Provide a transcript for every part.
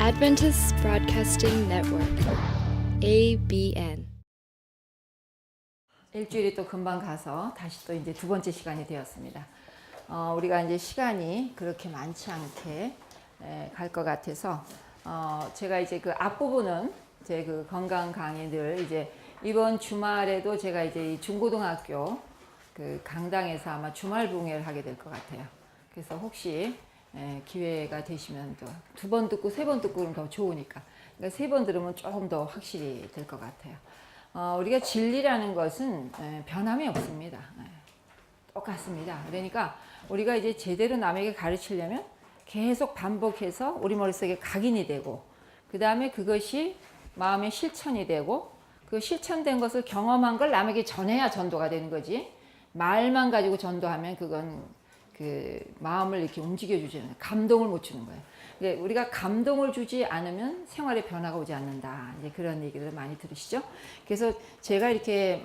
Adventist Broadcasting Network, ABN. 일주일이 또 금방 가서 다시 또 이제 두 번째 시간이 되었습니다. 우리가 이제 시간이 그렇게 많지 않게 갈 것 같아서 제가 이제 그 앞부분은 제 그 건강 강의들 이제 이번 주말에도 제가 이제 이 중고등학교 그 강당에서 아마 주말 봉회를 하게 될 것 같아요. 그래서 혹시 기회가 되시면 또 두 번 듣고 세 번 듣고 그러면 더 좋으니까. 그러니까 세 번 들으면 조금 더 확실히 될 것 같아요. 우리가 진리라는 것은 변함이 없습니다. 똑같습니다. 그러니까 우리가 이제 제대로 남에게 가르치려면 계속 반복해서 우리 머릿속에 각인이 되고, 그 다음에 그것이 마음의 실천이 되고, 그 실천된 것을 경험한 걸 남에게 전해야 전도가 되는 거지, 말만 가지고 전도하면 그건 그 마음을 이렇게 움직여주지 않아요. 감동을 못 주는 거예요. 우리가 감동을 주지 않으면 생활에 변화가 오지 않는다. 이제 그런 얘기를 많이 들으시죠? 그래서 제가 이렇게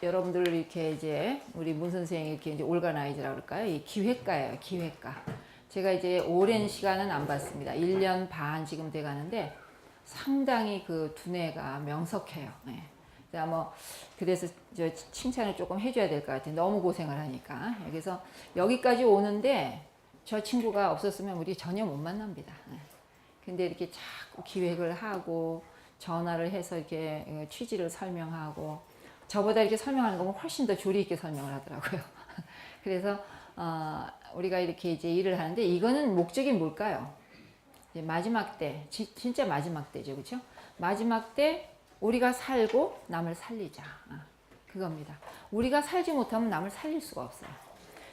여러분들 이렇게 이제 우리 문 선생이 이렇게 이제 올가나이즈라고 그럴까요? 이 기획가예요, 기획가. 제가 이제 오랜 시간은 안 봤습니다. 1년 반 지금 돼 가는데 상당히 그 두뇌가 명석해요. 그래서 저 칭찬을 조금 해줘야 될 것 같아요. 너무 고생을 하니까. 그래서 여기까지 오는데 저 친구가 없었으면 우리 전혀 못 만납니다. 근데 이렇게 자꾸 기획을 하고 전화를 해서 이렇게 취지를 설명하고, 저보다 이렇게 설명하는 거면 훨씬 더 조리 있게 설명을 하더라고요. 그래서 우리가 이렇게 이제 일을 하는데, 이거는 목적이 뭘까요? 이제 마지막 때, 진짜 마지막 때죠, 그렇죠? 마지막 때 우리가 살고 남을 살리자, 그겁니다. 우리가 살지 못하면 남을 살릴 수가 없어요.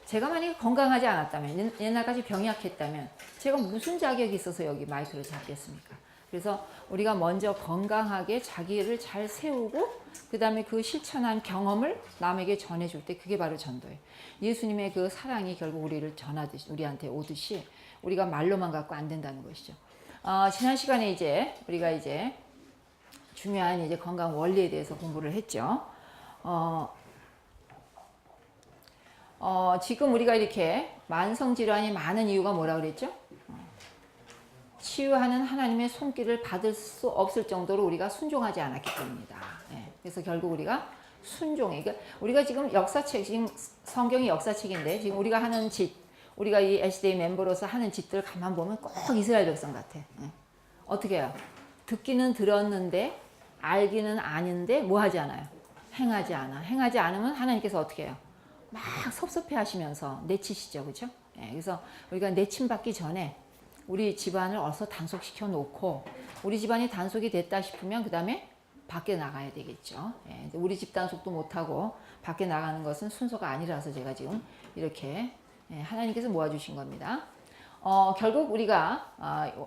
제가 만약에 건강하지 않았다면, 옛날까지 병약했다면 제가 무슨 자격이 있어서 여기 마이크를 잡겠습니까? 그래서 우리가 먼저 건강하게 자기를 잘 세우고, 그 다음에 그 실천한 경험을 남에게 전해줄 때 그게 바로 전도예요. 예수님의 그 사랑이 결국 우리를 전하듯이, 우리한테 오듯이 우리가 말로만 갖고 안 된다는 것이죠. 지난 시간에 이제 우리가 이제 중요한 이제 건강 원리에 대해서 공부를 했죠. 지금 우리가 이렇게 만성 질환이 많은 이유가 뭐라 그랬죠? 치유하는 하나님의 손길을 받을 수 없을 정도로 우리가 순종하지 않았기 때문이다. 그래서 결국 우리가 순종해. 그러니까 우리가 지금 역사책, 지금 성경이 역사책인데 지금 우리가 하는 짓, 우리가 이 SDA 멤버로서 하는 짓들 가만 보면 꼭 이스라엘 백성 같아. 어떻게 해요? 듣기는 들었는데 알기는 아는데 뭐 하지 않아요? 행하지 않아. 행하지 않으면 하나님께서 어떻게 해요? 막 섭섭해 하시면서 내치시죠. 그렇죠? 그래서 우리가 내침 받기 전에 우리 집안을 어서 단속시켜 놓고, 우리 집안이 단속이 됐다 싶으면 그 다음에 밖에 나가야 되겠죠. 우리 집 단속도 못하고 밖에 나가는 것은 순서가 아니라서 제가 지금 이렇게 하나님께서 모아주신 겁니다. 결국 우리가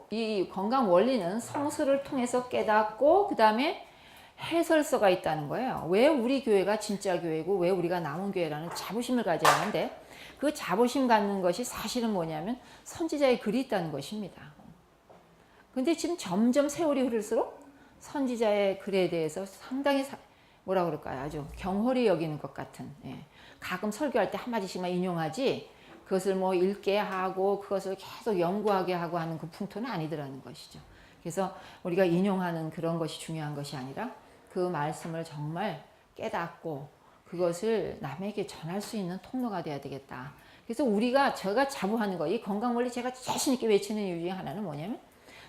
이 건강 원리는 성서를 통해서 깨닫고 그 다음에 해설서가 있다는 거예요. 왜 우리 교회가 진짜 교회고 왜 우리가 남은 교회라는 자부심을 가져야 하는데, 그 자부심 갖는 것이 사실은 뭐냐면 선지자의 글이 있다는 것입니다. 근데 지금 점점 세월이 흐를수록 선지자의 글에 대해서 상당히 뭐라 그럴까요? 아주 경홀히 여기는 것 같은, 가끔 설교할 때 한마디씩만 인용하지 그것을 뭐 읽게 하고 그것을 계속 연구하게 하고 하는 그 풍토는 아니더라는 것이죠. 그래서 우리가 인용하는 그런 것이 중요한 것이 아니라 그 말씀을 정말 깨닫고 그것을 남에게 전할 수 있는 통로가 돼야 되겠다. 그래서 제가 자부하는 거, 이 건강원리 제가 자신있게 외치는 이유 중에 하나는 뭐냐면,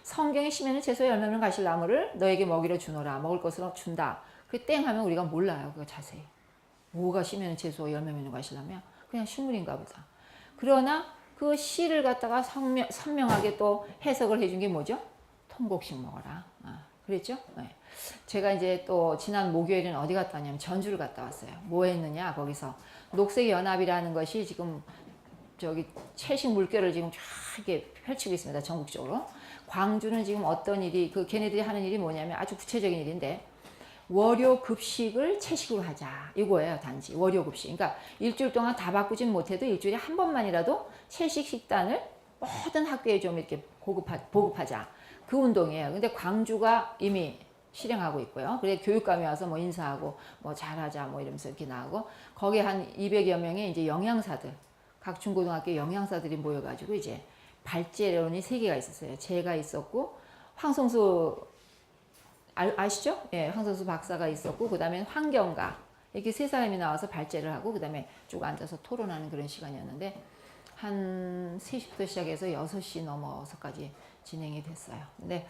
성경에 심에는 채소 열매는 가실 나무를 너에게 먹이로 주노라, 먹을 것으로 준다. 그 땡 하면 우리가 몰라요. 그거 자세히. 뭐가 심에는 채소 열매는 가실 나무야? 그냥 식물인가 보다. 그러나 그 씨를 갖다가 선명하게 또 해석을 해준 게 뭐죠? 통곡식 먹어라. 그랬죠? 제가 이제 또 지난 목요일은 어디 갔다 왔냐면 전주를 갔다 왔어요. 뭐 했느냐, 거기서 녹색연합이라는 것이 지금 저기 채식 물결을 지금 쫙 이렇게 펼치고 있습니다. 전국적으로. 광주는 지금 어떤 일이, 걔네들이 하는 일이 뭐냐면 아주 구체적인 일인데, 월요 급식을 채식으로 하자, 이거예요. 단지 월요 급식. 그러니까 일주일 동안 다 바꾸진 못해도 일주일에 한 번만이라도 채식 식단을 모든 학교에 좀 이렇게 보급하자, 그 운동이에요. 근데 광주가 이미 실행하고 있고요. 그래 교육감이 와서 뭐 인사하고 뭐 잘하자 뭐 이러면서 이렇게 나오고, 거기에 한 200여 명의 이제 영양사들, 각 중고등학교 영양사들이 모여가지고 이제 발제론이 3개가 있었어요. 제가 있었고 황성수 아시죠? 예, 황성수 박사가 있었고 그 다음에 환경가 이렇게 세 사람이 나와서 발제를 하고 그 다음에 쭉 앉아서 토론하는 그런 시간이었는데 한 3시부터 시작해서 6시 넘어서까지 진행이 됐어요. 근데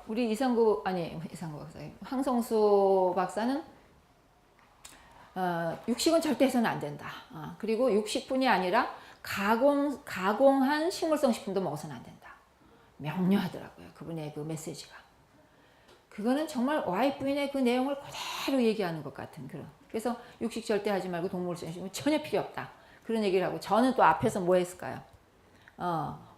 우리 이상구 박사, 황성수 박사는 육식은 절대 해서는 안 된다. 그리고 육식뿐이 아니라 가공한 식물성 식품도 먹어서는 안 된다. 명료하더라고요. 그분의 그 메시지가. 그거는 정말 와이프인의 그 내용을 그대로 얘기하는 것 같은 그런. 그래서 육식 절대 하지 말고 동물성 식품 전혀 필요 없다. 그런 얘기를 하고 저는 또 앞에서 뭐 했을까요?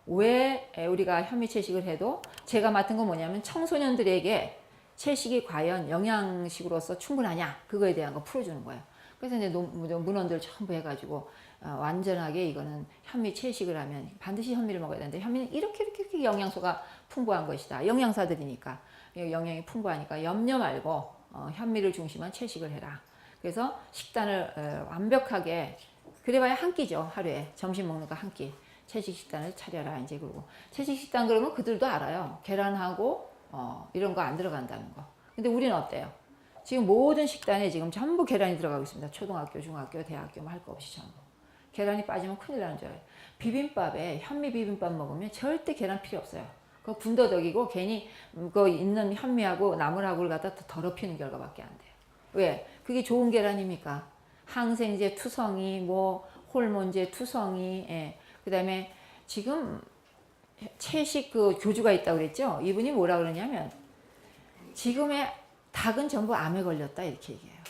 왜 우리가 현미 채식을 해도 제가 맡은 건 뭐냐면 청소년들에게 채식이 과연 영양식으로서 충분하냐 그거에 대한 거 풀어주는 거예요. 그래서 이제 문헌들 전부 해가지고 완전하게 이거는 현미 채식을 하면 반드시 현미를 먹어야 되는데 현미는 이렇게 영양소가 풍부한 것이다. 영양사들이니까 영양이 풍부하니까 염려 말고 현미를 중심한 채식을 해라. 그래서 식단을 완벽하게 그래봐야 한 끼죠. 하루에 점심 먹는 거 한 끼. 채식 식단을 차려라 이제. 그러고 채식 식단 그러면 그들도 알아요. 계란하고 이런 거 안 들어간다는 거. 근데 우리는 어때요? 지금 모든 식단에 지금 전부 계란이 들어가고 있습니다. 초등학교, 중학교, 대학교 뭐 할 거 없이 전부. 계란이 빠지면 큰일 나는 줄 알아요. 비빔밥에 현미 비빔밥 먹으면 절대 계란 필요 없어요. 그거 군더더기고 괜히 그 있는 현미하고 나물하고를 갖다 더럽히는 결과밖에 안 돼요. 왜? 그게 좋은 계란입니까? 항생제 투성이, 뭐 호르몬제 투성이, 그 다음에 지금 채식 그 교주가 있다고 그랬죠? 이분이 뭐라 그러냐면 지금의 닭은 전부 암에 걸렸다 이렇게 얘기해요.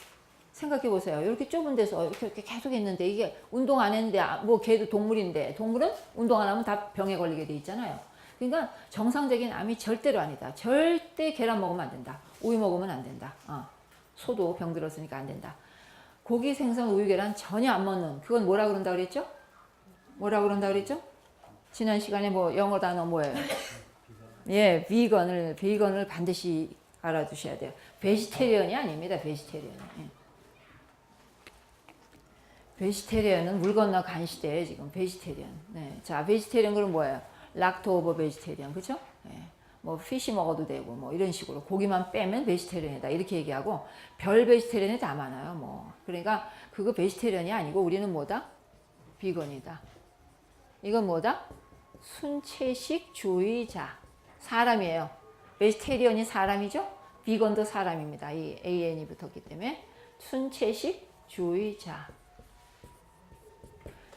생각해 보세요. 이렇게 좁은 데서 이렇게 계속 했는데 이게 운동 안 했는데 뭐 개도 동물인데 동물은 운동 안 하면 다 병에 걸리게 돼 있잖아요. 그러니까 정상적인 암이 절대로 아니다. 절대 계란 먹으면 안 된다. 우유 먹으면 안 된다. 소도 병 들었으니까 안 된다. 고기, 생선, 우유, 계란 전혀 안 먹는 그건 뭐라 그런다 그랬죠? 뭐라 그런다 그랬죠? 지난 시간에 뭐 영어 단어 뭐예요? 예, 비건을 반드시 알아두셔야 돼요. 베지테리언이 아닙니다. 베지테리언. 예. 베지테리언은 물 건너 간 시대에 지금 베지테리언. 네. 자, 베지테리언 그럼 뭐예요? 락토 오버 베지테리언, 그죠? 네. 뭐 피시 먹어도 되고 뭐 이런 식으로 고기만 빼면 베지테리언이다 이렇게 얘기하고 별 베지테리언이 다 많아요. 뭐 그러니까 그거 베지테리언이 아니고 우리는 뭐다? 비건이다. 이건 뭐다? 순채식주의자. 사람이에요. 베지테리언이 사람이죠? 비건도 사람입니다. 이 AN이 붙었기 때문에 순채식주의자.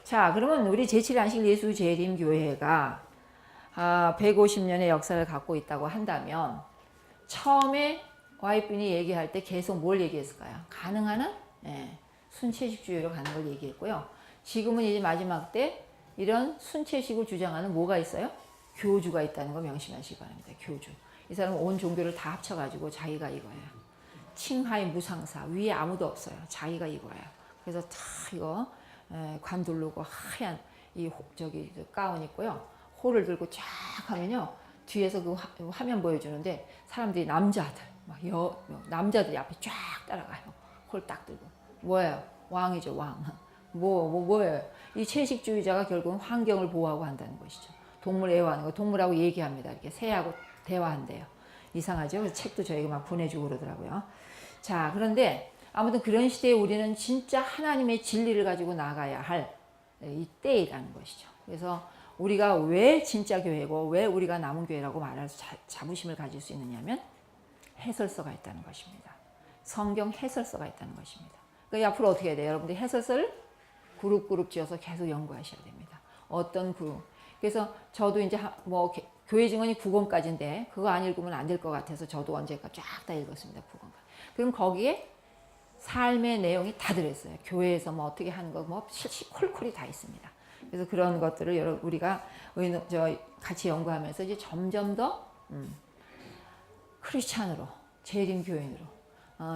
자, 그러면 우리 제7안식예수재림교회가 150년의 역사를 갖고 있다고 한다면 처음에 와이프니 얘기할 때 계속 뭘 얘기했을까요? 가능한 한 순채식주의로 가는 걸 얘기했고요. 지금은 이제 마지막 때 이런 순채식을 주장하는 뭐가 있어요? 교주가 있다는 거 명심하시기 바랍니다. 교주. 이 사람은 온 종교를 다 합쳐가지고 자기가 이거예요. 칭하의 무상사. 위에 아무도 없어요. 자기가 이거예요. 그래서 다 이거 관 두르고 하얀 이 가운 있고요. 홀을 들고 쫙 하면요. 뒤에서 그 화면 보여주는데 사람들이 남자들 남자들이 앞에 쫙 따라가요. 홀 딱 들고. 뭐예요? 왕이죠, 왕. 뭐예요? 이 채식주의자가 결국은 환경을 보호하고 한다는 것이죠. 동물 애호하는 거, 동물하고 얘기합니다. 이렇게 새하고 대화한대요. 이상하죠? 책도 저에게 막 보내주고 그러더라고요. 자, 그런데 아무튼 그런 시대에 우리는 진짜 하나님의 진리를 가지고 나가야 할 이때이라는 것이죠. 그래서 우리가 왜 진짜 교회고 왜 우리가 남은 교회라고 말할 자부심을 가질 수 있느냐면 해설서가 있다는 것입니다. 성경 해설서가 있다는 것입니다. 그러니까 앞으로 어떻게 해야 돼요? 여러분들이 해설서를 그룹 지어서 계속 연구하셔야 됩니다. 어떤 그룹. 그래서 저도 이제 뭐 교회 증언이 9권까지인데 그거 안 읽으면 안 될 것 같아서 저도 언제까 쫙 다 읽었습니다. 9권까지. 그럼 거기에 삶의 내용이 다 들어있어요. 교회에서 뭐 어떻게 하는 거 뭐 콜콜이 다 있습니다. 그래서 그런 것들을 우리가 같이 연구하면서 이제 점점 더 크리스찬으로, 재림 교인으로.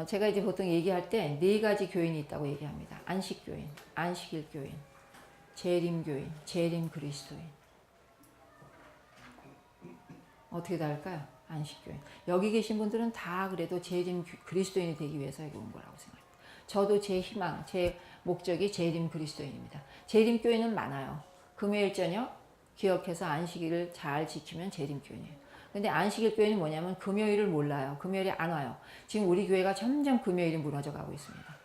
제가 이제 보통 얘기할 때 4가지 교인이 있다고 얘기합니다. 안식 교인, 안식일 교인, 재림 교인, 재림 그리스도인. 어떻게 다를까요? 안식 교인. 여기 계신 분들은 다 그래도 재림 그리스도인이 되기 위해서 여기 온 거라고 생각합니다. 저도 제 희망, 제 목적이 재림 그리스도인입니다. 재림 교인은 많아요. 금요일 저녁 기억해서 안식일을 잘 지키면 재림 교인이에요. 근데 안식일 교회는 뭐냐면 금요일을 몰라요. 금요일에 안 와요. 지금 우리 교회가 점점 금요일이 무너져 가고 있습니다.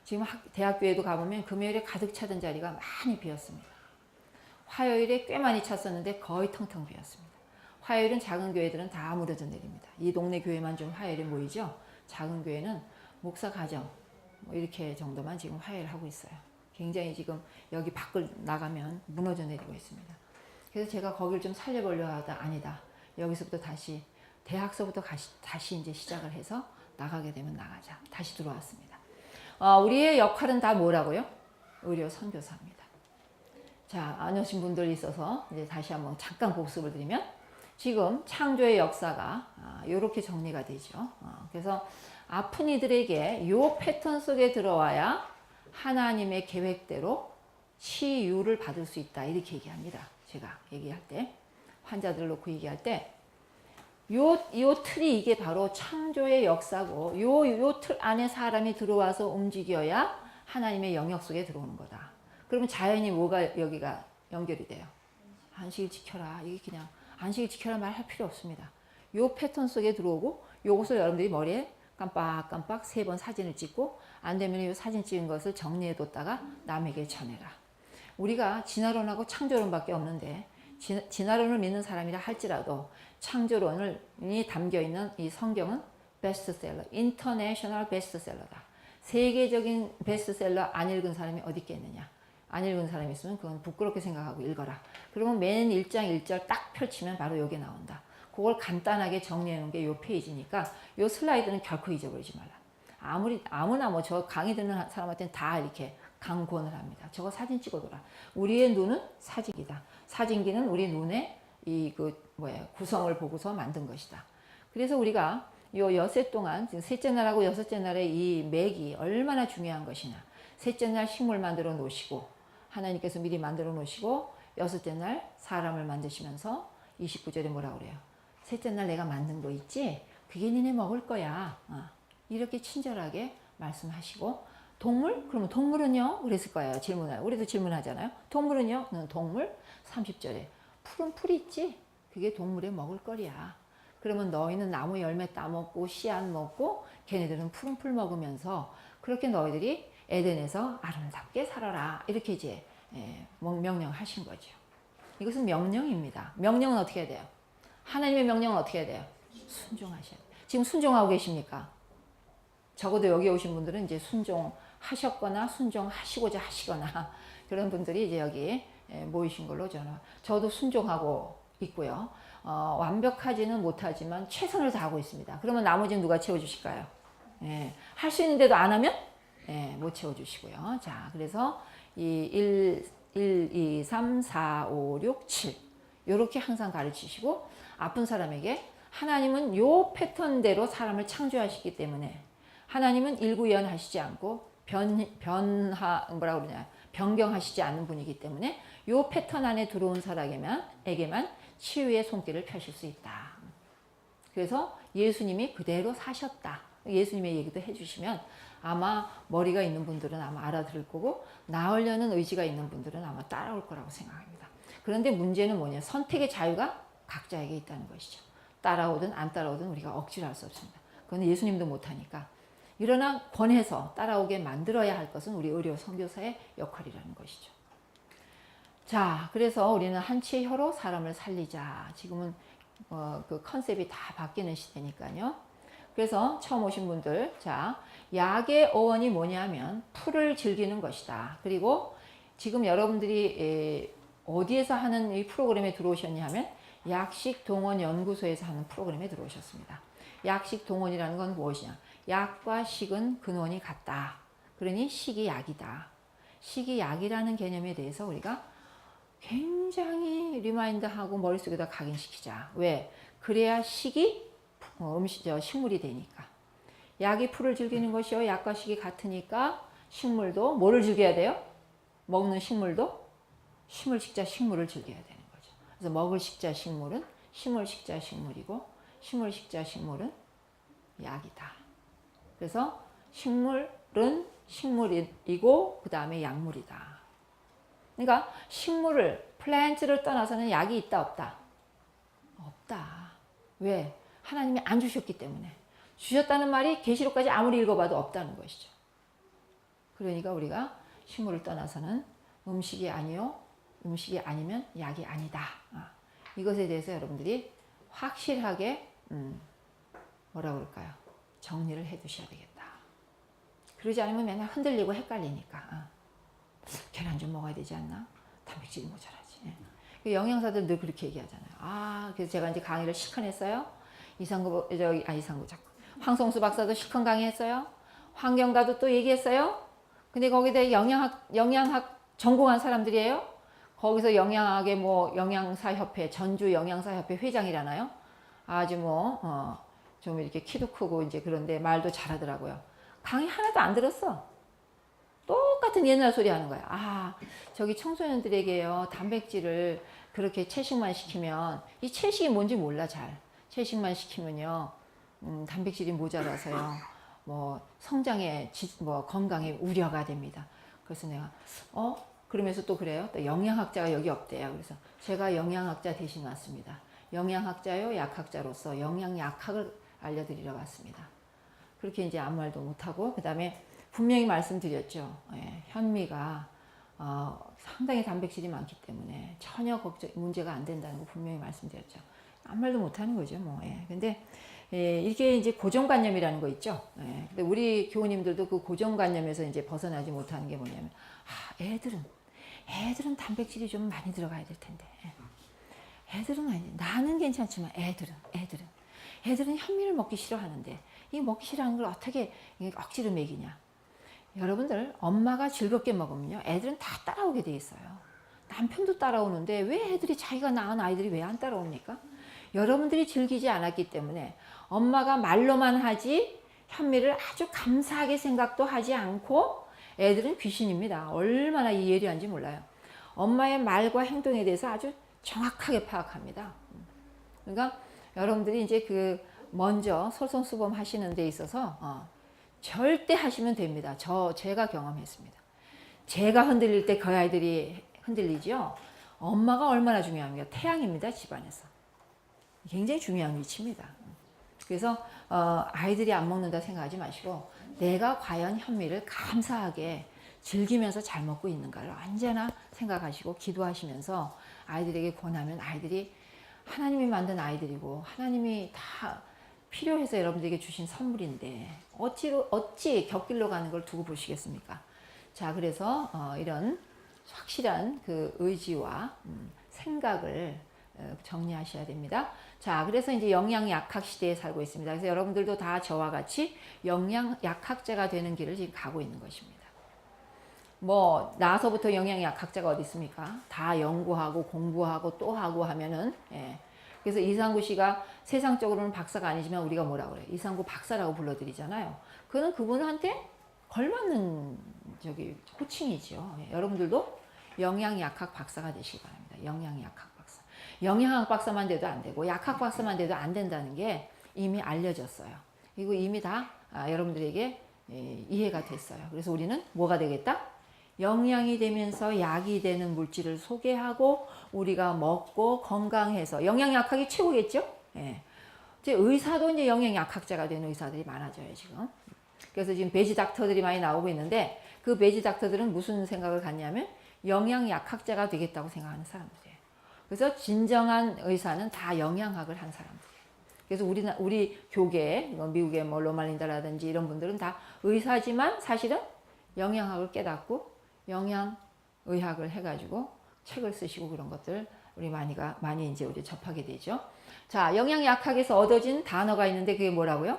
지금 대학교에도 가보면 금요일에 가득 차던 자리가 많이 비었습니다. 화요일에 꽤 많이 찼었는데 거의 텅텅 비었습니다. 화요일은 작은 교회들은 다 무너져 내립니다. 이 동네 교회만 좀 화요일에 모이죠. 작은 교회는 목사 가정 뭐 이렇게 정도만 지금 화요일 하고 있어요. 굉장히 지금 여기 밖을 나가면 무너져 내리고 있습니다. 그래서 제가 거기를 좀 살려보려고 하다 아니다. 여기서부터 다시 대학서부터 다시 이제 시작을 해서 나가게 되면 나가자. 다시 들어왔습니다. 우리의 역할은 다 뭐라고요? 의료 선교사입니다. 자, 안 오신 분들이 있어서 이제 다시 한번 잠깐 복습을 드리면 지금 창조의 역사가 이렇게 정리가 되죠. 그래서 아픈 이들에게 이 패턴 속에 들어와야 하나님의 계획대로 치유를 받을 수 있다. 이렇게 얘기합니다. 제가 얘기할 때 환자들을 놓고 얘기할 때 요 틀이 이게 바로 창조의 역사고 요 틀 안에 사람이 들어와서 움직여야 하나님의 영역 속에 들어오는 거다. 그러면 자연히 뭐가 여기가 연결이 돼요? 안식일 지켜라. 이게 그냥 안식일 지켜라 말할 필요 없습니다. 요 패턴 속에 들어오고 요것을 여러분들이 머리에 깜빡깜빡 3번 사진을 찍고 안 되면 이 사진 찍은 것을 정리해 뒀다가 남에게 전해라. 우리가 진화론하고 창조론밖에 없는데 진화론을 믿는 사람이라 할지라도 창조론이 담겨있는 이 성경은 베스트셀러, 인터내셔널 베스트셀러다. 세계적인 베스트셀러 안 읽은 사람이 어디 있겠느냐. 안 읽은 사람이 있으면 그건 부끄럽게 생각하고 읽어라. 그러면 맨 1장 1절 딱 펼치면 바로 여기 나온다. 그걸 간단하게 정리해 놓은 게 이 페이지니까 이 슬라이드는 결코 잊어버리지 말라. 아무나 뭐 저 강의 듣는 사람한테는 다 이렇게 강권을 합니다. 저거 사진 찍어둬라. 우리의 눈은 사진기다. 사진기는 우리 눈의 구성을 보고서 만든 것이다. 그래서 우리가 요 엿새 동안 지금 셋째 날하고 여섯째 날의 이 맥이 얼마나 중요한 것이냐. 셋째 날 식물 만들어 놓으시고 하나님께서 미리 만들어 놓으시고 여섯째 날 사람을 만드시면서 29절에 뭐라 그래요? 셋째 날 내가 만든 거 있지? 그게 니네 먹을 거야. 이렇게 친절하게 말씀하시고 동물? 그러면 동물은요? 그랬을 거예요. 질문을. 우리도 질문하잖아요. 동물은요? 동물? 30절에 푸른 풀이 있지? 그게 동물의 먹을 거리야. 그러면 너희는 나무 열매 따먹고 씨앗 먹고 걔네들은 푸른 풀 먹으면서 그렇게 너희들이 에덴에서 아름답게 살아라. 이렇게 이제 명령하신 거죠. 이것은 명령입니다. 명령은 어떻게 해야 돼요? 하나님의 명령은 어떻게 해야 돼요? 순종하셔야 돼요. 지금 순종하고 계십니까? 적어도 여기 오신 분들은 이제 순종하셨거나 순종하시고자 하시거나 그런 분들이 이제 여기 모이신 걸로 저도 순종하고 있고요. 완벽하지는 못하지만 최선을 다하고 있습니다. 그러면 나머지는 누가 채워주실까요? 할 수 있는데도 안 하면 못 채워주시고요. 자, 그래서 이 1, 2, 3, 4, 5, 6, 7 이렇게 항상 가르치시고 아픈 사람에게 하나님은 요 패턴대로 사람을 창조하시기 때문에 하나님은 일구연하시지 않고 변경하시지 않는 분이기 때문에 요 패턴 안에 들어온 사람에게만 치유의 손길을 펴실 수 있다. 그래서 예수님이 그대로 사셨다. 예수님의 얘기도 해주시면 아마 머리가 있는 분들은 아마 알아들을 거고 나으려는 의지가 있는 분들은 아마 따라올 거라고 생각합니다. 그런데 문제는 뭐냐? 선택의 자유가 각자에게 있다는 것이죠. 따라오든 안 따라오든 우리가 억지로 할 수 없습니다. 그건 예수님도 못하니까. 그러나 권해서 따라오게 만들어야 할 것은 우리 의료 선교사의 역할이라는 것이죠. 자, 그래서 우리는 한치의 혀로 사람을 살리자. 지금은 그 컨셉이 다 바뀌는 시대니까요. 그래서 처음 오신 분들, 자, 약의 어원이 뭐냐면 풀을 즐기는 것이다. 그리고 지금 여러분들이 어디에서 하는 이 프로그램에 들어오셨냐 하면 약식동원연구소에서 하는 프로그램에 들어오셨습니다. 약식동원이라는 건 무엇이냐? 약과 식은 근원이 같다. 그러니 식이 약이다. 식이 약이라는 개념에 대해서 우리가 굉장히 리마인드하고 머릿속에다 각인시키자. 왜? 그래야 식이 식물이 되니까. 약이 풀을 즐기는 것이요. 약과 식이 같으니까 식물도 뭐를 즐겨야 돼요? 먹는 식물도 심을 식자 식물을 즐겨야 되는 거죠. 그래서 먹을 식자 식물은 심을 식자 식물이고 심을 식자 식물은 약이다. 그래서 식물은 식물이고 그 다음에 약물이다. 그러니까 식물을 플랜트를 떠나서는 약이 있다 없다? 없다. 왜? 하나님이 안 주셨기 때문에. 주셨다는 말이 계시록까지 아무리 읽어봐도 없다는 것이죠. 그러니까 우리가 식물을 떠나서는 음식이 아니요, 음식이 아니면 약이 아니다. 이것에 대해서 여러분들이 확실하게 뭐라 그럴까요? 정리를 해 두셔야 되겠다. 그러지 않으면 맨날 흔들리고 헷갈리니까. 계란 좀 먹어야 되지 않나? 단백질이 모자라지. 영양사들 늘 그렇게 얘기하잖아요. 그래서 제가 이제 강의를 시컨 했어요. 황성수 박사도 시컨 강의했어요. 환경가도 또 얘기했어요. 근데 거기다 영양학 전공한 사람들이에요. 거기서 영양학의 영양사협회, 전주 영양사협회 회장이라나요? 아주 좀 이렇게 키도 크고 이제 그런데 말도 잘하더라고요. 강의 하나도 안 들었어. 똑같은 옛날 소리 하는 거야. 저기 청소년들에게요, 단백질을 그렇게 채식만 시키면, 이 채식이 뭔지 몰라, 잘. 채식만 시키면요, 단백질이 모자라서요, 성장에, 건강에 우려가 됩니다. 그래서 내가, 그러면서 또 그래요. 또 영양학자가 여기 없대요. 그래서 제가 영양학자 대신 왔습니다. 영양학자요, 약학자로서 영양약학을 알려드리러 왔습니다. 그렇게 이제 아무 말도 못하고, 그 다음에 분명히 말씀드렸죠. 현미가 상당히 단백질이 많기 때문에 전혀 문제가 안 된다는 거 분명히 말씀드렸죠. 아무 말도 못하는 거죠. 근데 이게 이제 고정관념이라는 거 있죠. 근데 우리 교우님들도 그 고정관념에서 이제 벗어나지 못하는 게 뭐냐면, 애들은 단백질이 좀 많이 들어가야 될 텐데. 애들은 아니, 나는 괜찮지만 애들은 현미를 먹기 싫어하는데, 이 먹기 싫어하는 걸 어떻게 억지로 먹이냐. 여러분들, 엄마가 즐겁게 먹으면요, 애들은 다 따라오게 돼 있어요. 남편도 따라오는데 왜 애들이, 자기가 낳은 아이들이 왜 안 따라옵니까? 여러분들이 즐기지 않았기 때문에. 엄마가 말로만 하지 현미를 아주 감사하게 생각도 하지 않고, 애들은 귀신입니다. 얼마나 이 예리한지 몰라요. 엄마의 말과 행동에 대해서 아주 정확하게 파악합니다. 그러니까 여러분들이 이제 먼저 솔선수범 하시는 데 있어서 절대 하시면 됩니다. 제가 경험했습니다. 제가 흔들릴 때 그 아이들이 흔들리죠. 엄마가 얼마나 중요합니까? 태양입니다, 집안에서. 굉장히 중요한 위치입니다. 그래서 아이들이 안 먹는다 생각하지 마시고, 내가 과연 현미를 감사하게 즐기면서 잘 먹고 있는가를 언제나 생각하시고 기도하시면서 아이들에게 권하면, 아이들이 하나님이 만든 아이들이고 하나님이 다 필요해서 여러분들에게 주신 선물인데 어찌 곁길로 가는 걸 두고 보시겠습니까? 자, 그래서 이런 확실한 그 의지와 생각을 정리하셔야 됩니다. 자, 그래서 이제 영양약학 시대에 살고 있습니다. 그래서 여러분들도 다 저와 같이 영양약학자가 되는 길을 지금 가고 있는 것입니다. 나서부터 영양약학자가 어디 있습니까? 다 연구하고 공부하고 또 하고 하면은, 그래서 이상구 씨가 세상적으로는 박사가 아니지만 우리가 뭐라 그래요? 이상구 박사라고 불러드리잖아요. 그는 그분한테 걸맞는 호칭이죠. 여러분들도 영양약학 박사가 되시기 바랍니다. 영양약학 박사. 영양학 박사만 돼도 안 되고 약학 박사만 돼도 안 된다는 게 이미 알려졌어요. 그리고 이미 다 여러분들에게 이해가 됐어요. 그래서 우리는 뭐가 되겠다? 영양이 되면서 약이 되는 물질을 소개하고 우리가 먹고 건강해서, 영양약학이 최고겠죠? 이제 의사도 이제 영양약학자가 되는 의사들이 많아져요, 지금. 그래서 지금 배지 닥터들이 많이 나오고 있는데, 그 배지 닥터들은 무슨 생각을 갖냐면 영양약학자가 되겠다고 생각하는 사람들이에요. 그래서 진정한 의사는 다 영양학을 한 사람들이에요. 그래서 우리 교계, 미국의 로말린다라든지 이런 분들은 다 의사지만 사실은 영양학을 깨닫고 영양의학을 해가지고 책을 쓰시고 그런 것들 우리 많이 이제 우리 접하게 되죠. 자, 영양약학에서 얻어진 단어가 있는데 그게 뭐라고요?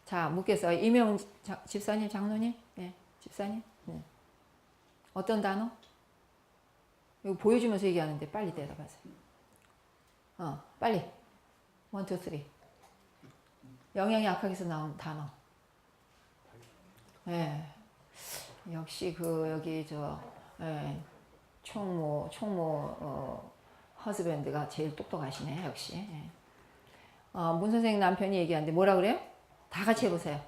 자, 묻겠어요. 이명 집사님, 장로님, 집사님, 어떤 단어? 이거 보여주면서 얘기하는데 빨리 대답하세요. 빨리. 1, 2, 3. 영양약학에서 나온 단어. 역시 여기 총무 허즈밴드가 제일 똑똑하시네, 역시. 문 선생님 남편이 얘기하는데 뭐라 그래요? 다 같이 해보세요.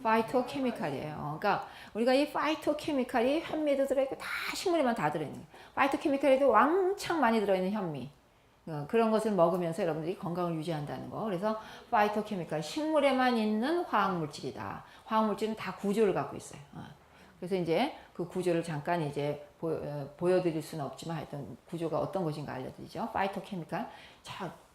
파이토케미칼이에요. 그러니까 우리가 이 파이토케미칼이 현미에도 들어있고 다 식물에만 다 들어있는 거예요. 파이토케미칼에도 왕창 많이 들어있는 현미. 그런 것을 먹으면서 여러분들이 건강을 유지한다는 거. 그래서 파이토케미칼, 식물에만 있는 화학물질이다. 화학물질은 다 구조를 갖고 있어요. 그래서 이제 그 구조를 잠깐 이제 보여드릴 수는 없지만 하여튼 구조가 어떤 것인가 알려드리죠. 파이토케미칼,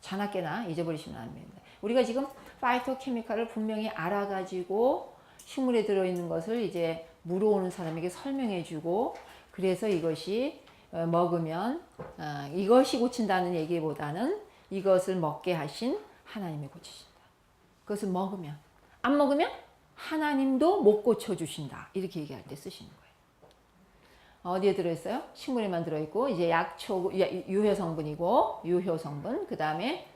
자나깨나 잊어버리시면 안 됩니다. 우리가 지금 파이토케미칼을 분명히 알아가지고 식물에 들어있는 것을 이제 물어오는 사람에게 설명해주고, 그래서 이것이 먹으면 이것이 고친다는 얘기보다는 이것을 먹게 하신 하나님이 고치신다. 그것을 먹으면, 안 먹으면 하나님도 못 고쳐주신다. 이렇게 얘기할 때 쓰시는 거예요. 어디에 들어있어요? 식물에만 들어있고, 이제 약초, 유효 성분이고, 유효 성분. 그 다음에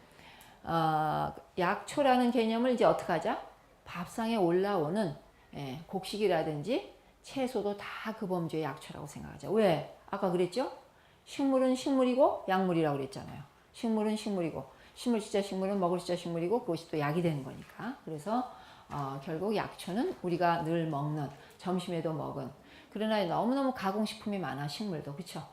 약초라는 개념을 이제 어떻게 하자? 밥상에 올라오는 곡식이라든지 채소도 다 그 범주의 약초라고 생각하자. 왜? 아까 그랬죠? 식물은 식물이고 약물이라고 그랬잖아요. 식물은 식물이고, 식물 진짜 식물은 먹을 진짜 식물이고, 그것이 또 약이 되는 거니까. 그래서 결국 약초는 우리가 늘 먹는, 점심에도 먹은, 그러나 너무너무 가공식품이 많아, 식물도. 그쵸?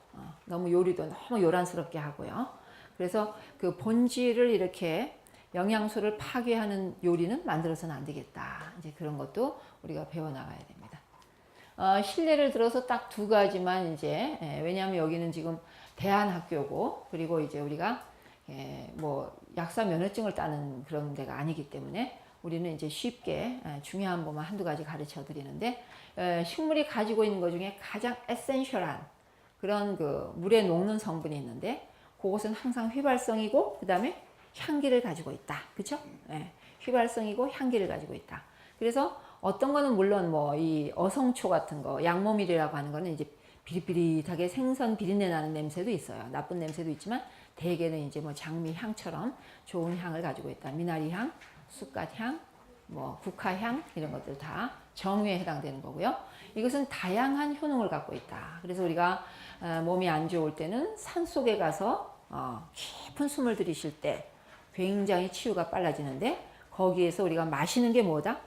너무 요리도 너무 요란스럽게 하고요. 그래서 그 본질을 이렇게 영양소를 파괴하는 요리는 만들어서는 안 되겠다. 이제 그런 것도 우리가 배워나가야 됩니다. 실례를 들어서 딱 두 가지만 이제, 왜냐하면 여기는 지금 대안학교고, 그리고 이제 우리가 뭐 약사 면허증을 따는 그런 데가 아니기 때문에 우리는 이제 쉽게 중요한 것만 한두 가지 가르쳐 드리는데, 식물이 가지고 있는 것 중에 가장 에센셜한 그런 그 물에 녹는 성분이 있는데, 그것은 항상 휘발성이고, 그 다음에 향기를 가지고 있다. 그쵸? 휘발성이고 향기를 가지고 있다. 그래서 어떤 거는 물론 뭐 이 어성초 같은 거, 양모밀이라고 하는 거는 이제 비릿비릿하게 생선 비린내 나는 냄새도 있어요. 나쁜 냄새도 있지만 대개는 이제 뭐 장미 향처럼 좋은 향을 가지고 있다. 미나리 향, 쑥갓 향, 뭐 국화향 이런 것들 다 정유에 해당되는 거고요. 이것은 다양한 효능을 갖고 있다. 그래서 우리가 몸이 안 좋을 때는 산 속에 가서 깊은 숨을 들이쉴 때 굉장히 치유가 빨라지는데, 거기에서 우리가 마시는 게 뭐다?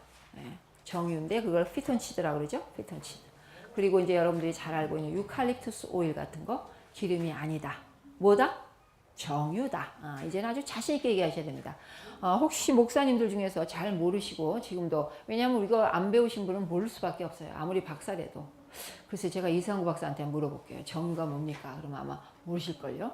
정유인데 그걸 피톤치드라고 그러죠. 피톤치드. 그리고 이제 여러분들이 잘 알고 있는 유칼립투스 오일 같은 거, 기름이 아니다. 뭐다? 정유다. 이제는 아주 자신 있게 얘기하셔야 됩니다. 혹시 목사님들 중에서 잘 모르시고 지금도, 왜냐하면 이거 안 배우신 분은 모를 수밖에 없어요. 아무리 박사래도. 그래서 제가 이상구 박사한테 물어볼게요. 정유가 뭡니까? 그러면 아마 모르실걸요.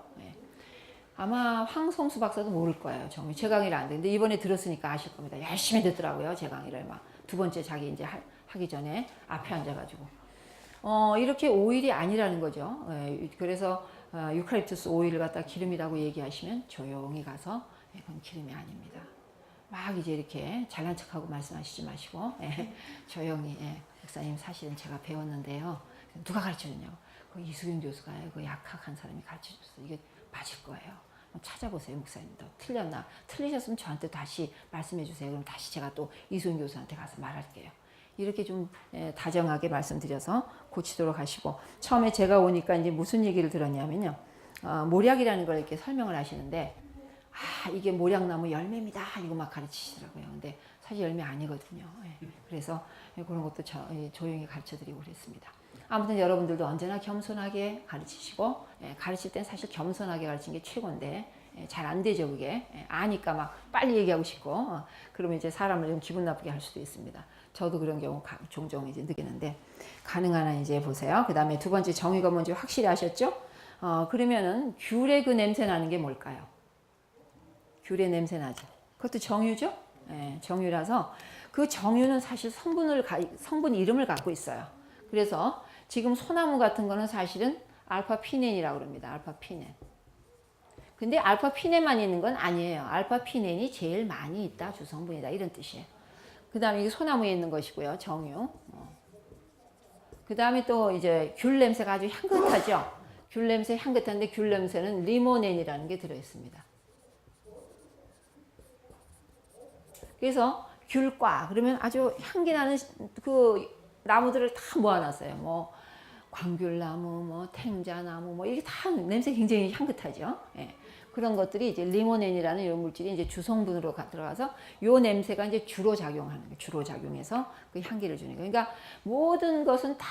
아마 황성수 박사도 모를 거예요. 정유. 제 강의를 안 듣는데 이번에 들었으니까 아실 겁니다. 열심히 듣더라고요. 제 강의를 막 두 번째 자기 이제 하기 전에 앞에 앉아가지고. 이렇게 오일이 아니라는 거죠. 그래서 유칼립투스 오일을 갖다 기름이라고 얘기하시면 조용히 가서 그건 기름이 아닙니다. 막 이제 이렇게 잘난 척하고 말씀하시지 마시고 조용히, 목사님 사실은 제가 배웠는데요. 누가 가르쳐줬냐고. 그 이수경 교수가 그 약학한 사람이 가르쳐줬어요. 이게 맞을 거예요. 찾아보세요, 목사님도. 틀렸나? 틀리셨으면 저한테 다시 말씀해 주세요. 그럼 다시 제가 또 이수경 교수한테 가서 말할게요. 이렇게 좀 다정하게 말씀드려서 고치도록 하시고, 처음에 제가 오니까 이제 무슨 얘기를 들었냐면요. 모략이라는 걸 이렇게 설명을 하시는데, 이게 모략나무 열매입니다. 이거 막 가르치시더라고요. 근데 사실 열매 아니거든요. 그래서 그런 것도 조용히 가르쳐 드리고 그랬습니다. 아무튼 여러분들도 언제나 겸손하게 가르치시고, 가르칠 땐 사실 겸손하게 가르치는 게 최고인데, 잘 안 되죠, 그게. 아니까 막 빨리 얘기하고 싶고, 그러면 이제 사람을 좀 기분 나쁘게 할 수도 있습니다. 저도 그런 경우 종종 이제 느끼는데, 가능한 한 이제 보세요. 그 다음에 두 번째 정의가 뭔지 확실히 아셨죠? 그러면은 귤의 그 냄새 나는 게 뭘까요? 귤의 냄새 나죠. 그것도 정유죠? 정유라서 그 정유는 사실 성분 이름을 갖고 있어요. 그래서 지금 소나무 같은 거는 사실은 알파피넨이라고 합니다. 알파피넨. 근데 알파피넨만 있는 건 아니에요. 알파피넨이 제일 많이 있다, 주성분이다, 이런 뜻이에요. 그 다음에 이게 소나무에 있는 것이고요, 정유. 그 다음에 또 이제 귤 냄새가 아주 향긋하죠. 귤 냄새 향긋한데 귤 냄새는 리모넨이라는 게 들어있습니다. 그래서 귤과 그러면 아주 향기 나는 그 나무들을 다 모아놨어요. 뭐 광귤나무, 뭐 탱자나무, 뭐 이게 다 냄새 굉장히 향긋하죠. 그런 것들이 이제 리모넨이라는 이런 물질이 이제 주성분으로 들어가서 요 냄새가 이제 주로 작용하는 거예요. 주로 작용해서 그 향기를 주는 거예요. 그러니까 모든 것은 다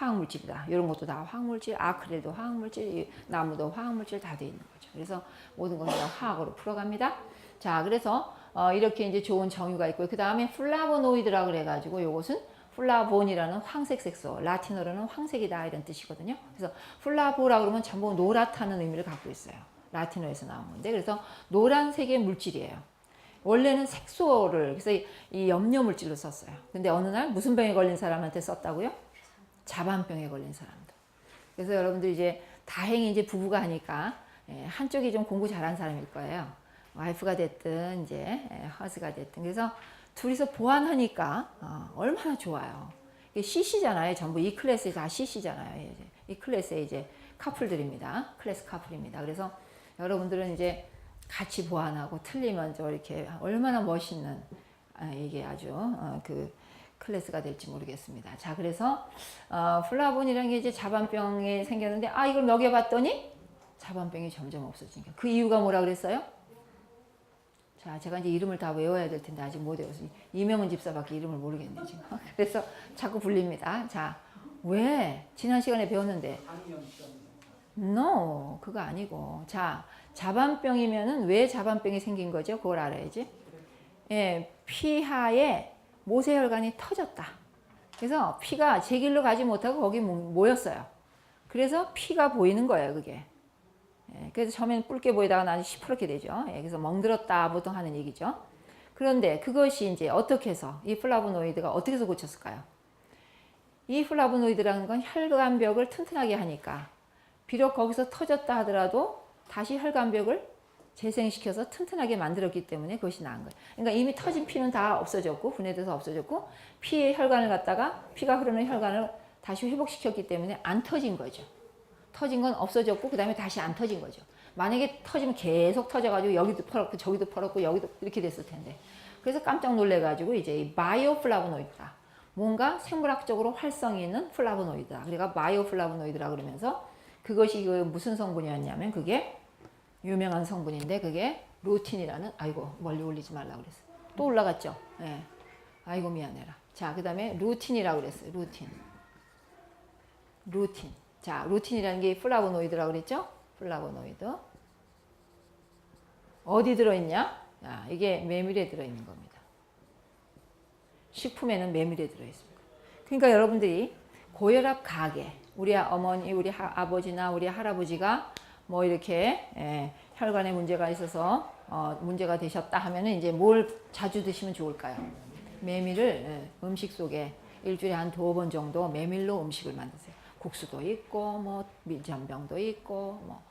화학물질이다. 이런 것도 다 화학물질, 아크릴도 화학물질, 나무도 화학물질 다 돼 있는 거죠. 그래서 모든 것을 다 화학으로 풀어갑니다. 자, 그래서 이렇게 이제 좋은 정유가 있고요. 그 다음에 플라보노이드라 그래가지고 요것은 플라본이라는 황색 색소, 라틴어로는 황색이다 이런 뜻이거든요. 그래서 플라보라 그러면 전부 노랗다는 의미를 갖고 있어요. 라틴어에서 나온 건데, 그래서 노란색의 물질이에요. 원래는 색소를, 그래서 이 염료 물질로 썼어요. 근데 어느 날 무슨 병에 걸린 사람한테 썼다고요? 자반병에 걸린 사람도. 그래서 여러분들 이제 다행히 이제 부부가 하니까 한쪽이 좀 공부 잘한 사람일 거예요. 와이프가 됐든 이제 허스가 됐든. 그래서 둘이서 보완하니까 얼마나 좋아요. 이게 CC잖아요. 전부 이 클래스에 다 CC잖아요. 이제 이 클래스에 이제 카플들입니다. 클래스 카플입니다. 그래서 여러분들은 이제 같이 보완하고 틀리면 저 이렇게 얼마나 멋있는 이게 아주 그 클래스가 될지 모르겠습니다. 자, 그래서 플라본이라는 게 이제 자반병이 생겼는데 이걸 먹여봤더니 자반병이 점점 없어지니까 그 이유가 뭐라 그랬어요? 자, 제가 이제 이름을 다 외워야 될 텐데 아직 못 외워서 이명은 집사밖에 이름을 모르겠네 지금. 그래서 자꾸 불립니다. 자, 왜? 지난 시간에 배웠는데. No, 그거 아니고. 자, 자반병이면은 왜 자반병이 생긴 거죠? 그걸 알아야지. 예, 피하에 모세혈관이 터졌다. 그래서 피가 제 길로 가지 못하고 거기 모였어요. 그래서 피가 보이는 거예요, 그게. 예, 그래서 처음에는 붉게 보이다가 나중에 시퍼렇게 되죠. 예, 그래서 멍들었다 보통 하는 얘기죠. 그런데 그것이 이제 어떻게 해서 이 플라보노이드가 어떻게 해서 고쳤을까요? 이 플라보노이드라는 건 혈관벽을 튼튼하게 하니까 비록 거기서 터졌다 하더라도 다시 혈관벽을 재생시켜서 튼튼하게 만들었기 때문에 그것이 나은 거예요. 그러니까 이미 터진 피는 다 없어졌고 분해돼서 없어졌고 피의 혈관을 갖다가 피가 흐르는 혈관을 다시 회복시켰기 때문에 안 터진 거죠. 터진 건 없어졌고 그 다음에 다시 안 터진 거죠. 만약에 터지면 계속 터져가지고 여기도 펄었고 저기도 펄었고 여기도 이렇게 됐을 텐데. 그래서 깜짝 놀래가지고 이제 이 바이오플라보노이드다. 뭔가 생물학적으로 활성이 있는 플라보노이드다. 그러니까 바이오플라보노이드라 그러면서 그것이 그 무슨 성분이었냐면 그게 유명한 성분인데 그게 루틴이라는, 아이고 멀리 올리지 말라고 그랬어. 또 올라갔죠? 예. 네. 아이고 미안해라. 자, 그 다음에 루틴이라고 그랬어요. 루틴. 자, 루틴이라는 게 플라보노이드라고 그랬죠? 플라보노이드. 어디 들어있냐? 자, 이게 메밀에 들어있는 겁니다. 식품에는 메밀에 들어있습니다. 그러니까 여러분들이 고혈압 가게, 우리 어머니, 우리 아버지나 우리 할아버지가 뭐 이렇게 혈관에 문제가 있어서 문제가 되셨다 하면은 이제 뭘 자주 드시면 좋을까요? 메밀을 음식 속에 일주일에 한 2번 정도 메밀로 음식을 만드세요. 국수도 있고 뭐 밀전병도 있고 뭐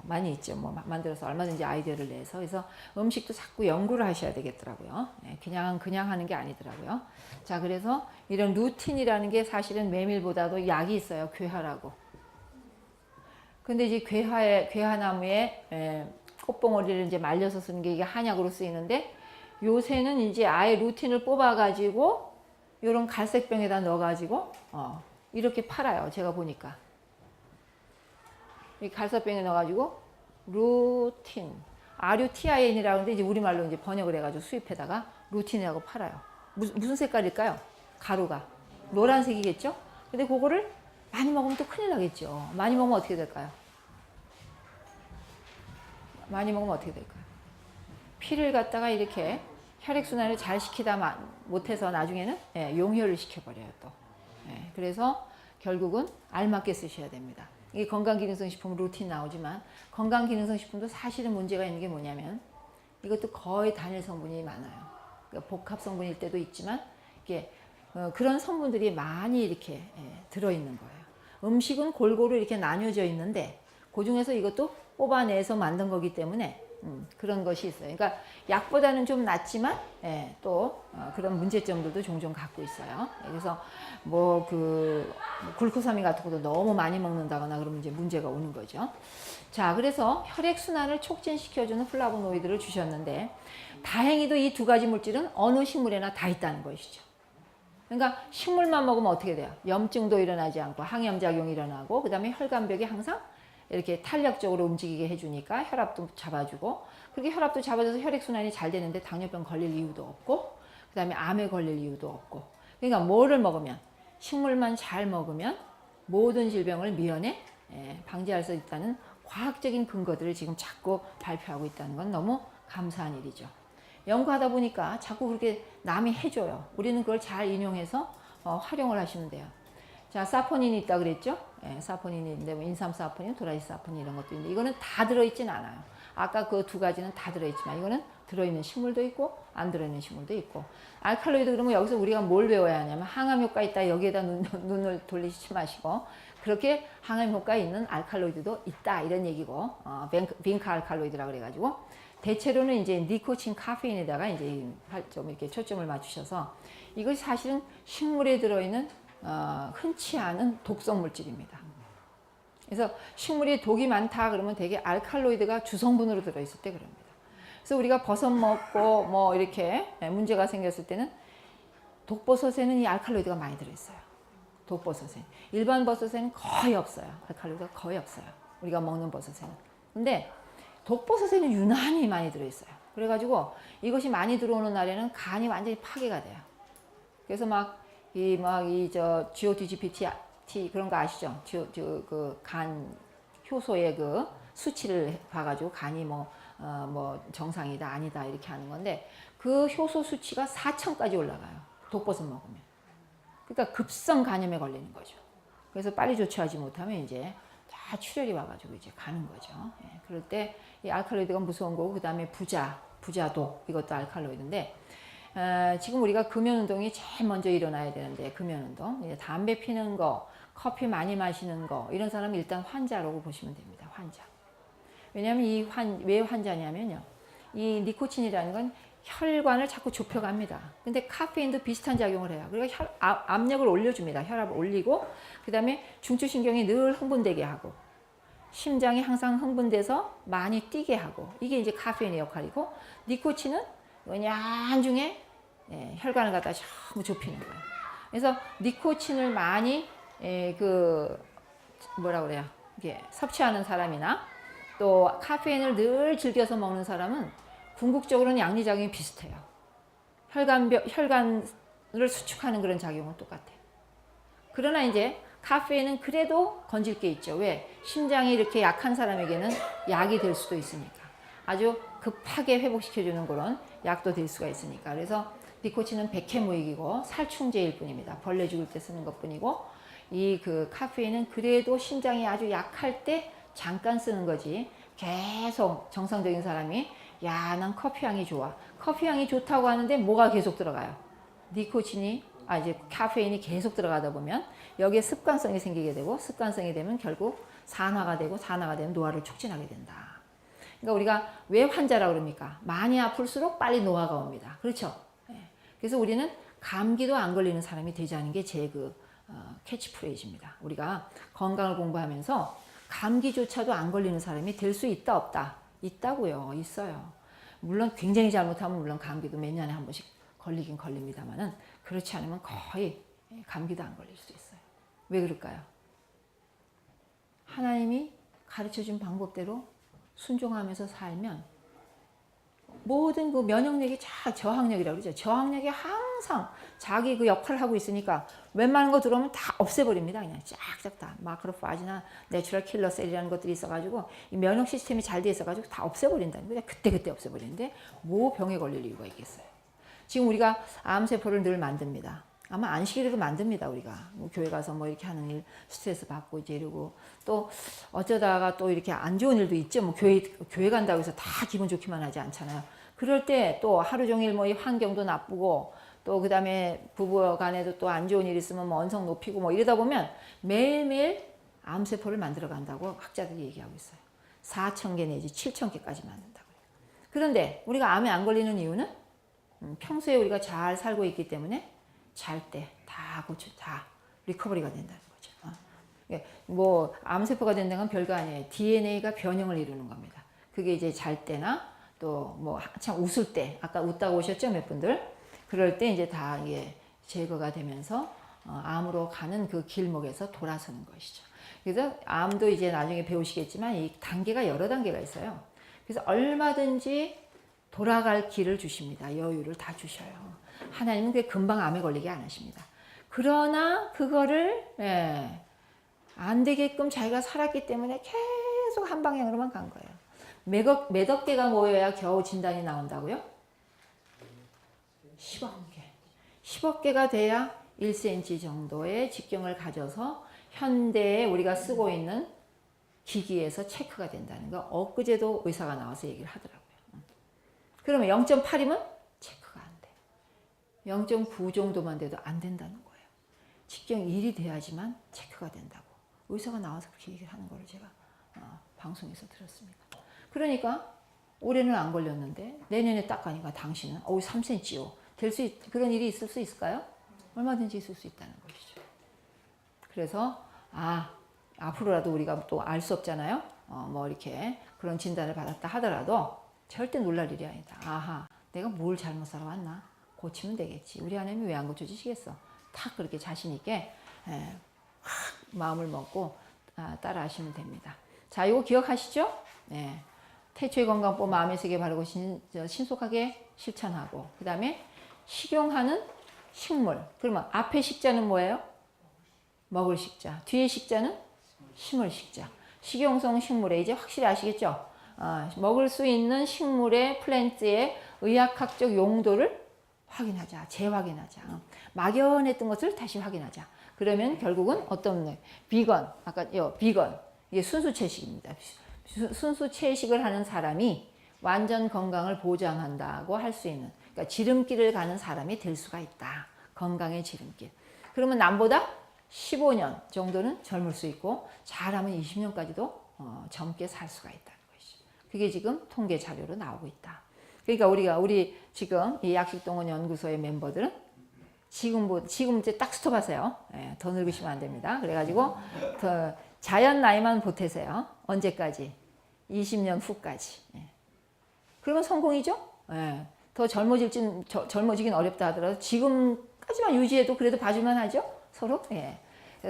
많이 있죠. 뭐 만들어서 얼마든지 아이디어를 내서. 그래서 음식도 자꾸 연구를 하셔야 되겠더라고요. 그냥 하는 게 아니더라고요. 자, 그래서 이런 루틴이라는 게 사실은 메밀보다도 약이 있어요. 괴하라고. 근데 이제 괴하나무에 꽃봉오리를 이제 말려서 쓰는 게 이게 한약으로 쓰이는데 요새는 이제 아예 루틴을 뽑아가지고 이런 갈색병에다 넣어가지고 이렇게 팔아요. 제가 보니까. 이 갈색병에 넣어가지고 루틴, RUTIN이라고 하는데 이제 우리말로 이제 번역을 해가지고 수입해다가 루틴이라고 팔아요. 무슨 색깔일까요? 가루가 노란색이겠죠? 근데 그거를 많이 먹으면 또 큰일 나겠죠. 많이 먹으면 어떻게 될까요? 피를 갖다가 이렇게 혈액순환을 잘 시키다 못해서 나중에는 용혈을 시켜버려요 또. 그래서 결국은 알맞게 쓰셔야 됩니다. 이게 건강기능성식품 루틴 나오지만 건강기능성식품도 사실은 문제가 있는 게 뭐냐면 이것도 거의 단일 성분이 많아요. 그러니까 복합 성분일 때도 있지만 이게 그런 성분들이 많이 이렇게 들어있는 거예요. 음식은 골고루 이렇게 나뉘어져 있는데 그 중에서 이것도 뽑아내서 만든 거기 때문에 그런 것이 있어요. 그러니까 약보다는 좀 낫지만 또 그런 문제점들도 종종 갖고 있어요. 그래서 뭐 그 글루코사민 같은 것도 너무 많이 먹는다거나 그러면 이제 문제가 오는 거죠. 자, 그래서 혈액순환을 촉진시켜주는 플라보노이드를 주셨는데 다행히도 이 2가지 물질은 어느 식물에나 다 있다는 것이죠. 그러니까 식물만 먹으면 어떻게 돼요? 염증도 일어나지 않고 항염작용이 일어나고 그 다음에 혈관벽이 항상 이렇게 탄력적으로 움직이게 해주니까 혈압도 잡아주고 그렇게 혈압도 잡아줘서 혈액순환이 잘 되는데 당뇨병 걸릴 이유도 없고 그 다음에 암에 걸릴 이유도 없고. 그러니까 뭐를 먹으면 식물만 잘 먹으면 모든 질병을 미연에 방지할 수 있다는 과학적인 근거들을 지금 자꾸 발표하고 있다는 건 너무 감사한 일이죠. 연구하다 보니까 자꾸 그렇게 남이 해줘요. 우리는 그걸 잘 인용해서 활용을 하시면 돼요. 자, 사포닌이 있다 그랬죠? 사포닌이 있는데 뭐 인삼사포닌, 도라지사포닌 이런 것도 있는데 이거는 다 들어있진 않아요. 아까 그 두 가지는 다 들어있지만 이거는 들어있는 식물도 있고 안 들어있는 식물도 있고. 알칼로이드 그러면 여기서 우리가 뭘 배워야 하냐면 항암 효과 있다, 여기에다 눈을 돌리지 마시고 그렇게 항암 효과 있는 알칼로이드도 있다 이런 얘기고, 빈카 알칼로이드라 그래가지고 대체로는 이제 니코틴, 카페인에다가 이제 좀 이렇게 초점을 맞추셔서 이것이 사실은 식물에 들어있는 흔치 않은 독성 물질입니다. 그래서 식물이 독이 많다 그러면 되게 알칼로이드가 주성분으로 들어있을 때 그럽니다. 그래서 우리가 버섯 먹고 뭐 이렇게 문제가 생겼을 때는 독버섯에는 이 알칼로이드가 많이 들어있어요. 독버섯에. 일반 버섯에는 거의 없어요. 알칼로이드가 거의 없어요. 우리가 먹는 버섯에는. 근데 독버섯에는 유난히 많이 들어있어요. 그래가지고 이것이 많이 들어오는 날에는 간이 완전히 파괴가 돼요. 그래서 GOTGPT 그런 거 아시죠? 그 간 효소의 그 수치를 봐가지고 간이 뭐 정상이다 아니다 이렇게 하는 건데 그 효소 수치가 4,000까지 올라가요. 독버섯 먹으면. 그러니까 급성 간염에 걸리는 거죠. 그래서 빨리 조치하지 못하면 이제 다 출혈이 와가지고 이제 가는 거죠. 그럴 때 이 알칼로이드가 무서운 거고 그 다음에 부자독 이것도 알칼로이드인데 지금 우리가 금연운동이 제일 먼저 일어나야 되는데 금연운동, 담배 피는 거, 커피 많이 마시는 거 이런 사람은 일단 환자라고 보시면 됩니다. 환자. 왜냐하면 왜 환자냐면요. 이 니코틴이라는 건 혈관을 자꾸 좁혀갑니다. 근데 카페인도 비슷한 작용을 해요. 그러니까 압력을 올려줍니다. 혈압을 올리고 그 다음에 중추신경이 늘 흥분되게 하고 심장이 항상 흥분돼서 많이 뛰게 하고 이게 이제 카페인의 역할이고 니코틴은 나중에 혈관을 갖다 전부 좁히는 거예요. 그래서 니코틴을 많이 이게 섭취하는 사람이나 또 카페인을 늘 즐겨서 먹는 사람은 궁극적으로는 양리작용이 비슷해요. 혈관을 수축하는 그런 작용은 똑같아요. 그러나 이제 카페인은 그래도 건질 게 있죠. 왜? 심장이 이렇게 약한 사람에게는 약이 될 수도 있으니까. 아주 급하게 회복시켜주는 그런 약도 될 수가 있으니까. 그래서 니코틴은 백해무익이고 살충제일 뿐입니다. 벌레 죽을 때 쓰는 것 뿐이고 이 카페인은 그래도 심장이 아주 약할 때 잠깐 쓰는 거지. 계속 정상적인 사람이 난 커피 향이 좋아. 커피 향이 좋다고 하는데 뭐가 계속 들어가요? 이제 카페인이 계속 들어가다 보면 여기에 습관성이 생기게 되고 습관성이 되면 결국 산화가 되고 산화가 되면 노화를 촉진하게 된다. 그러니까 우리가 왜 환자라고 그럽니까? 많이 아플수록 빨리 노화가 옵니다. 그렇죠? 그래서 우리는 감기도 안 걸리는 사람이 되자는 게 제 캐치프레이즈입니다. 우리가 건강을 공부하면서 감기조차도 안 걸리는 사람이 될 수 있다 없다? 있다고요. 있어요. 물론 굉장히 잘못하면 물론 감기도 몇 년에 한 번씩 걸리긴 걸립니다만은 그렇지 않으면 거의 감기도 안 걸릴 수 있어요. 왜 그럴까요? 하나님이 가르쳐준 방법대로 순종하면서 살면 모든 그 면역력이 저항력이라고 그러죠. 저항력이 항상 자기 그 역할을 하고 있으니까 웬만한 거 들어오면 다 없애버립니다. 그냥 쫙쫙 다. 마크로파지나 내추럴 킬러 셀이라는 것들이 있어가지고 이 면역 시스템이 잘 돼 있어가지고 다 없애버린다는 거죠. 그때 없애버리는데 뭐 병에 걸릴 이유가 있겠어요. 지금 우리가 암세포를 늘 만듭니다. 아마 안식일에도 만듭니다. 우리가 교회 가서 뭐 이렇게 하는 일 스트레스 받고 이제 이러고 또 어쩌다가 또 이렇게 안 좋은 일도 있죠. 뭐 교회 간다고 해서 다 기분 좋기만 하지 않잖아요. 그럴 때 또 하루 종일 뭐 이 환경도 나쁘고 또 그 다음에 부부 간에도 또 안 좋은 일 있으면 뭐 언성 높이고 뭐 이러다 보면 매일매일 암세포를 만들어 간다고 학자들이 얘기하고 있어요. 4,000개 내지 7,000개까지 만든다고요. 그런데 우리가 암에 안 걸리는 이유는 평소에 우리가 잘 살고 있기 때문에 잘 때 다 리커버리가 된다는 거죠. 뭐 암세포가 된다는 건 별거 아니에요. DNA가 변형을 이루는 겁니다. 그게 이제 잘 때나 또 뭐 한참 웃을 때, 아까 웃다가 오셨죠 몇 분들? 그럴 때 이제 다 이게 제거가 되면서 암으로 가는 그 길목에서 돌아서는 것이죠. 그래서 암도 이제 나중에 배우시겠지만 이 단계가 여러 단계가 있어요. 그래서 얼마든지 돌아갈 길을 주십니다. 여유를 다 주셔요. 하나님은 그게 금방 암에 걸리게 안 하십니다. 그러나 그거를 안 되게끔 자기가 살았기 때문에 계속 한 방향으로만 간 거예요. 몇 개가 모여야 겨우 진단이 나온다고요? 10억 개. 10억 개가 돼야 1cm 정도의 직경을 가져서 현대에 우리가 쓰고 있는 기기에서 체크가 된다는 거 엊그제도 의사가 나와서 얘기를 하더라고요. 그러면 0.8이면 체크가 안 돼. 0.9 정도만 돼도 안 된다는 거예요. 직경 1이 돼야지만 체크가 된다고. 의사가 나와서 그렇게 얘기를 하는 거를 제가 방송에서 들었습니다. 그러니까 올해는 안 걸렸는데 내년에 딱 가니까 당신은 3cm요. 그런 일이 있을 수 있을까요? 얼마든지 있을 수 있다는 것이죠. 그래서 앞으로라도 우리가 또 알 수 없잖아요. 뭐 이렇게 그런 진단을 받았다 하더라도 절대 놀랄 일이 아니다. 내가 뭘 잘못 살아왔나? 고치면 되겠지. 우리 하나님이 왜 안 고쳐주시겠어? 탁 그렇게 자신 있게 마음을 먹고 따라하시면 됩니다. 자, 이거 기억하시죠? 네. 태초의 건강법 마음의 세계 바르고 신속하게 실천하고, 그 다음에 식용하는 식물. 그러면 앞에 식자는 뭐예요? 먹을 식자. 뒤에 식자는 심을 식자. 식용성 식물에 이제 확실히 아시겠죠? 먹을 수 있는 식물의 플랜트의 의학학적 용도를 확인하자. 재확인하자. 막연했던 것을 다시 확인하자. 그러면 결국은 어떤 비건, 아까 비건, 이게 순수 채식입니다. 순수 채식을 하는 사람이 완전 건강을 보장한다고 할 수 있는, 그러니까 지름길을 가는 사람이 될 수가 있다. 건강의 지름길. 그러면 남보다 15년 정도는 젊을 수 있고 잘하면 20년까지도 젊게 살 수가 있다는 것이죠. 그게 지금 통계 자료로 나오고 있다. 그러니까 우리 지금 이 약식동원 연구소의 멤버들은 지금 이제 딱 스톱하세요. 예, 더 늙으시면 안 됩니다. 그래가지고 더 자연 나이만 보태세요. 언제까지? 20년 후까지. 예. 그러면 성공이죠? 예. 더 젊어지긴 어렵다 하더라도 지금까지만 유지해도 그래도 봐주면 하죠? 서로? 예.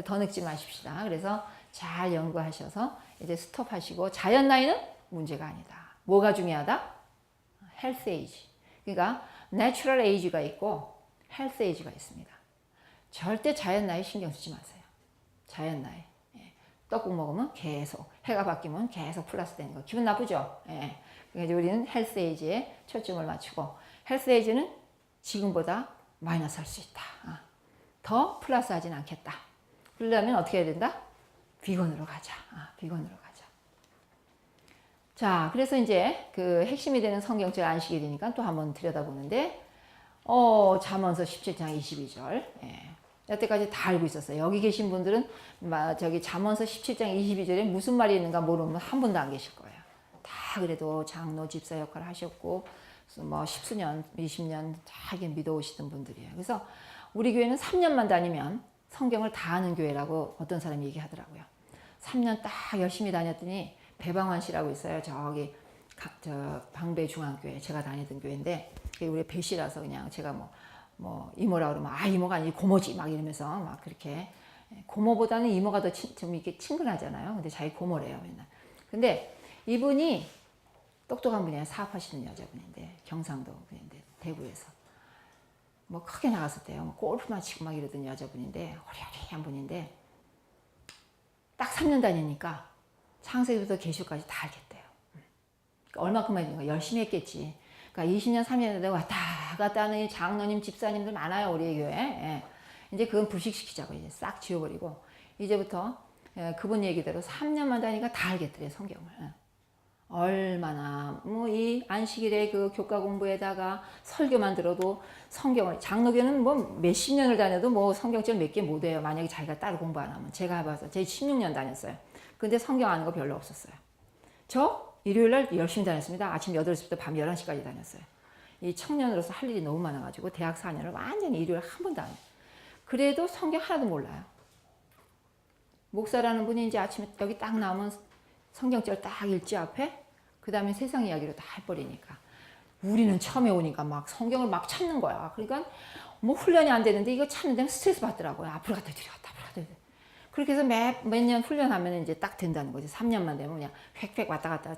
더 늙지 마십시다. 그래서 잘 연구하셔서 이제 스톱하시고, 자연 나이는 문제가 아니다. 뭐가 중요하다? 헬스 에이지. 그러니까 내추럴 에이지가 있고 헬스 에이지가 있습니다. 절대 자연 나이 신경 쓰지 마세요. 자연 나이. 예. 떡국 먹으면 계속, 해가 바뀌면 계속 플러스 되는 거. 기분 나쁘죠? 예. 그러니까 우리는 헬스 에이지에 초점을 맞추고, 헬스 에이지는 지금보다 마이너스 할 수 있다. 더 플러스 하진 않겠다. 그러려면 어떻게 해야 된다? 비건으로 가자. 비건으로 가자. 자, 그래서 이제 그 핵심이 되는 성경적 안식이 되니까 또 한번 들여다보는데, 잠언서 17장 22절. 예. 여태까지 다 알고 있었어요. 여기 계신 분들은 잠언서 17장 22절에 무슨 말이 있는가 모르면 한 분도 안 계실 거예요. 다 그래도 장로 집사 역할을 하셨고 뭐 10수년, 20년 자기 믿어오시던 분들이에요. 그래서 우리 교회는 3년만 다니면 성경을 다 아는 교회라고 어떤 사람이 얘기하더라고요. 3년 딱 열심히 다녔더니 배방환 씨라고 있어요. 저기 방배 중앙교회 제가 다니던 교회인데, 우리 배씨라서 그냥 제가 뭐 이모라 그러면 이모가 아니고 고모지 막 이러면서 막 그렇게, 고모보다는 이모가 더 좀 이렇게 친근하잖아요. 근데 자기 고모래요 맨날. 근데 이분이 똑똑한 분이에요. 사업하시는 여자분인데, 경상도 분인데, 대구에서 뭐 크게 나갔었대요. 뭐 골프만 치고 막 이러던 여자분인데, 호리호리한 분인데, 딱 3년 다니니까 창세기부터 계시까지 다 알겠대요. 그러니까 얼마큼 했는가, 열심히 했겠지. 그러니까 20년, 3년에 내가 왔다 갔다 하는 장로님, 집사님들 많아요, 우리 교회. 예. 이제 그건 불식시키자고 이제 싹 지워버리고, 이제부터 그분 얘기대로 3년만 다니까 다 알겠더래, 성경을. 얼마나 이 안식일에 그 교과 공부에다가 설교만 들어도 성경을, 장로교는 뭐 몇십 년을 다녀도 뭐 성경책 몇 개 못 해요. 만약에 자기가 따로 공부 안 하면. 제가 해봐서 제 16년 다녔어요. 근데 성경 아는 거 별로 없었어요. 저 일요일날 열심히 다녔습니다. 아침 8시부터 밤 11시까지 다녔어요. 이 청년으로서 할 일이 너무 많아가지고 대학 4년을 완전히 일요일 한 번도 안 해요. 그래도 성경 하나도 몰라요. 목사라는 분이 이제 아침에 여기 딱 나오면 성경절 딱 읽지 앞에, 그 다음에 세상 이야기로 다 해버리니까, 우리는 처음에 오니까 막 성경을 막 찾는 거야. 그러니까 뭐 훈련이 안 되는데 이거 찾는 데는 스트레스 받더라고요. 앞으로 갔다 뒤로 갔다, 앞으로 갔다 뒤로. 그렇게 해서 몇 년 훈련하면 이제 딱 된다는 거지. 3년만 되면 그냥 획획 왔다 갔다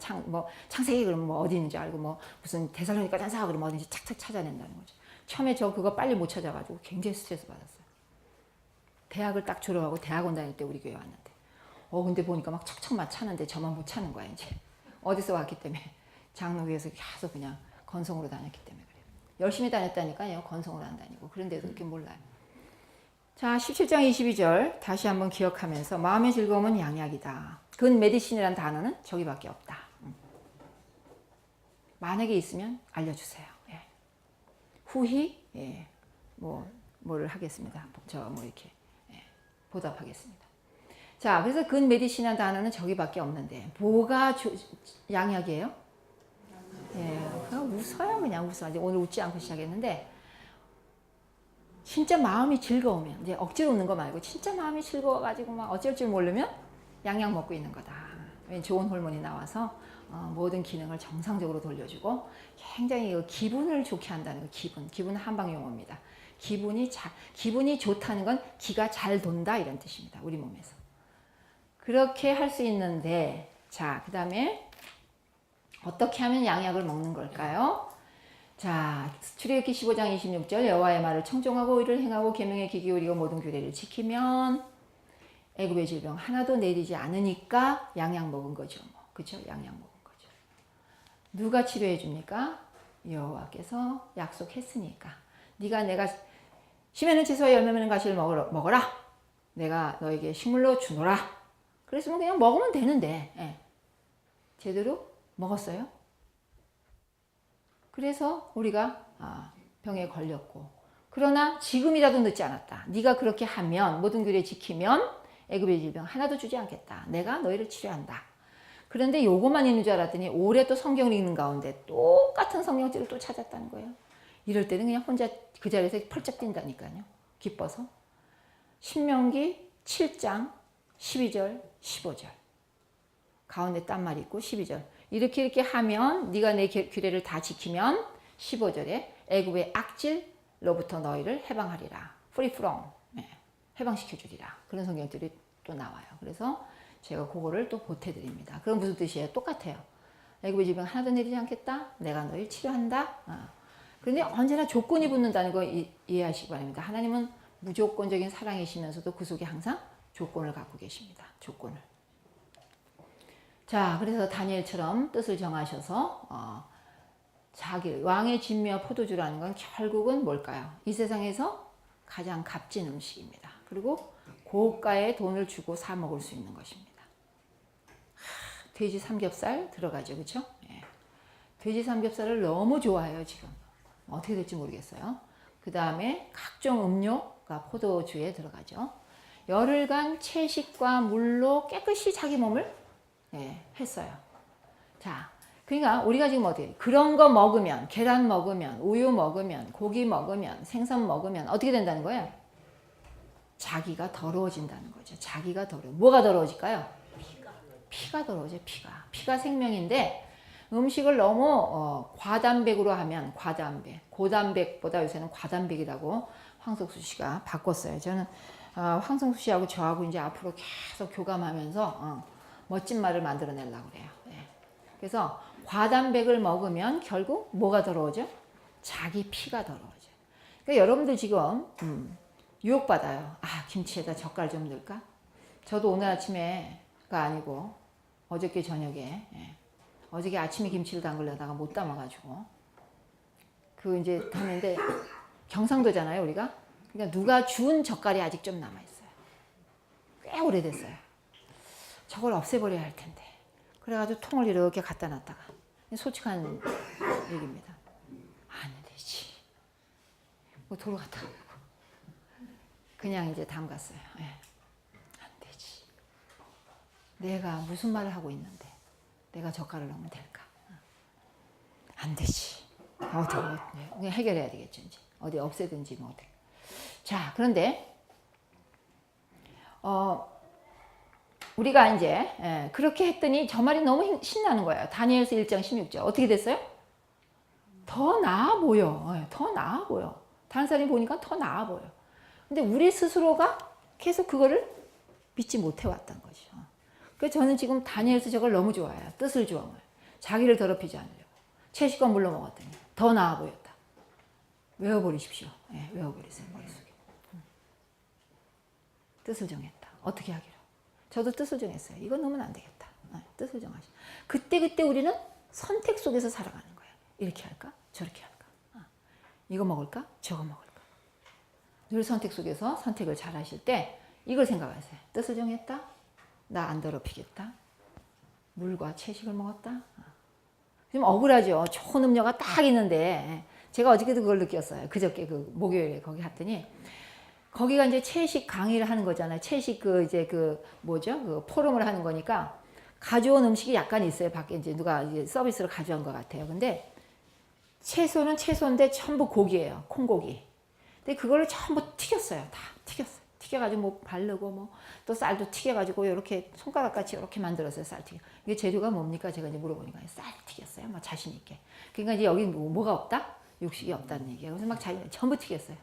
창세기 그러면 뭐 어디 있는지 알고, 뭐 무슨 데살로니가 전서 그러면 어딘지 착착 찾아낸다는 거죠. 처음에 저 그거 빨리 못 찾아가지고 굉장히 스트레스 받았어요. 대학을 딱 졸업하고 대학원 다닐 때 우리 교회 왔는데, 근데 보니까 막 척척만 차는데 저만 못 차는 거야, 이제. 어디서 왔기 때문에. 장로교에서 계속 그냥 건성으로 다녔기 때문에 그래요. 열심히 다녔다니까요. 건성으로 안 다니고. 그런데도 그렇게 몰라요. 자, 17장 22절 다시 한번 기억하면서 마음의 즐거움은 양약이다. 근 메디신이라는 단어는 저기밖에 없다. 만약에 있으면 알려주세요. 예. 후히 예. 뭐를 하겠습니다. 이렇게 예. 보답하겠습니다. 자, 그래서 근 메디신이라는 단어는 저기밖에 없는데 뭐가 양약이에요? 예, 그냥 웃어요. 그냥 웃어. 이제 오늘 웃지 않고 시작했는데 진짜 마음이 즐거우면 이제 억지로 웃는 거 말고 진짜 마음이 즐거워가지고 막 어쩔 줄 모르면 양약 먹고 있는 거다. 좋은 호르몬이 나와서 모든 기능을 정상적으로 돌려주고 굉장히 기분을 좋게 한다는 거. 기분은 한방 용어입니다. 기분이 좋다는 건 기가 잘 돈다 이런 뜻입니다. 우리 몸에서. 그렇게 할 수 있는데 자, 그 다음에 어떻게 하면 양약을 먹는 걸까요? 자, 출애굽기 15장 26절 여호와의 말을 청종하고 의를 행하고 계명에 귀 기울이고 모든 규례를 지키면 애굽의 질병 하나도 내리지 않으니까 양약 먹은 거죠. 그렇죠? 양약 먹은 거죠. 누가 치료해 줍니까? 여호와께서 약속했으니까. 내가 심에는 채소와 열매 맺는 가시를 먹어라. 내가 너에게 식물로 주노라. 그랬으면 그냥 먹으면 되는데 예. 제대로 먹었어요. 그래서 우리가 병에 걸렸고 그러나 지금이라도 늦지 않았다. 네가 그렇게 하면 모든 규례 지키면 애굽의 질병 하나도 주지 않겠다. 내가 너희를 치료한다. 그런데 요것만 있는 줄 알았더니 올해 또 성경을 읽는 가운데 똑같은 성경책을 또 찾았다는 거예요. 이럴 때는 그냥 혼자 그 자리에서 펄쩍 뛴다니까요. 기뻐서. 신명기 7장 12절 15절 가운데 딴 말이 있고 12절 이렇게 하면 네가 내 규례를 다 지키면 15절에 애굽의 악질로부터 너희를 해방하리라. free from 해방시켜주리라. 그런 성경들이 또 나와요. 그래서 제가 그거를 또 보태드립니다. 그럼 무슨 뜻이에요? 똑같아요. 애굽의 질병 하나도 내리지 않겠다. 내가 너희를 치료한다. 그런데 언제나 조건이 붙는다는 거 이해하시기 바랍니다. 하나님은 무조건적인 사랑이시면서도 그 속에 항상 조건을 갖고 계십니다. 조건을. 자, 그래서 다니엘처럼 뜻을 정하셔서 자기 왕의 진미와 포도주라는 건 결국은 뭘까요? 이 세상에서 가장 값진 음식입니다. 그리고 고가의 돈을 주고 사 먹을 수 있는 것입니다. 돼지 삼겹살 들어가죠, 그렇죠? 예. 돼지 삼겹살을 너무 좋아해요 지금. 어떻게 될지 모르겠어요. 그 다음에 각종 음료가 포도주에 들어가죠. 열흘간 채식과 물로 깨끗이 자기 몸을 했어요. 자, 그러니까 우리가 지금 그런 거 먹으면, 계란 먹으면, 우유 먹으면, 고기 먹으면, 생선 먹으면 어떻게 된다는 거예요? 자기가 더러워진다는 거죠. 자기가 뭐가 더러워질까요? 피가 더러워져요. 피가 생명인데 음식을 너무 과단백으로 하면 고단백보다 요새는 과단백이라고 황석수 씨가 바꿨어요. 저는 황석수 씨하고 저하고 이제 앞으로 계속 교감하면서 멋진 말을 만들어내려고 그래요. 네. 그래서 과단백을 먹으면 결국 뭐가 더러워져? 자기 피가 더러워져. 그러니까 여러분들 지금 유혹받아요. 김치에다 젓갈 좀 넣을까? 저도 오늘 아침에가 아니고 어저께 저녁에 어저께 아침에 김치를 담그려다가 못 담아가지고 이제 했는데 경상도잖아요 우리가. 그러니까 누가 준 젓갈이 아직 좀 남아있어요. 꽤 오래됐어요. 저걸 없애버려야 할 텐데. 그래가지고 통을 이렇게 갖다 놨다가 솔직한 얘기입니다. 안 되지. 도로 갖다 놓고 그냥 이제 담갔어요. 안 되지. 내가 무슨 말을 하고 있는데 내가 젓갈을 넣으면 될까? 안 되지. 어떻게 그냥 해결해야 되겠죠. 이제 어디 없애든지 뭐 어떻게. 자, 그런데 우리가 이제 그렇게 했더니 저 말이 너무 신나는 거예요. 다니엘서 1장 16절 어떻게 됐어요? 더 나아 보여. 더 나아 보여. 다른 사람이 보니까 더 나아 보여. 근데 우리 스스로가 계속 그거를 믿지 못해 왔던 거죠. 그래서 저는 지금 다니엘서 저걸 너무 좋아해요. 뜻을 좋아해요. 자기를 더럽히지 않으려고. 채식과 물로 먹었더니 더 나아 보였다. 외워버리십시오. 외워버리세요. 머릿속에. 뜻을 정했다. 어떻게 하기로. 저도 뜻을 정했어요. 이건 넣으면 안 되겠다. 뜻을 정하시. 그때 우리는 선택 속에서 살아가는 거예요. 이렇게 할까? 저렇게 할까? 이거 먹을까? 저거 먹을까? 늘 선택 속에서 선택을 잘 하실 때 이걸 생각하세요. 뜻을 정했다? 나 안 더럽히겠다? 물과 채식을 먹었다? 좀 억울하죠. 좋은 음료가 딱 있는데 제가 어저께도 그걸 느꼈어요. 그저께 그 목요일에 거기 갔더니 거기가 이제 채식 강의를 하는 거잖아요. 채식 그 포럼을 하는 거니까 가져온 음식이 약간 있어요. 밖에 이제 누가 이제 서비스로 가져온 것 같아요. 근데 채소는 채소인데 전부 고기예요. 콩고기. 근데 그거를 전부 튀겼어요. 다 튀겼어요. 튀겨가지고 뭐 바르고 뭐 또 쌀도 튀겨가지고 이렇게 손가락같이 이렇게 만들었어요. 쌀 튀겨. 이게 재료가 뭡니까? 제가 이제 물어보니까 쌀 튀겼어요. 막 자신 있게. 그러니까 이제 여기 뭐가 없다? 육식이 없다는 얘기예요. 그래서 막 자기 전부 튀겼어요.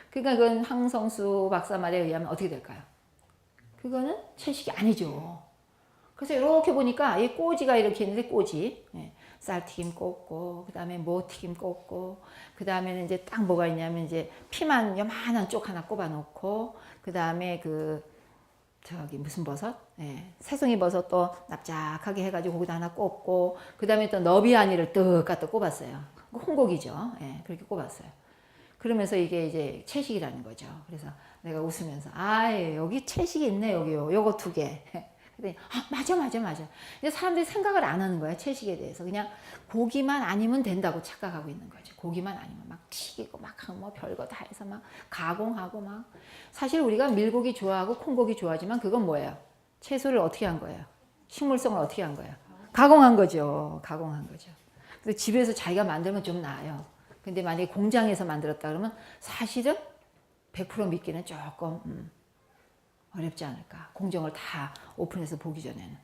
그러니까 그건 황성수 박사 말에 의하면 어떻게 될까요? 그거는 채식이 아니죠. 그래서 이렇게 보니까 이 꼬지가 이렇게 있는데 꼬지. 쌀튀김 꽂고, 그 다음에 모튀김 꽂고, 그 다음에는 이제 딱 뭐가 있냐면 이제 피만 요만한 쪽 하나 꼽아 놓고, 그 다음에 무슨 버섯? 새송이 버섯 또 납작하게 해가지고 거기다 하나 꼽고, 그 다음에 또 너비아니를 떡 갖다 꼽았어요. 홍고기죠. 그렇게 꼽았어요. 그러면서 이게 이제 채식이라는 거죠. 그래서 내가 웃으면서, 여기 채식이 있네, 여기요. 요거 2개. 그랬더니, 맞아. 근데 사람들이 생각을 안 하는 거야, 채식에 대해서. 그냥 고기만 아니면 된다고 착각하고 있는 거죠. 고기만 아니면 막 튀기고 막 뭐 별거 다 해서 막 가공하고 막. 사실 우리가 밀고기 좋아하고 콩고기 좋아하지만 그건 뭐예요? 채소를 어떻게 한 거예요? 식물성을 어떻게 한 거예요? 가공한 거죠. 그래서 집에서 자기가 만들면 좀 나아요. 근데 만약에 공장에서 만들었다 그러면 사실은 100% 믿기는 조금 어렵지 않을까. 공정을 다 오픈해서 보기 전에는.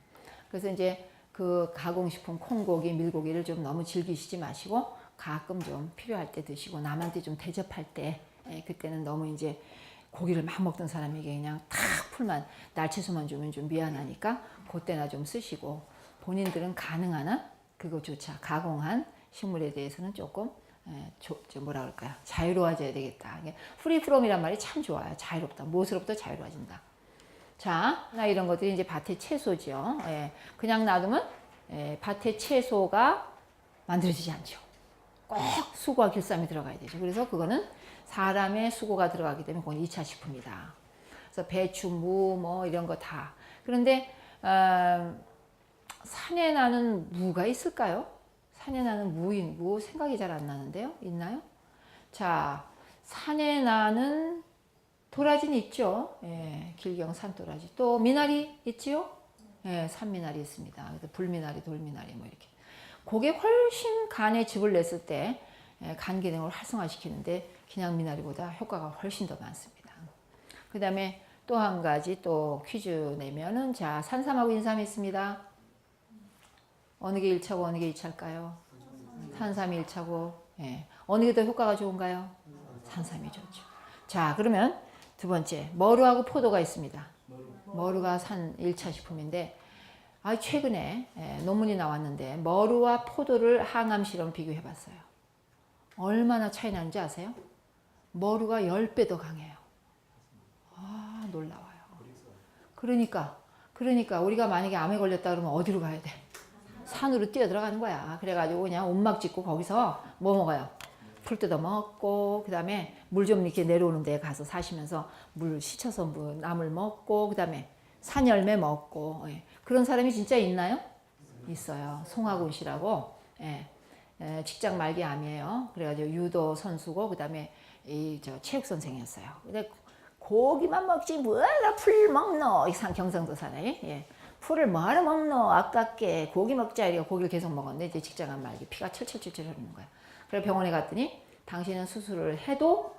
그래서 이제 그 가공식품 콩고기, 밀고기를 좀 너무 즐기시지 마시고 가끔 좀 필요할 때 드시고 남한테 좀 대접할 때 그때는 너무 이제 고기를 막 먹던 사람에게 그냥 탁 풀만 날채소만 주면 좀 미안하니까 그때나 좀 쓰시고 본인들은 가능한 한 그거조차 가공한 식물에 대해서는 조금 뭐라 그럴까요? 자유로워져야 되겠다. 프리프롬이란 말이 참 좋아요. 자유롭다. 무엇으로부터 자유로워진다. 자, 이런 것들이 이제 밭의 채소죠. 그냥 놔두면 밭의 채소가 만들어지지 않죠. 꼭 수고와 길쌈이 들어가야 되죠. 그래서 그거는 사람의 수고가 들어가기 때문에 그건 2차 식품이다. 그래서 배추, 무, 뭐 이런 거 다. 그런데 산에 나는 무가 있을까요? 산에 나는 무 생각이 잘 안 나는데요. 있나요? 자, 산에 나는 도라지는 있죠. 길경 산도라지. 또 미나리 있지요? 산미나리 있습니다. 불미나리, 돌미나리 뭐 이렇게. 그게 훨씬 간에 즙을 냈을 때 간 기능을 활성화시키는데 그냥 미나리보다 효과가 훨씬 더 많습니다. 그 다음에 또 한 가지 또 퀴즈 내면은 자, 산삼하고 인삼이 있습니다. 어느 게 1차고 어느 게 2차일까요? 산삼이 1차고 어느 게 더 효과가 좋은가요? 산삼이 좋죠. 자, 그러면 두 번째, 머루하고 포도가 있습니다. 머루가 1차 식품인데 최근에 논문이 나왔는데 머루와 포도를 항암 실험 비교해 봤어요. 얼마나 차이 나는지 아세요? 머루가 10배 더 강해요. 놀라워요. 그러니까 우리가 만약에 암에 걸렸다 그러면 어디로 가야 돼? 산으로 뛰어 들어가는 거야. 그래가지고 그냥 옷막 짓고 거기서 뭐 먹어요? 풀 뜯어 먹고, 그 다음에 물 좀 이렇게 내려오는 데 가서 사시면서 물 씻어서 나물 먹고, 그 다음에 산열매 먹고. 그런 사람이 진짜 있나요? 있어요. 송하군 씨라고 직장 말기 암이에요. 그래가지고 유도 선수고, 그 다음에 체육 선생이었어요. 근데 고기만 먹지 뭐하러 풀 먹노? 경상도 사나이? 풀을 뭐하러 먹노? 아깝게 고기 먹자. 이래서 고기를 계속 먹었는데 이제 직장암 말기 피가 철철철철 흐르는 거야. 그래서 병원에 갔더니 당신은 수술을 해도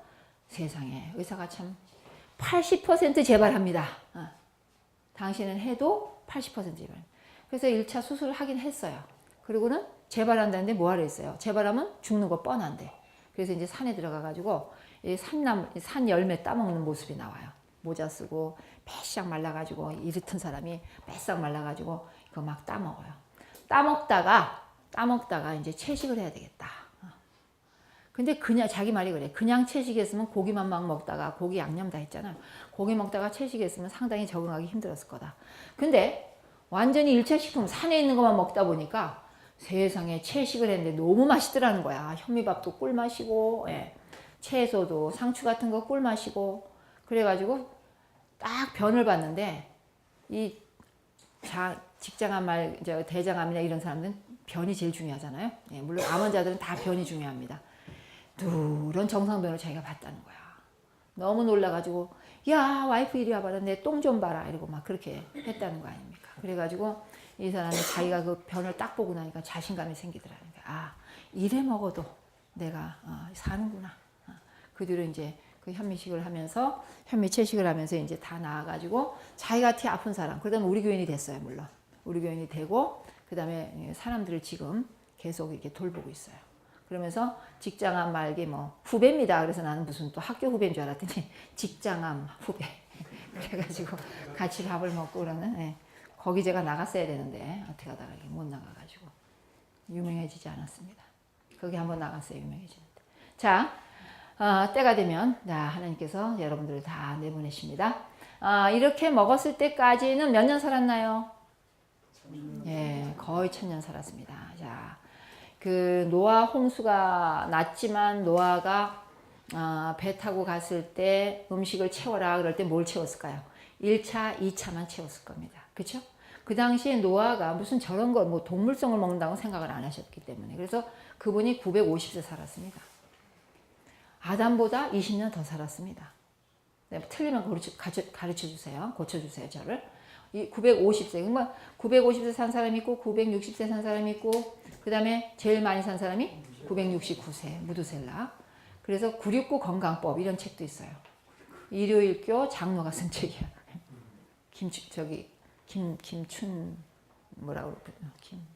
세상에 의사가 참 80% 재발합니다. 당신은 해도 80% 재발. 그래서 1차 수술을 하긴 했어요. 그리고는 재발한다는데 뭐하러 했어요? 재발하면 죽는 거 뻔한데. 그래서 이제 산에 들어가가지고 산 열매 따먹는 모습이 나와요. 모자 쓰고 빼싹 말라가지고 이르튼 사람이 빼싹 말라가지고 이거 막 따먹어요. 따먹다가 이제 채식을 해야 되겠다. 근데 그냥 자기 말이 그래. 그냥 채식했으면 고기만 막 먹다가 고기 양념 다 했잖아요. 고기 먹다가 채식했으면 상당히 적응하기 힘들었을 거다. 근데 완전히 일차 식품 산에 있는 것만 먹다 보니까 세상에 채식을 했는데 너무 맛있더라는 거야. 현미밥도 꿀맛이고 채소도 상추 같은 거 꿀맛이고 그래가지고 딱 변을 봤는데 이 직장암 대장암이나 이런 사람들은 변이 제일 중요하잖아요. 물론 암 환자들은 다 변이 중요합니다. 누런 정상변을 자기가 봤다는 거야. 너무 놀라가지고 야 와이프 이리 와봐라 내 똥 좀 봐라 이러고 막 그렇게 했다는 거 아닙니까. 그래가지고 이 사람이 자기가 그 변을 딱 보고 나니까 자신감이 생기더라는 거야. 아 이래 먹어도 내가 사는구나. 그 뒤로 이제 그 현미식을 하면서 현미채식을 하면서 이제 다 나아가지고 자기같이 아픈 사람 그다음에 우리 교인이 됐어요. 물론 우리 교인이 되고 그다음에 사람들을 지금 계속 이렇게 돌보고 있어요. 그러면서 직장암 말기 뭐 후배입니다. 그래서 나는 무슨 또 학교 후배인 줄 알았더니 직장암 후배. 그래가지고 같이 밥을 먹고 그러는 거기 제가 나갔어야 되는데 어떻게 하다가 못 나가가지고 유명해지지 않았습니다. 거기 한번 나갔어요. 유명해지는데. 자 때가 되면 하나님께서 여러분들을 다 내보내십니다. 이렇게 먹었을 때까지는 몇 년 살았나요? 거의 1000년 살았습니다. 자, 그 노아 홍수가 났지만 노아가 배 타고 갔을 때 음식을 채워라 그럴 때 뭘 채웠을까요? 1차, 2차만 채웠을 겁니다. 그렇죠? 그 당시에 노아가 무슨 저런 거 뭐 동물성을 먹는다고 생각을 안 하셨기 때문에 그래서 그분이 950세 살았습니다. 아담보다 20년 더 살았습니다. 틀리면 가르쳐 주세요. 고쳐주세요. 저를. 950세. 그러면 950세 산 사람이 있고 960세 산 사람이 있고 그 다음에 제일 많이 산 사람이 969세 무두셀라. 그래서 969 건강법 이런 책도 있어요. 일요일교 장로가 쓴 책이야. 김춘 뭐라고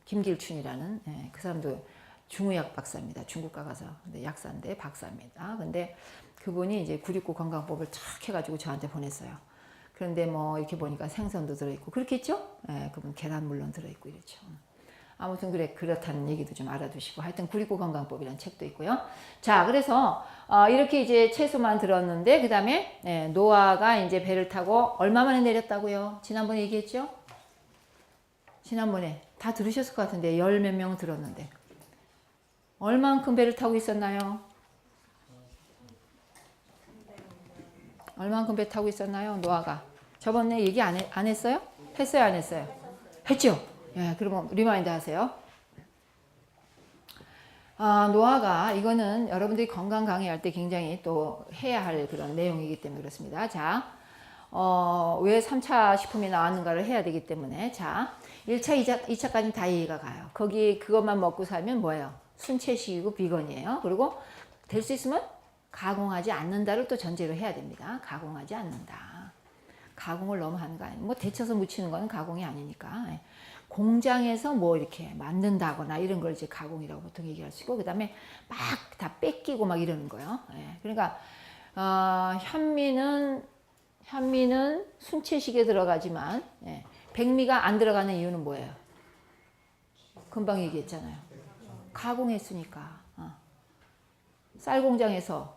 김길춘이라는 그 사람도 중의학 박사입니다. 중국 가서 근데 약사인데 박사입니다. 근데 그분이 이제 969 건강법을 탁 해가지고 저한테 보냈어요. 그런데 뭐 이렇게 보니까 생선도 들어있고 그렇겠죠? 그분 계란 물론 들어있고 이렇죠. 아무튼 그렇다는 얘기도 좀 알아두시고 하여튼 969 건강법이라는 책도 있고요. 자 그래서 이렇게 이제 채소만 들었는데 그 다음에 노아가 이제 배를 타고 얼마 만에 내렸다고요? 지난번에 얘기했죠? 지난번에 다 들으셨을 것 같은데 10몇 명 들었는데 얼만큼 배를 타고 있었나요? 얼만큼 배 타고 있었나요? 노아가. 저번에 얘기 안 했어요? 했어요? 안 했어요? 했죠? 그러면 리마인드 하세요. 노아가 이거는 여러분들이 건강 강의할 때 굉장히 또 해야 할 그런 내용이기 때문에 그렇습니다. 자, 왜 3차 식품이 나왔는가를 해야 되기 때문에 자, 1차, 2차까지는 다 이해가 가요. 그것만 먹고 살면 뭐예요? 순채식이고 비건이에요. 그리고 될 수 있으면 가공하지 않는다를 또 전제로 해야 됩니다. 가공하지 않는다. 가공을 너무 하는 거 아니에요. 뭐 데쳐서 무치는 거는 가공이 아니니까. 공장에서 뭐 이렇게 만든다거나 이런 걸 이제 가공이라고 보통 얘기할 수 있고, 그 다음에 막 다 뺏기고 막 이러는 거예요. 그러니까, 현미는 순채식에 들어가지만, 백미가 안 들어가는 이유는 뭐예요? 금방 얘기했잖아요. 가공했으니까. 쌀 공장에서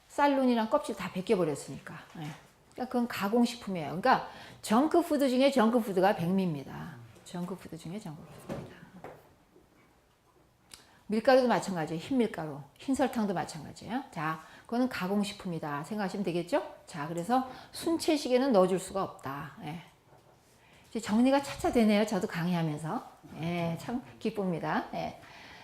쌀눈이랑 껍질 다 벗겨버렸으니까. 그러니까 그건 가공식품이에요. 그러니까 정크푸드 중에 정크푸드가 백미입니다. 정크푸드 중에 정크푸드입니다. 밀가루도 마찬가지예요. 흰밀가루. 흰설탕도 마찬가지예요. 자, 그거는 가공식품이다 생각하시면 되겠죠? 자, 그래서 순채식에는 넣어줄 수가 없다. 이제 정리가 차차 되네요. 저도 강의하면서. 참 기쁩니다.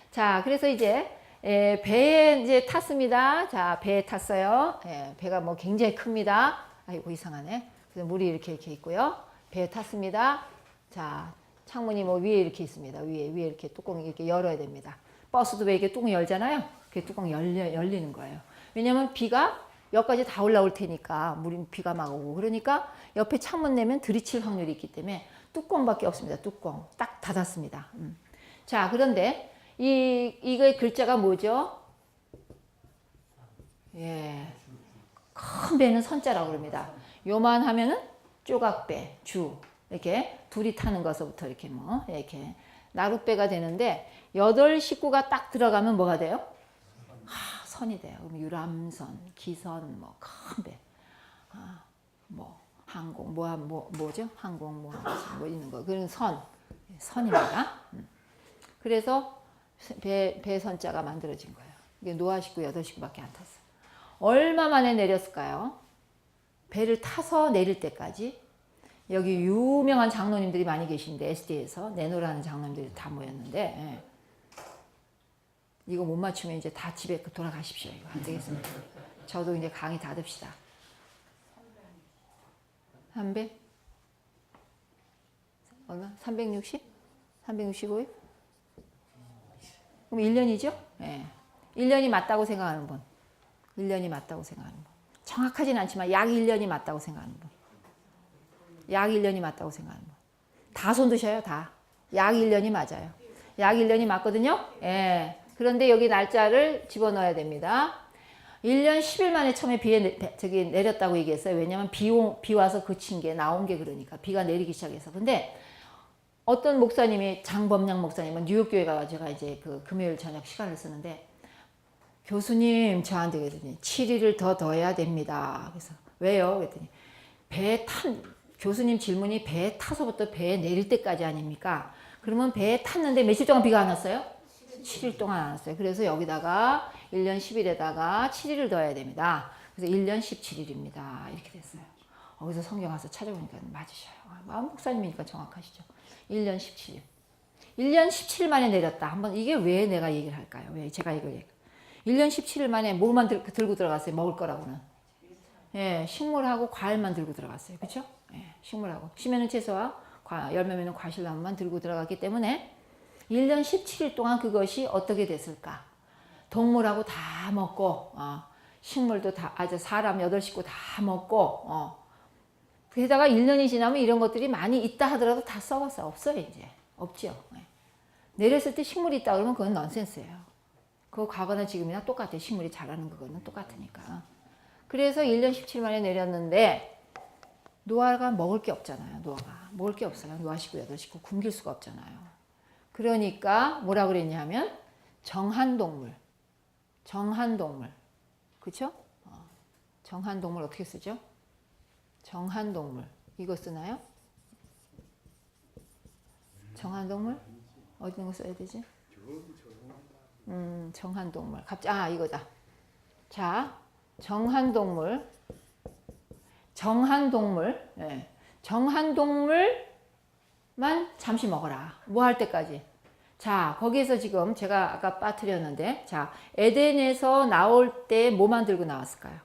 자, 그래서 이제 배에 이제 탔습니다. 자, 배에 탔어요. 배가 뭐 굉장히 큽니다. 아이고, 이상하네. 그래서 물이 이렇게 있고요. 배에 탔습니다. 자, 창문이 뭐 위에 이렇게 있습니다. 위에 이렇게 뚜껑이 이렇게 열어야 됩니다. 버스도 왜 이렇게 뚜껑 열잖아요. 그 뚜껑 열리는 거예요. 왜냐면 비가 여기까지 다 올라올 테니까 비가 막 오고 그러니까 옆에 창문 내면 들이칠 확률이 있기 때문에 뚜껑밖에 없습니다. 뚜껑 딱 닫았습니다. 자, 그런데 이거의 글자가 뭐죠? 큰 배는 선자라고 그럽니다. 요만하면은 쪼각배, 주 이렇게 둘이 타는 것부터 이렇게 나룻배가 되는데 8 식구가 딱 들어가면 뭐가 돼요? 선이 돼요. 그럼 유람선, 기선, 뭐 큰 배, 뭐 항공, 뭐죠? 항공, 뭐 있는 거 그런 선입니다. 그래서 배 선자가 만들어진 거예요. 이게 노아 식구 8식구밖에 안 탔어요. 얼마 만에 내렸을까요? 배를 타서 내릴 때까지 여기 유명한 장로님들이 많이 계신데 SD에서 내노라는 장로님들이 다 모였는데 예. 이거 못 맞추면 이제 다 집에 돌아가십시오. 이거 안 되겠습니다. 저도 이제 강의 닫읍시다. 한 배? 얼마? 360? 365일? 그럼 1년이죠? 예. 1년이 맞다고 생각하는 분. 1년이 맞다고 생각하는 분. 정확하진 않지만 약 1년이 맞다고 생각하는 분. 약 1년이 맞다고 생각하는 분. 다 손 드셔요, 다. 약 1년이 맞아요. 약 1년이 맞거든요? 예. 그런데 여기 날짜를 집어넣어야 됩니다. 1년 10일 만에 처음에 내렸다고 얘기했어요. 왜냐면 비 와서 그친 게, 나온 게 그러니까. 비가 내리기 시작해서. 근데 어떤 목사님이, 장범량 목사님은 뉴욕교회 가서 제가 이제 그 금요일 저녁 시간을 쓰는데, 교수님, 저한테 그랬더니 7일을 더 해야 됩니다. 그래서, 왜요? 그랬더니, 교수님 질문이 배에 타서부터 배에 내릴 때까지 아닙니까? 그러면 배에 탔는데 며칠 동안 비가 안 왔어요? 7일 동안 안 왔어요. 그래서 여기다가 1년 10일에다가 7일을 더해야 됩니다. 그래서 1년 17일입니다. 이렇게 됐어요. 거기서 성경 와서 찾아보니까 맞으셔요. 마음 목사님이니까 정확하시죠. 1년 17일. 1년 17일 만에 내렸다. 한번 이게 왜 내가 얘기를 할까요? 왜 제가 이걸 얘기할까요? 1년 17일 만에 뭐만 들고 들어갔어요? 먹을 거라고는. 예, 식물하고 과일만 들고 들어갔어요. 그렇죠? 예, 식물하고. 심에는 채소와 열매맺는 과실나무만 들고 들어갔기 때문에 1년 17일 동안 그것이 어떻게 됐을까? 동물하고 다 먹고, 식물도 다, 사람 8식구 다 먹고, 게다가 1년이 지나면 이런 것들이 많이 있다 하더라도 다 썩었어요. 없어요, 이제. 없죠. 내렸을 때 식물이 있다 그러면 그건 넌센스예요. 그거 과거나 지금이나 똑같아요. 식물이 자라는 그거는 똑같으니까. 그래서 1년 17일 만에 내렸는데, 노아가 먹을 게 없잖아요. 노아가. 먹을 게 없어요. 노아 식구 8식구 굶길 수가 없잖아요. 그러니까 뭐라 그랬냐면 정한동물. 그쵸? 정한동물 어떻게 쓰죠? 정한동물. 이거 쓰나요? 정한동물? 어디 있는 거 써야 되지? 정한동물. 이거다. 자, 정한동물. 네. 정한동물만 잠시 먹어라. 뭐 할 때까지? 자, 거기에서 지금 제가 아까 빠뜨렸는데, 자, 에덴에서 나올 때 뭐만 들고 나왔을까요?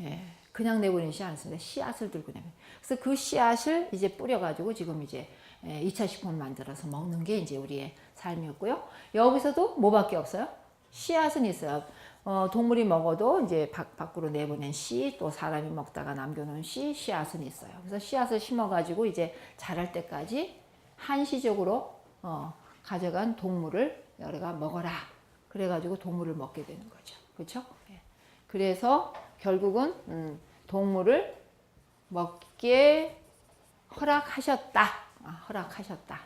예, 그냥 내보내지 않았습니다. 씨앗을 들고 내면. 그래서 그 씨앗을 이제 뿌려가지고 지금 이제 2차 식품을 만들어서 먹는 게 이제 우리의 삶이었고요. 여기서도 뭐밖에 없어요? 씨앗은 있어요. 동물이 먹어도 이제 밖으로 내보낸 씨, 또 사람이 먹다가 남겨놓은 씨앗은 있어요. 그래서 씨앗을 심어가지고 이제 자랄 때까지 한시적으로 가져간 동물을 너희가 먹어라. 그래가지고 동물을 먹게 되는 거죠. 그렇죠? 예. 그래서 결국은 동물을 먹게 허락하셨다. 허락하셨다.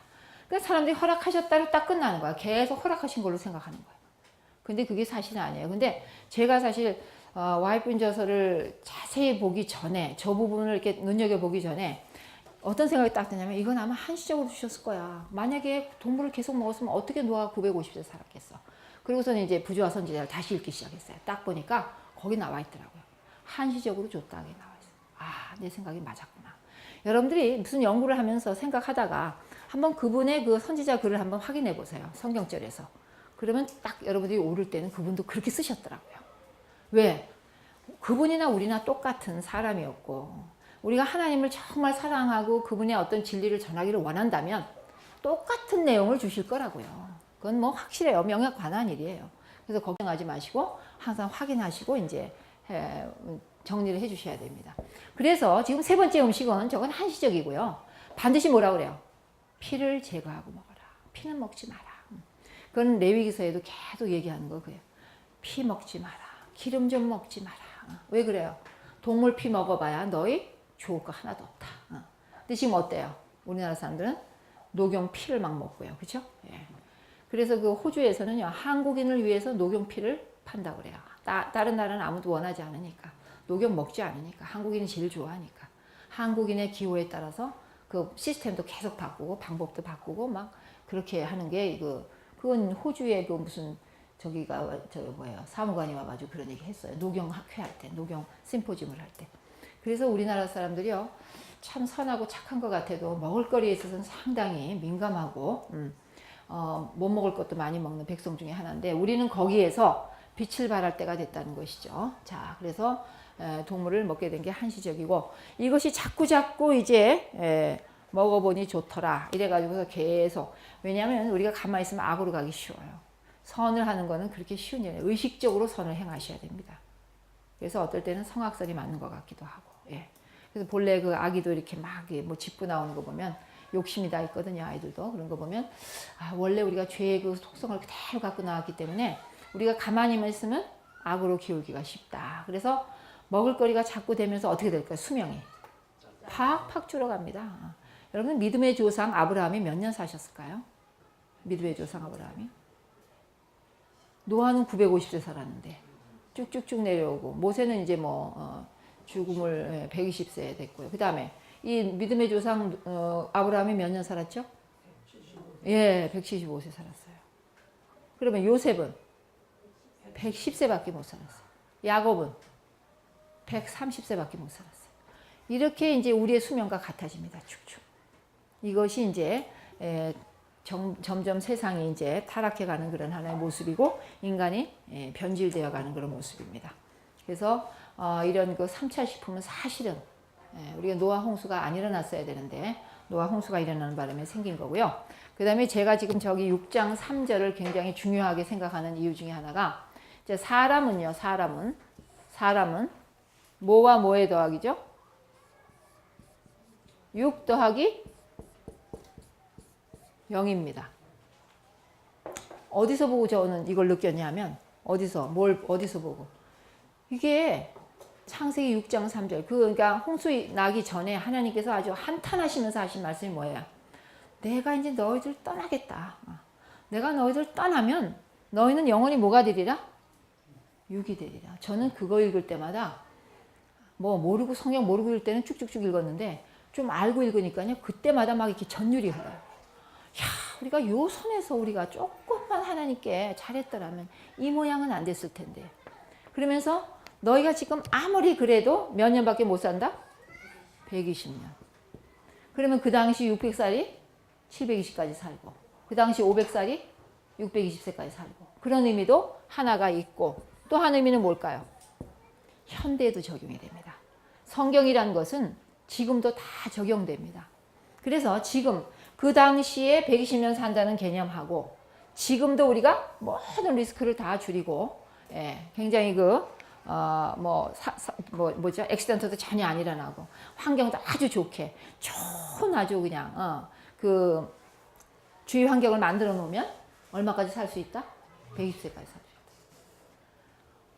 그러니까 사람들이 허락하셨다로 딱 끝나는 거야. 계속 허락하신 걸로 생각하는 거야. 근데 그게 사실은 아니에요. 근데 제가 사실 와이프인저서를 자세히 보기 전에, 저 부분을 이렇게 눈여겨보기 전에 어떤 생각이 딱 드냐면 이건 아마 한시적으로 주셨을 거야. 만약에 동물을 계속 먹었으면 어떻게 노아가 950세 살았겠어. 그리고서는 이제 부조와 선지자를 다시 읽기 시작했어요. 딱 보니까 거기 나와 있더라고요. 한시적으로 줬다게 나와 있어요. 내 생각이 맞았구나. 여러분들이 무슨 연구를 하면서 생각하다가 한번 그분의 그 선지자 글을 한번 확인해 보세요. 성경절에서. 그러면 딱 여러분들이 오를 때는 그분도 그렇게 쓰셨더라고요. 왜? 그분이나 우리나 똑같은 사람이었고, 우리가 하나님을 정말 사랑하고 그분의 어떤 진리를 전하기를 원한다면 똑같은 내용을 주실 거라고요. 그건 뭐 확실해요. 명약 관한 일이에요. 그래서 걱정하지 마시고 항상 확인하시고 이제 정리를 해 주셔야 됩니다. 그래서 지금 세 번째 음식은 저건 한시적이고요. 반드시 뭐라 그래요? 피를 제거하고 먹어라. 피는 먹지 마라. 그건 레위기서에도 계속 얘기하는 거 그래요. 피 먹지 마라. 기름 좀 먹지 마라. 왜 그래요? 동물 피 먹어봐야 너희 좋을 거 하나도 없다. 근데 지금 어때요? 우리나라 사람들은 녹용 피를 막 먹고요. 그렇죠? 예. 그래서 그 호주에서는요. 한국인을 위해서 녹용 피를 판다 그래요. 다른 나라는 아무도 원하지 않으니까. 녹용 먹지 않으니까. 한국인이 제일 좋아하니까. 한국인의 기호에 따라서 그 시스템도 계속 바꾸고 방법도 바꾸고 막 그렇게 하는 게 그건 호주의 그 무슨 저기가 뭐예요, 사무관이 와가지고 그런 얘기 했어요. 녹용 학회 할 때, 녹용 심포지움을 할 때. 그래서 우리나라 사람들이요 참 선하고 착한 것 같아도 먹을거리에 있어서는 상당히 민감하고 못 먹을 것도 많이 먹는 백성 중에 하나인데 우리는 거기에서 빛을 발할 때가 됐다는 것이죠. 자, 그래서 동물을 먹게 된 게 한시적이고 이것이 자꾸 이제 먹어보니 좋더라 이래가지고서 계속, 왜냐하면 우리가 가만히 있으면 악으로 가기 쉬워요. 선을 하는 거는 그렇게 쉬운 일이에요. 의식적으로 선을 행하셔야 됩니다. 그래서 어떨 때는 성악설이 맞는 것 같기도 하고. 예. 그래서 본래 그 아기도 이렇게 막 뭐 짚고 나오는 거 보면 욕심이 다 있거든요. 아이들도 그런 거 보면 원래 우리가 죄의 그 속성을 그대로 갖고 나왔기 때문에 우리가 가만히만 있으면 악으로 기울기가 쉽다. 그래서 먹을거리가 자꾸 되면서 어떻게 될까요? 수명이 팍팍 줄어갑니다. 여러분 믿음의 조상 아브라함이 몇 년 사셨을까요? 믿음의 조상 아브라함이 노아는 950세 살았는데 쭉쭉쭉 내려오고 모세는 이제 죽음을 120세 됐고요. 그 다음에 이 믿음의 조상 아브라함이 몇 년 살았죠? 예, 175세 살았어요. 그러면 요셉은 110세밖에 못 살았어요. 야곱은 130세밖에 못 살았어요. 이렇게 이제 우리의 수명과 같아집니다. 축축. 이것이 이제 점점 세상이 이제 타락해가는 그런 하나의 모습이고 인간이 변질되어 가는 그런 모습입니다. 그래서 이런 그 3차 식품은 사실은 우리가 노아 홍수가 안 일어났어야 되는데 노아 홍수가 일어나는 바람에 생긴 거고요. 그 다음에 제가 지금 저기 6장 3절을 굉장히 중요하게 생각하는 이유 중에 하나가 이제 사람은 뭐와 뭐의 더하기죠? 6 더하기 0입니다. 어디서 보고 저는 이걸 느꼈냐면 어디서 보고 이게 창세기 6장 3절 그러니까 홍수 나기 전에 하나님께서 아주 한탄하시면서 하신 말씀이 뭐예요? 내가 이제 너희들 떠나겠다. 내가 너희들 떠나면 너희는 영원히 뭐가 되리라? 육이 되리라. 저는 그거 읽을 때마다 모르고 성경 모르고 읽을 때는 쭉쭉쭉 읽었는데 좀 알고 읽으니까요 그때마다 막 이렇게 전율이 흘러요. 야, 우리가 요 선에서 우리가 조금만 하나님께 잘했더라면 이 모양은 안 됐을 텐데. 그러면서 너희가 지금 아무리 그래도 몇 년밖에 못 산다? 120년. 그러면 그 당시 600살이 720까지 살고 그 당시 500살이 620세까지 살고 그런 의미도 하나가 있고 또 한 의미는 뭘까요? 현대에도 적용이 됩니다. 성경이란 것은 지금도 다 적용됩니다. 그래서 지금 그 당시에 120년 산다는 개념하고 지금도 우리가 모든 리스크를 다 줄이고 굉장히 액시던트도 전혀 안 일어나고 환경도 아주 좋게 좋은 아주 그냥 그 주위 환경을 만들어 놓으면 얼마까지 살 수 있다? 120세까지 살 수 있다.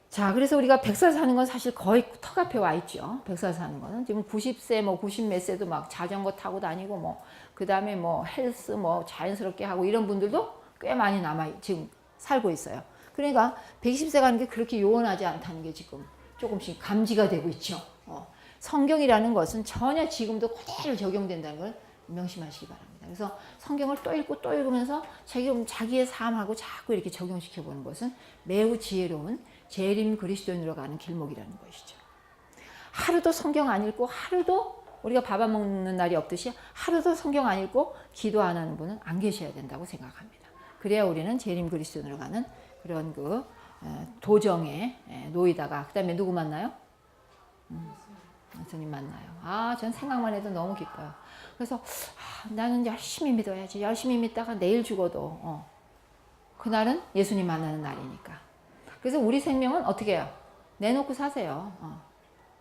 자, 그래서 우리가 100살 사는 건 사실 거의 턱 앞에 와 있죠. 100살 사는 거는 지금 90세 90몇 세도 막 자전거 타고 다니고 그 다음에 헬스 자연스럽게 하고 이런 분들도 꽤 많이 지금 살고 있어요. 그러니까 120세 가는 게 그렇게 요원하지 않다는 게 지금 조금씩 감지가 되고 있죠. 성경이라는 것은 전혀 지금도 그대로 적용된다는 걸 명심하시기 바랍니다. 그래서 성경을 또 읽고 또 읽으면서 자기의 삶하고 자꾸 이렇게 적용시켜 보는 것은 매우 지혜로운 재림 그리스도인으로 가는 길목이라는 것이죠. 하루도 성경 안 읽고 하루도 우리가 밥 안 먹는 날이 없듯이 하루도 성경 안 읽고 기도 안 하는 분은 안 계셔야 된다고 생각합니다. 그래야 우리는 재림 그리스도인으로 가는 그런 그 도정에 놓이다가 그 다음에 누구 만나요? 예수님 만나요. 전 생각만 해도 너무 기뻐요. 그래서 나는 열심히 믿어야지. 열심히 믿다가 내일 죽어도 그날은 예수님 만나는 날이니까. 그래서 우리 생명은 어떻게 해요? 내놓고 사세요.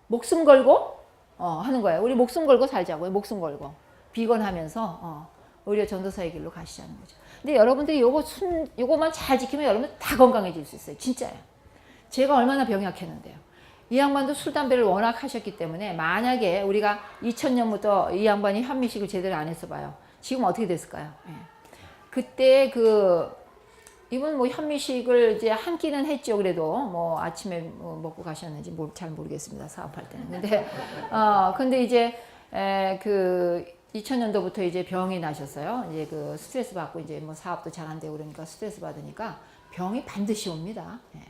목숨 걸고 하는 거예요. 우리 목숨 걸고 살자고요. 목숨 걸고 비건하면서 오히려 전도사의 길로 가시자는 거죠. 근데 여러분들이 요거만 잘 지키면 여러분 다 건강해질 수 있어요. 진짜요. 제가 얼마나 병약했는데요. 이 양반도 술, 담배를 워낙 하셨기 때문에 만약에 우리가 2000년부터 이 양반이 현미식을 제대로 안 했어 봐요. 지금 어떻게 됐을까요? 그때 이분 뭐 현미식을 이제 한 끼는 했죠. 그래도 뭐 아침에 뭐 먹고 가셨는지 잘 모르겠습니다. 사업할 때는. 근데 이제 그 2000년도부터 이제 병이 나셨어요. 이제 그 스트레스 받고 이제 뭐 사업도 잘 안 되고 그러니까 스트레스 받으니까 병이 반드시 옵니다. 예.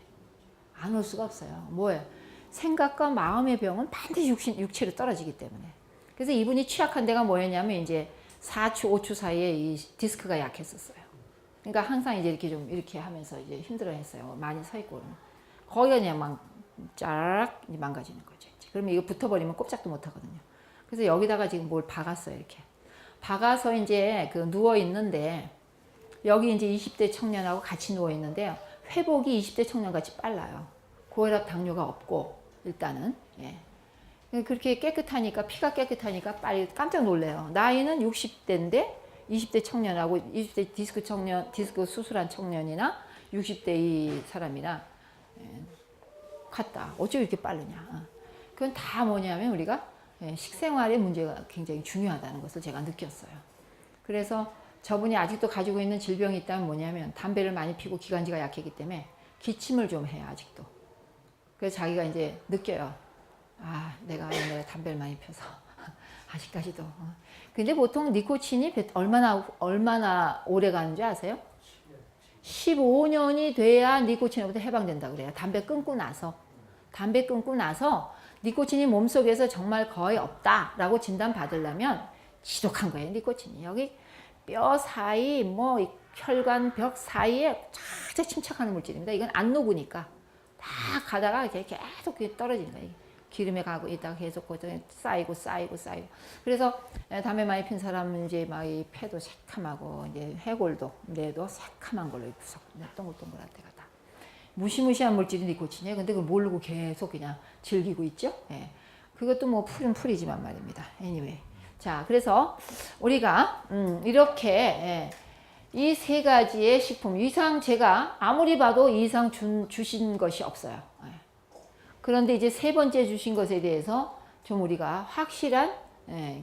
안 올 수가 없어요. 뭐예요? 생각과 마음의 병은 반드시 육체로 떨어지기 때문에. 그래서 이분이 취약한 데가 뭐였냐면 이제 4추, 5추 사이에 이 디스크가 약했었어요. 그러니까 항상 이제 이렇게 좀 이렇게 하면서 이제 힘들어 했어요. 많이 서 있고 그러면. 거기가 그냥 막 짜락 망가지는 거죠. 그러면 이거 붙어버리면 꼼짝도 못 하거든요. 그래서 여기다가 지금 뭘 박았어요. 이렇게. 박아서 이제 그 누워 있는데 여기 이제 20대 청년하고 같이 누워 있는데요. 회복이 20대 청년 같이 빨라요. 고혈압 당뇨가 없고 일단은 예. 그렇게 깨끗하니까 피가 깨끗하니까 빨리 깜짝 놀래요. 나이는 60대인데 20대 청년하고 20대 디스크 수술한 청년이나 60대 이 사람이나 같다. 어쩌고 이렇게 빠르냐. 그건 다 뭐냐면 우리가 식생활의 문제가 굉장히 중요하다는 것을 제가 느꼈어요. 그래서 저분이 아직도 가지고 있는 질병이 있다면 뭐냐면 담배를 많이 피고 기관지가 약했기 때문에 기침을 좀 해요. 아직도. 그래서 자기가 이제 느껴요. 아, 내가 담배를 많이 펴서 아직까지도. 근데 보통 니코틴이 얼마나 오래 가는 줄 아세요? 15년이 돼야 니코틴으로부터 해방된다 그래요. 담배 끊고 나서 니코틴이 몸속에서 정말 거의 없다라고 진단 받으려면 지독한 거예요. 니코틴이 여기 뼈 사이 뭐 혈관 벽 사이에 쫙 침착하는 물질입니다. 이건 안 녹으니까 다 가다가 이렇게 계속 떨어지는 거예요. 기름에 가고 있다가 계속 쌓이고. 그래서 담배 많이 핀 사람은 이제 막 이 폐도 새카마고 이제 해골도 뇌도 새카만 걸로 동글동글할 때가 다. 무시무시한 물질이 니코틴이에요. 근데 그걸 모르고 계속 그냥 즐기고 있죠. 예. 그것도 뭐 풀은 풀이지만 말입니다. anyway. 자, 그래서 우리가 이렇게 이 세 가지의 식품 이상 제가 아무리 봐도 이상 주신 것이 없어요. 그런데 이제 세 번째 주신 것에 대해서 좀 우리가 확실한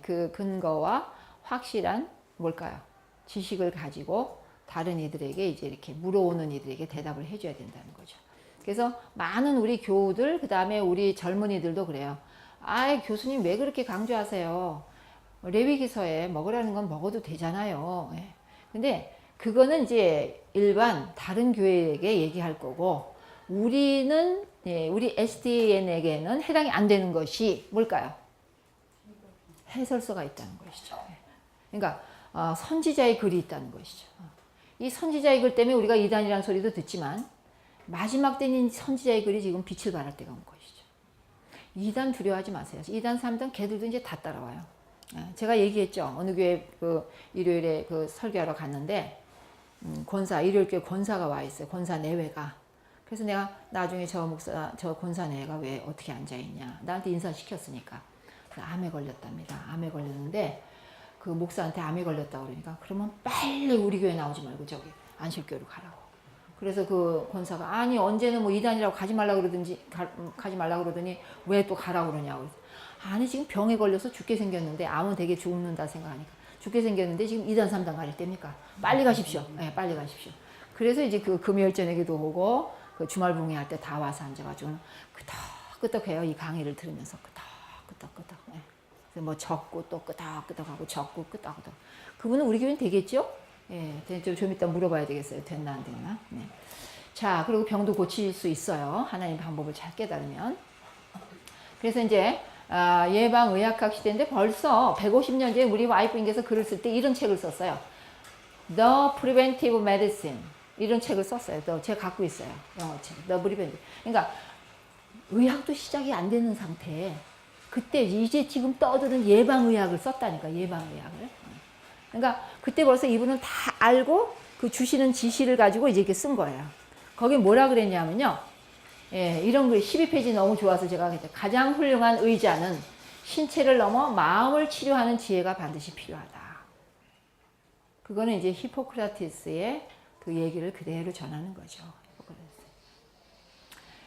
그 근거와 확실한 뭘까요? 지식을 가지고 다른 이들에게 이제 이렇게 물어오는 이들에게 대답을 해줘야 된다는 거죠. 그래서 많은 우리 교우들, 그 다음에 우리 젊은이들도 그래요. 아, 교수님 왜 그렇게 강조하세요? 레위기서에 먹으라는 건 먹어도 되잖아요. 근데 그거는 이제 일반 다른 교회에게 얘기할 거고, 우리는 우리 SDN에게는 해당이 안 되는 것이 뭘까요? 해설서가 있다는 것이죠. 그러니까 선지자의 글이 있다는 것이죠. 이 선지자의 글 때문에 우리가 이단이라는 소리도 듣지만 마지막 때는 선지자의 글이 지금 빛을 발할 때가 온 것이죠. 이단 두려워하지 마세요. 이단 3단 걔들도 이제 다 따라와요. 제가 얘기했죠. 어느 교회 그 일요일에 그 설교하러 갔는데 일요일 교회 권사가 와 있어요. 권사 내외가. 그래서 내가 나중에 저 권사 내외가 왜 어떻게 앉아있냐. 나한테 인사시켰으니까. 암에 걸렸답니다. 암에 걸렸는데 그 목사한테 암에 걸렸다 그러니까 그러면 빨리 우리 교회 나오지 말고 저기 안실교회로 가라고. 그래서 그 권사가 아니 언제는 뭐 이단이라고 가지 말라 그러더니 왜 또 가라고 그러냐고. 아니 지금 병에 걸려서 죽게 생겼는데 암은 되게 죽는다 생각하니까 죽게 생겼는데 지금 2단 3단 가릴 때입니까? 빨리 가십시오. 빨리 가십시오. 그래서 이제 그 금요일 저녁에도 오고 그 주말 봉회할 때 다 와서 앉아가지고 끄덕끄덕해요. 이 강의를 들으면서 끄덕끄덕. 그래서 뭐 적고 또 끄덕끄덕하고 적고 끄덕끄덕. 그분은 우리 교회는 되겠죠? 좀 이따 물어봐야 되겠어요. 됐나 안 됐나? 네. 자, 그리고 병도 고칠 수 있어요. 하나님 방법을 잘 깨달으면. 그래서 이제 예방의학학 시대인데 벌써 150년 전에 우리 와이프님께서 글을 쓸 때 이런 책을 썼어요. The Preventive Medicine 이런 책을 썼어요. 제가 갖고 있어요. 영어책. The Preventive. 그러니까 의학도 시작이 안 되는 상태에 그때 이제 지금 떠드는 예방의학을 썼다니까. 예방의학을. 그러니까 그때 벌써 이분은 다 알고 그 주시는 지시를 가지고 이제 이렇게 쓴 거예요. 거기 뭐라 그랬냐면요. 이런 글 12페이지 너무 좋아서 제가 그랬죠. 가장 훌륭한 의자는 신체를 넘어 마음을 치료하는 지혜가 반드시 필요하다. 그거는 이제 히포크라테스의 그 얘기를 그대로 전하는 거죠.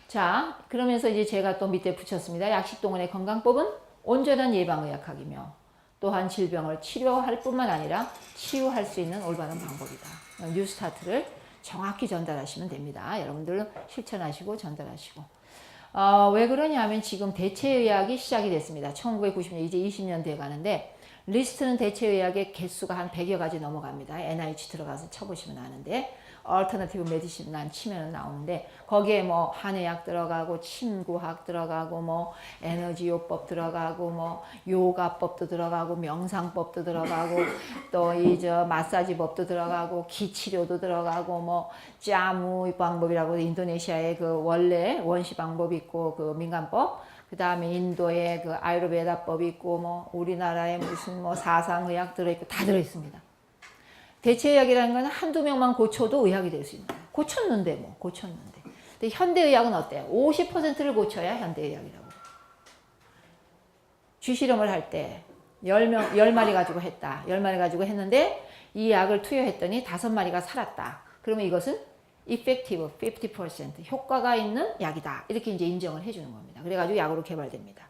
자, 그러면서 이제 제가 또 밑에 붙였습니다. 약식동원의 건강법은 온전한 예방의학학이며 또한 질병을 치료할 뿐만 아니라 치유할 수 있는 올바른 방법이다. 뉴스타트를 정확히 전달하시면 됩니다. 여러분들은 실천하시고 전달하시고. 왜 그러냐면 지금 대체의학이 시작이 됐습니다. 1990년 이제 20년 돼 가는데 리스트는 대체의학의 개수가 한 100여 가지 넘어갑니다. NIH 들어가서 쳐보시면 아는데 얼터너티브 메디신만 치면 나오는데 거기에 뭐 한의학 들어가고 침구학 들어가고 뭐 에너지요법 들어가고 뭐 요가법도 들어가고 명상법도 들어가고 또 이 저 마사지법도 들어가고 기치료도 들어가고 뭐 짜무 방법이라고 인도네시아의 그 원래 원시 방법 있고 그 민간법 그 다음에 인도의 그 아유르베다법 있고 뭐 우리나라의 무슨 뭐 사상의학 들어있고 다 들어있습니다. 대체의학이라는 건 한두 명만 고쳐도 의학이 될 수 있는 거예요. 고쳤는데 뭐 고쳤는데. 근데 현대의학은 어때요? 50%를 고쳐야 현대의학이라고. 쥐실험을 할 때 10마리 가지고 했다. 10마리 가지고 했는데 이 약을 투여했더니 5마리가 살았다. 그러면 이것은 effective 50% 효과가 있는 약이다. 이렇게 이제 인정을 해주는 겁니다. 그래가지고 약으로 개발됩니다.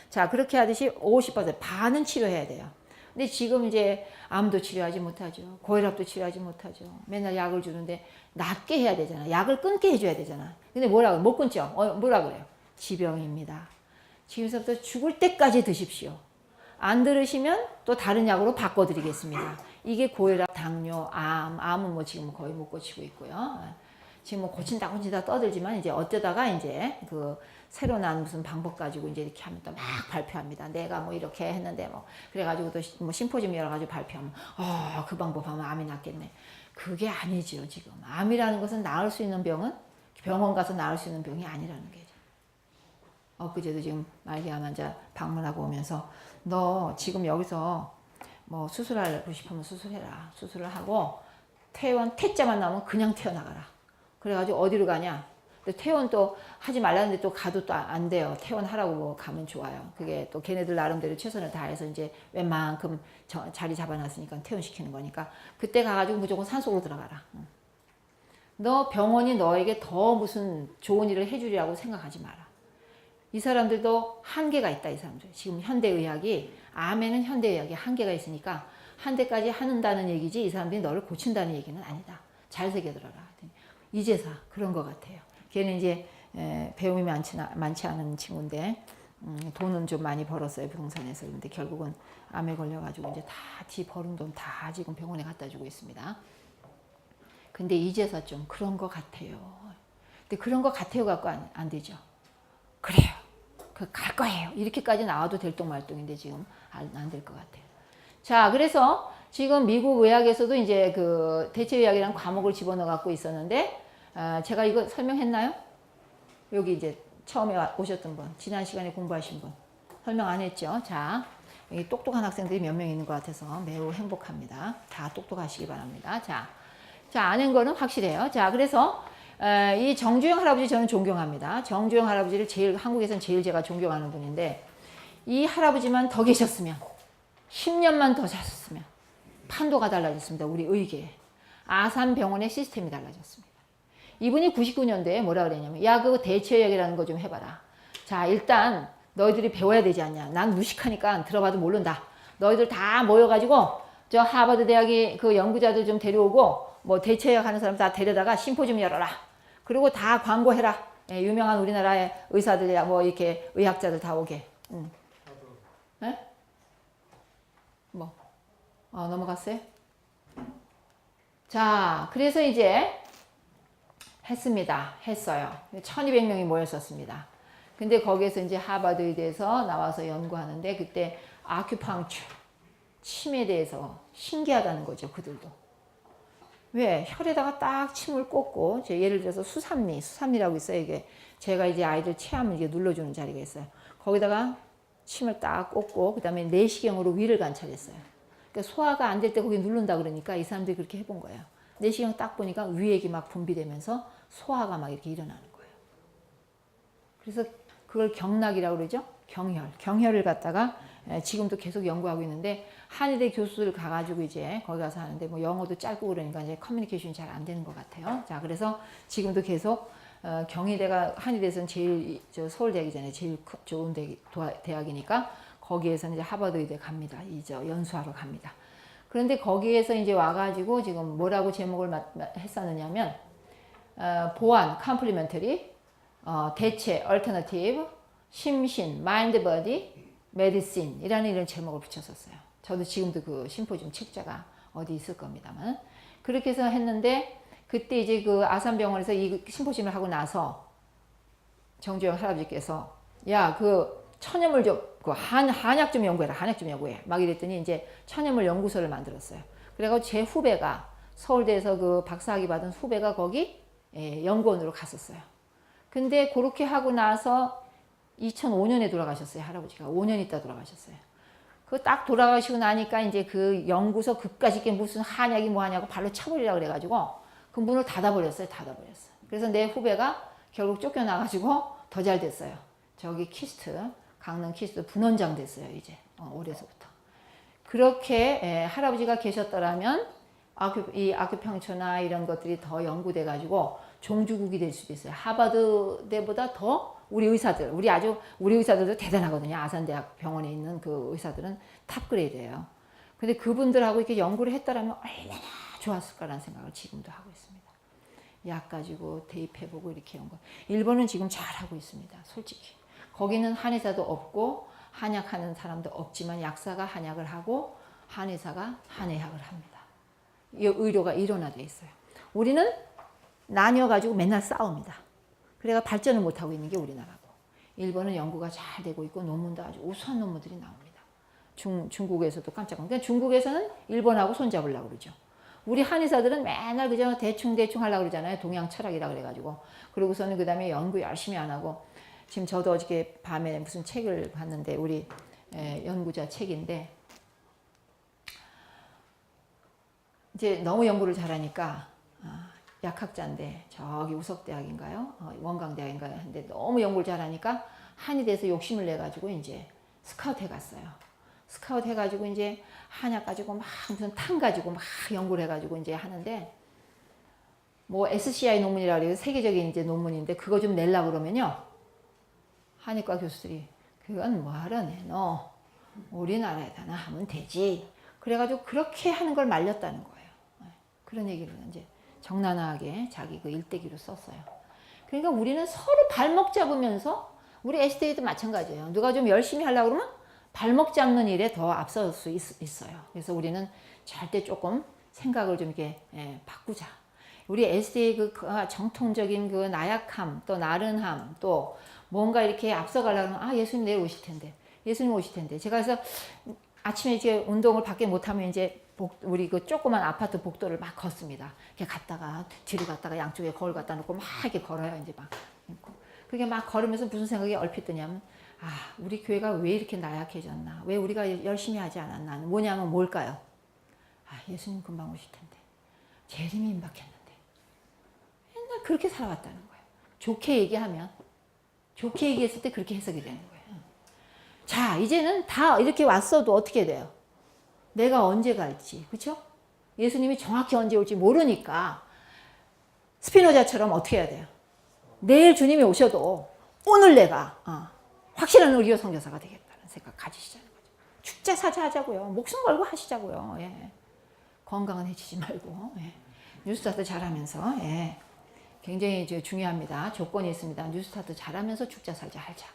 자, 그렇게 하듯이 50% 반은 치료해야 돼요. 근데 지금 이제 암도 치료하지 못하죠. 고혈압도 치료하지 못하죠. 맨날 약을 주는데 낫게 해야 되잖아. 약을 끊게 해줘야 되잖아. 근데 뭐라고 못 끊죠. 뭐라 그래요? 지병입니다. 지금부터 죽을 때까지 드십시오. 안 들으시면 또 다른 약으로 바꿔드리겠습니다. 이게 고혈압, 당뇨, 암은 뭐 지금 거의 못 고치고 있고요. 지금 뭐 고친다 떠들지만 이제 어쩌다가 이제 그 새로 난 무슨 방법 가지고 이제 이렇게 하면 또 막 발표합니다. 내가 뭐 이렇게 했는데 뭐 그래가지고 또 뭐 심포지엄 여러 가지 발표하면 그 방법 하면 암이 낫겠네. 그게 아니죠 지금. 암이라는 것은 나을 수 있는 병은 병원 가서 나을 수 있는 병이 아니라는 거죠. 엊그제도 지금 말기암 환자 방문하고 오면서 너 지금 여기서 뭐 수술하고 싶으면 수술해라. 수술을 하고 퇴자만 나오면 그냥 태어나가라. 그래가지고 어디로 가냐? 퇴원 또 하지 말라는데 또 가도 또 안 돼요. 퇴원하라고 뭐 가면 좋아요. 그게 또 걔네들 나름대로 최선을 다해서 이제 웬만큼 자리 잡아놨으니까 퇴원시키는 거니까 그때 가가지고 무조건 산속으로 들어가라. 너 병원이 너에게 더 무슨 좋은 일을 해주리라고 생각하지 마라. 이 사람들도 한계가 있다. 이 사람들. 지금 현대의학이 암에는 현대의학이 한계가 있으니까 한대까지 하는다는 얘기지 이 사람들이 너를 고친다는 얘기는 아니다. 잘 새겨들어라. 이제사 그런 것 같아요. 걔는 이제 배움이 많지 않은 친구인데 돈은 좀 많이 벌었어요. 부동산에서. 근데 결국은 암에 걸려가지고 이제 다 지 벌은 돈 다 지금 병원에 갖다 주고 있습니다. 근데 이제사 좀 그런 것 같아요. 근데 그런 것 같아요 갖고 안 되죠. 그래요. 갈 거예요. 이렇게까지 나와도 될똥말똥인데 지금 안 될 것 같아요. 자, 그래서 지금 미국 의학에서도 이제 그 대체의학이라는 과목을 집어넣어 갖고 있었는데 제가 이거 설명했나요? 여기 이제 처음에 오셨던 분, 지난 시간에 공부하신 분 설명 안 했죠? 자, 여기 똑똑한 학생들이 몇 명 있는 것 같아서 매우 행복합니다. 다 똑똑하시기 바랍니다. 자, 아는 거는 확실해요. 자, 그래서 이 정주영 할아버지 저는 존경합니다. 정주영 할아버지를 한국에서는 제일 제가 존경하는 분인데 이 할아버지만 더 계셨으면 10년만 더 사셨으면 판도가 달라졌습니다. 우리 의계에. 아산병원의 시스템이 달라졌습니다. 이분이 99년도에 뭐라 그랬냐면 야 그거 대체의학이라는 거 좀 해봐라. 자 일단 너희들이 배워야 되지 않냐. 난 무식하니까 들어봐도 모른다. 너희들 다 모여가지고 저 하버드 대학이 그 연구자들 좀 데려오고 뭐 대체의학 하는 사람 다 데려다가 심포지엄 열어라. 그리고 다 광고해라. 예, 유명한 우리나라의 의사들 뭐 이렇게 의학자들 다 오게. 네? 뭐 넘어갔어요? 자, 그래서 이제 했어요. 1200명이 모였었습니다. 근데 거기에서 이제 하버드 의대에서 나와서 연구하는데 그때 아큐펑처, 침에 대해서 신기하다는 거죠, 그들도. 왜? 혈에다가 딱 침을 꽂고, 예를 들어서 수삼리라고 있어요, 이게. 제가 이제 아이들 체함을 이게 눌러주는 자리가 있어요. 거기다가 침을 딱 꽂고, 그 다음에 내시경으로 위를 관찰했어요. 그러니까 소화가 안 될 때 거기 누른다 그러니까 이 사람들이 그렇게 해본 거예요. 내시경 딱 보니까 위액이 막 분비되면서 소화가 막 이렇게 일어나는 거예요. 그래서 그걸 경락이라고 그러죠? 경혈을 갖다가 지금도 계속 연구하고 있는데 한의대 교수들 가가지고 이제 거기 가서 하는데 뭐 영어도 짧고 그러니까 이제 커뮤니케이션이 잘 안 되는 것 같아요. 자, 그래서 지금도 계속 경희대가 한의대에서는 제일 서울대학이잖아요. 제일 좋은 대학이니까 거기에서는 이제 하버드 의대 갑니다. 이제 연수하러 갑니다. 그런데 거기에서 이제 와가지고 지금 뭐라고 제목을 했었느냐면 보완, 컴플리멘터리, 대체, 얼터너티브, 심신, 마인드 버디, 메디신 이라는 이런 제목을 붙였었어요. 저도 지금도 그 심포지움 책자가 어디 있을 겁니다만 그렇게 해서 했는데 그때 이제 그 아산병원에서 이 심포지움을 하고 나서 정주영 할아버지께서 야, 그 천연물 좀, 그 한약 좀 연구해라. 한약 좀 연구해. 막 이랬더니 이제 천연물 연구소를 만들었어요. 그래가지고 제 후배가 서울대에서 그 박사학위 받은 후배가 거기 연구원으로 갔었어요. 근데 그렇게 하고 나서 2005년에 돌아가셨어요. 할아버지가 5년 있다 돌아가셨어요. 그 딱 돌아가시고 나니까 이제 그 연구소 그까짓 게 무슨 한약이 뭐 하냐고 발로 차버리라 그래가지고 그 문을 닫아버렸어요. 닫아버렸어요. 그래서 내 후배가 결국 쫓겨나가지고 더 잘 됐어요. 저기 키스트, 강릉 키스트 분원장 됐어요. 이제 올해서부터. 그렇게 할아버지가 계셨더라면 이 아큐펑처나 이런 것들이 더 연구돼가지고 종주국이 될 수도 있어요. 하버드대보다 더 우리 의사들, 우리 의사들도 대단하거든요. 아산대학 병원에 있는 그 의사들은 탑그레이드예요. 근데 그분들하고 이렇게 연구를 했더라면 얼마나 좋았을까라는 생각을 지금도 하고 있습니다. 약 가지고 대입해보고 이렇게 연구. 일본은 지금 잘하고 있습니다. 솔직히. 거기는 한의사도 없고 한약하는 사람도 없지만 약사가 한약을 하고 한의사가 한의학을 합니다. 의료가 일원화되어 있어요. 우리는 나뉘어가지고 맨날 싸웁니다. 그래가 발전을 못하고 있는 게 우리나라고. 일본은 연구가 잘 되고 있고 논문도 아주 우수한 논문들이 나옵니다. 중국에서도 깜짝 놀랐어요. 그러니까 중국에서는 일본하고 손잡으려고 그러죠. 우리 한의사들은 맨날 그저 대충 하려고 그러잖아요. 동양 철학이라 그래가지고. 그러고서는 그 다음에 연구 열심히 안 하고 지금 저도 어저께 밤에 무슨 책을 봤는데 우리 연구자 책인데 이제 너무 연구를 잘하니까 약학자인데 저기 우석대학인가요? 원광대학인가요? 근데 너무 연구를 잘하니까 한의대에서 욕심을 내가지고 이제 스카우트 해갔어요. 스카우트 해가지고 이제 한약 가지고 막 무슨 탕 가지고 막 연구를 해가지고 이제 하는데 뭐 SCI 논문이라 그래요. 세계적인 이제 논문인데 그거 좀 내려고 그러면요. 한의과 교수들이 그건 뭐하러 내너 우리나라에다 하면 되지. 그래가지고 그렇게 하는 걸 말렸다는 거예요. 그런 얘기를 이제 적나라하게 자기 그 일대기로 썼어요. 그러니까 우리는 서로 발목 잡으면서 우리 SDA도 마찬가지예요. 누가 좀 열심히 하려고 그러면 발목 잡는 일에 더 앞설 수 있어요. 그래서 우리는 절대 조금 생각을 좀 이렇게 바꾸자. 우리 SDA 그 정통적인 그 나약함, 또 나른함, 또 뭔가 이렇게 앞서가려면 예수님 내일 오실 텐데, 예수님 오실 텐데. 제가 그래서 아침에 이제 운동을 밖에 못하면 이제 우리 그 조그만 아파트 복도를 막 걷습니다. 이렇게 갔다가 뒤로 갔다가 양쪽에 거울 갖다 놓고 막 이렇게 걸어요. 이제 막. 그게 막 걸으면서 무슨 생각이 얼핏 드냐면 우리 교회가 왜 이렇게 나약해졌나? 왜 우리가 열심히 하지 않았나? 뭐냐면 뭘까요? 예수님 금방 오실 텐데. 재림이 임박했는데. 맨날 그렇게 살아왔다는 거예요. 좋게 얘기했을 때 그렇게 해석이 되는 거예요. 자, 이제는 다 이렇게 왔어도 어떻게 돼요? 내가 언제 갈지, 그렇죠? 예수님이 정확히 언제 올지 모르니까 스피노자처럼 어떻게 해야 돼요? 내일 주님이 오셔도 오늘 내가 확실한 의료 선교사가 되겠다는 생각 가지시자는 거죠. 축제 사자하자고요. 목숨 걸고 하시자고요. 건강은 해치지 말고 뉴스타트 잘하면서 굉장히 이제 중요합니다. 조건이 있습니다. 뉴스타트 잘하면서 축제 살자 하자.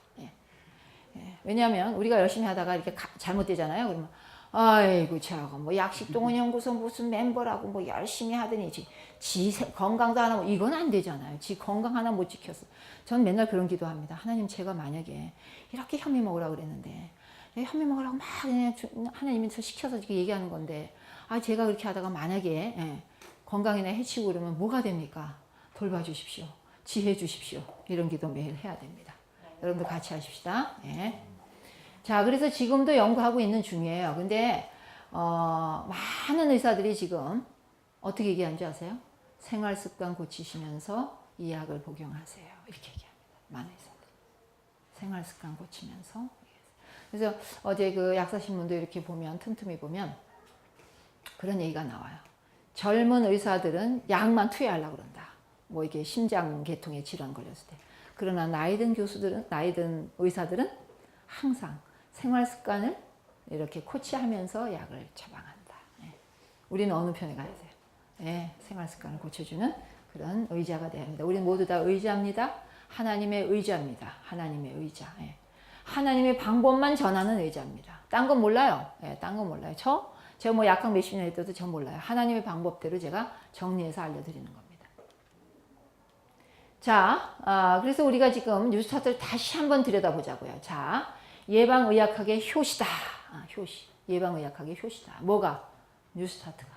왜냐하면 우리가 열심히 하다가 이렇게 잘못되잖아요. 그러면 아이고 저거 뭐 약식동원연구소 무슨 멤버라고 뭐 열심히 하더니 지 건강도 하나 이건 안 되잖아요. 지 건강 하나 못 지켰어. 전 맨날 그런 기도합니다. 하나님 제가 만약에 이렇게 현미 먹으라고 그랬는데 현미 먹으라고 막 그냥 하나님이 저 시켜서 이렇게 얘기하는 건데 제가 그렇게 하다가 만약에 건강이나 해치고 그러면 뭐가 됩니까? 돌봐주십시오. 지혜 주십시오. 이런 기도 매일 해야 됩니다. 여러분들 같이 하십시다. 자, 그래서 지금도 연구하고 있는 중이에요. 근데 많은 의사들이 지금 어떻게 얘기하는지 아세요? 생활습관 고치시면서 이 약을 복용하세요. 이렇게 얘기합니다. 많은 의사들이. 생활습관 고치면서. 그래서 어제 그 약사신문도 이렇게 보면 틈틈이 보면 그런 얘기가 나와요. 젊은 의사들은 약만 투여하려고 그런다. 뭐 이게 심장계통에 질환 걸렸을 때. 그러나 나이 든 의사들은 항상 생활 습관을 이렇게 코치하면서 약을 처방한다. 우리는 어느 편에 가야 돼요? 예, 생활 습관을 고쳐주는 그런 의자가 되어야 합니다. 우리는 모두 다 의자입니다. 하나님의 의자입니다. 하나님의 의자. 예. 하나님의 방법만 전하는 의자입니다. 딴 건 몰라요. 예, 딴 건 몰라요. 제가 뭐 약학 몇십 년 했어도 저 몰라요. 하나님의 방법대로 제가 정리해서 알려드리는 겁니다. 자, 그래서 우리가 지금 뉴스타트를 다시 한번 들여다보자고요. 자, 예방의학학의 효시다. 효시. 예방의학학의 효시다. 뭐가? 뉴스타트가.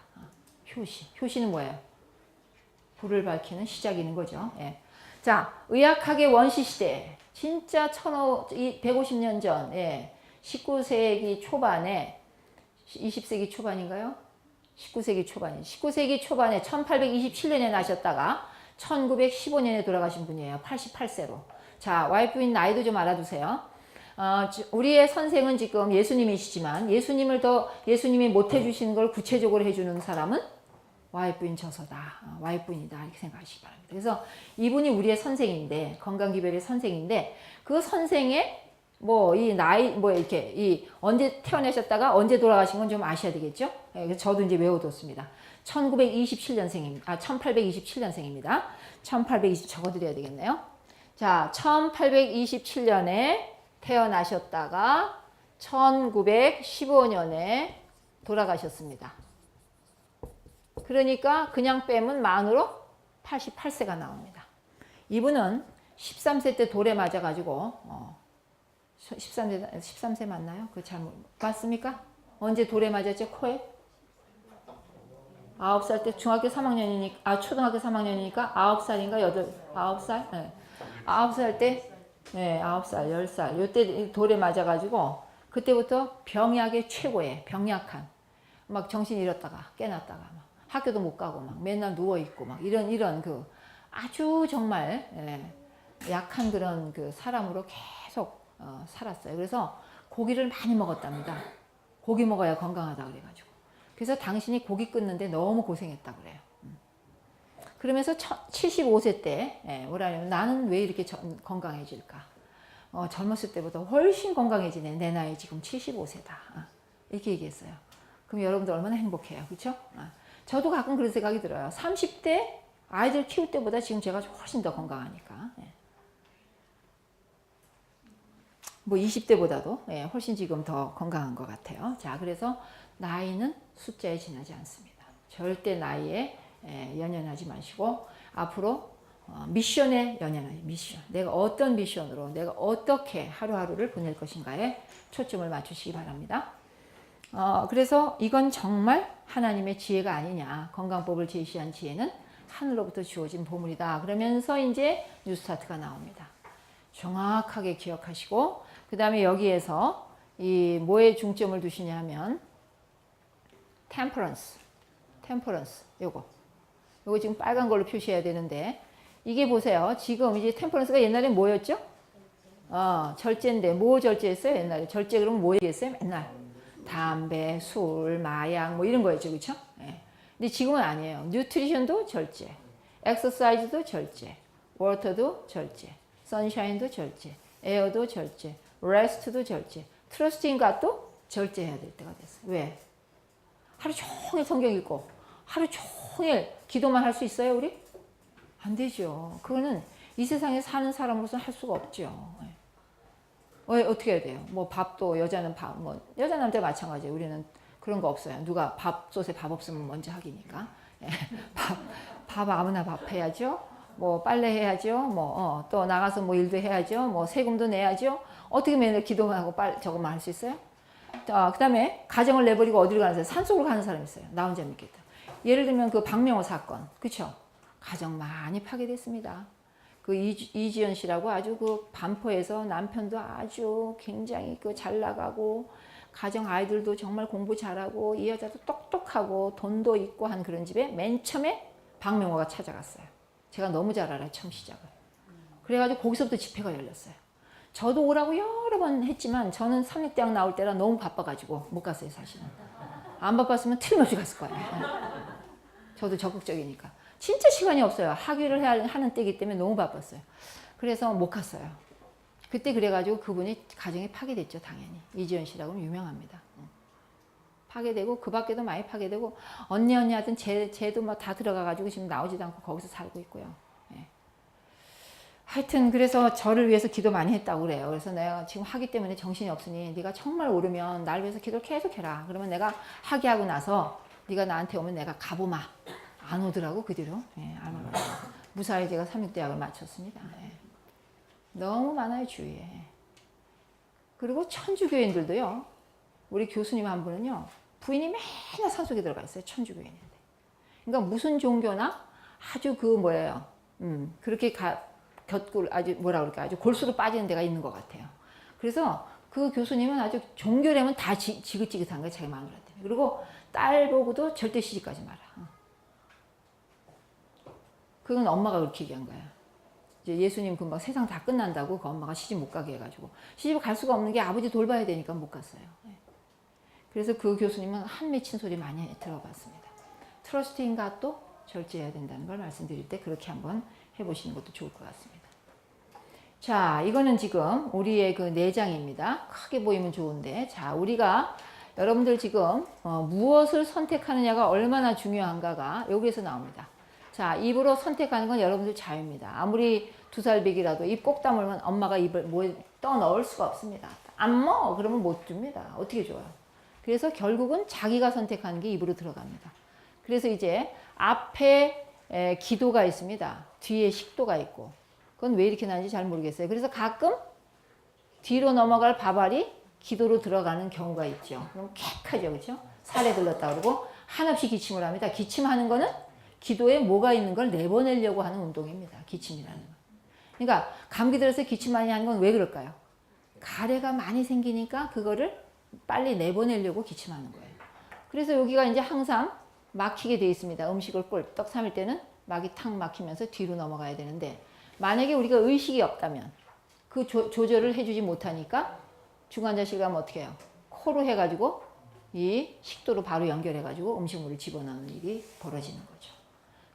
효시. 효시는 뭐예요? 불을 밝히는 시작이는 거죠. 예. 자, 의학학의 원시 시대. 진짜 150년 전, 예. 19세기 초반에, 20세기 초반인가요? 19세기 초반에 1827년에 나셨다가 1915년에 돌아가신 분이에요. 88세로. 자, 와이프인 나이도 좀 알아두세요. 우리의 선생은 지금 예수님이시지만 예수님이 못 해주시는 걸 구체적으로 해주는 사람은 와이프인 저서다. 와이프인이다. 이렇게 생각하시기 바랍니다. 그래서 이분이 우리의 선생인데, 건강기별의 선생인데, 그 선생의 언제 태어나셨다가 언제 돌아가신 건 좀 아셔야 되겠죠? 그래서 저도 이제 외워뒀습니다. 1827년생입니다. 1820 적어드려야 되겠네요. 자, 1827년에 태어나셨다가 1915년에 돌아가셨습니다. 그러니까 그냥 빼면 만으로 88세가 나옵니다. 이분은 13세 때 돌에 맞아가지고 13세 맞나요? 그 잘못 맞습니까? 언제 돌에 맞았죠? 코에? 9살 때 초등학교 3학년이니까 9살인가 9살? 네. 9살 때 9살, 10살 요때 돌에 맞아가지고 그때부터 병약의 최고의 병약한 막 정신 잃었다가 깨났다가 막 학교도 못 가고 막 맨날 누워있고 막 이런 그 아주 정말 약한 그런 그 사람으로 계속 살았어요. 그래서 고기를 많이 먹었답니다. 고기 먹어야 건강하다 그래가지고. 그래서 당신이 고기 끊는데 너무 고생했다 그래요. 그러면서 75세 때 뭐라냐면 나는 왜 이렇게 건강해질까? 젊었을 때보다 훨씬 건강해지네. 내 나이 지금 75세다. 이렇게 얘기했어요. 그럼 여러분들 얼마나 행복해요. 그렇죠? 저도 가끔 그런 생각이 들어요. 30대 아이들 키울 때보다 지금 제가 훨씬 더 건강하니까. 뭐 20대보다도 훨씬 지금 더 건강한 것 같아요. 자, 그래서 나이는 숫자에 지나지 않습니다. 절대 나이에 연연하지 마시고 앞으로 미션에 연연하지. 미션. 내가 어떤 미션으로 내가 어떻게 하루하루를 보낼 것인가에 초점을 맞추시기 바랍니다. 그래서 이건 정말 하나님의 지혜가 아니냐. 건강법을 제시한 지혜는 하늘로부터 주어진 보물이다. 그러면서 이제 뉴스타트가 나옵니다. 정확하게 기억하시고 그 다음에 여기에서 이 뭐에 중점을 두시냐 하면 템퍼런스 요거 지금 빨간 걸로 표시해야 되는데 이게 보세요. 지금 이제 템퍼런스가 옛날에 뭐였죠? 절제인데 뭐 절제했어요? 옛날에 절제 그러면 뭐 얘기했어요? 맨날 담배, 술, 마약 뭐 이런 거였죠. 그렇죠? 근데 지금은 아니에요. 뉴트리션도 절제, 엑서사이즈도 절제, 워터도 절제, 선샤인도 절제, 에어도 절제, 레스트도 절제, 트러스팅 갓도 절제해야 될 때가 됐어요. 왜? 하루 종일 성경 읽고 하루 종일 기도만 할 수 있어요, 우리? 안 되죠. 그거는 이 세상에 사는 사람으로서는 할 수가 없죠. 어떻게 해야 돼요? 뭐 밥도 여자는 여자 남자 마찬가지예요. 우리는 그런 거 없어요. 누가 밥솥에 밥 없으면 먼저 하기니까. 밥 아무나 밥 해야죠. 뭐 빨래 해야죠. 또 나가서 뭐 일도 해야죠. 뭐 세금도 내야죠. 어떻게 맨날 기도만 하고 저것만 할 수 있어요? 그 다음에 가정을 내버리고 어디로 가는 사람? 산속으로 가는 사람이 있어요. 나 혼자 믿겠다. 예를 들면 그 박명호 사건, 그쵸? 가정 많이 파괴됐습니다. 그 이지연 씨라고 아주 그 반포에서 남편도 아주 굉장히 잘 나가고 가정 아이들도 정말 공부 잘하고 이 여자도 똑똑하고 돈도 있고 한 그런 집에 맨 처음에 박명호가 찾아갔어요. 제가 너무 잘 알아요. 처음 시작을. 그래가지고 거기서부터 집회가 열렸어요. 저도 오라고 여러 번 했지만 저는 삼육대학 나올 때라 너무 바빠가지고 못 갔어요. 사실은. 안 바빴으면 틀림없이 갔을 거예요. 저도 적극적이니까. 진짜 시간이 없어요. 학위를 하는 때이기 때문에 너무 바빴어요. 그래서 못 갔어요. 그때 그래가지고 그분이 가정이 파괴됐죠. 당연히. 이지연 씨라고는 유명합니다. 파괴되고 그 밖에도 많이 파괴되고 언니 하여튼 쟤도 막 다 들어가가지고 지금 나오지도 않고 거기서 살고 있고요. 예. 하여튼 그래서 저를 위해서 기도 많이 했다고 그래요. 그래서 내가 지금 하기 때문에 정신이 없으니 네가 정말 오르면 나를 위해서 기도를 계속 해라. 그러면 내가 하게 하고 나서 네가 나한테 오면 내가 가보마. 안 오더라고 그 뒤로. 예, 안 오더라고. 무사히 제가 삼육대학을 마쳤습니다. 예. 너무 많아요 주위에. 그리고 천주교인들도요. 우리 교수님 한 분은요. 부인이 맨날 산속에 들어가 있어요. 천주교인인데. 그러니까 무슨 종교나 아주 그 뭐예요. 그렇게 곁골 아주 뭐라 그럴까 아주 골수로 빠지는 데가 있는 것 같아요. 그래서 그 교수님은 아주 종교라면 다 지긋지긋한 거예요. 자기 마누라한테. 그리고 딸 보고도 절대 시집가지 마라. 그건 엄마가 그렇게 얘기한 거예요. 이제 예수님 금방 세상 다 끝난다고 그 엄마가 시집 못 가게 해가지고 시집을 갈 수가 없는 게 아버지 돌봐야 되니까 못 갔어요. 그래서 그 교수님은 한 맺힌 소리 많이 들어봤습니다. 트러스트 인 갓도 절제해야 된다는 걸 말씀드릴 때 그렇게 한번 해보시는 것도 좋을 것 같습니다. 자, 이거는 지금 우리의 그 내장입니다. 크게 보이면 좋은데, 자, 우리가 여러분들 지금 무엇을 선택하느냐가 얼마나 중요한가가 여기에서 나옵니다. 자, 입으로 선택하는 건 여러분들 자유입니다. 아무리 2살배기라도 입 꼭 다물면 엄마가 입을 뭐에 떠넣을 수가 없습니다. 안 먹어 그러면 못 줍니다. 어떻게 줘요? 그래서 결국은 자기가 선택하는 게 입으로 들어갑니다. 그래서 이제 앞에 기도가 있습니다. 뒤에 식도가 있고. 그건 왜 이렇게 나는지 잘 모르겠어요. 그래서 가끔 뒤로 넘어갈 밥알이 기도로 들어가는 경우가 있죠. 그럼 객하죠. 그렇죠? 살에 들렀다 그러고 한없이 기침을 합니다. 기침하는 거는 기도에 뭐가 있는 걸 내보내려고 하는 운동입니다. 기침이라는 건. 그러니까 감기 들어서 기침 많이 하는 건 왜 그럴까요? 가래가 많이 생기니까 그거를 빨리 내보내려고 기침하는 거예요. 그래서 여기가 이제 항상 막히게 돼 있습니다. 음식을 꿀떡 삼을 때는 막이 탁 막히면서 뒤로 넘어가야 되는데 만약에 우리가 의식이 없다면 그 조절을 해주지 못하니까 중환자실 가면 어떻게 해요? 코로 해가지고 이 식도로 바로 연결해가지고 음식물을 집어넣는 일이 벌어지는 거죠.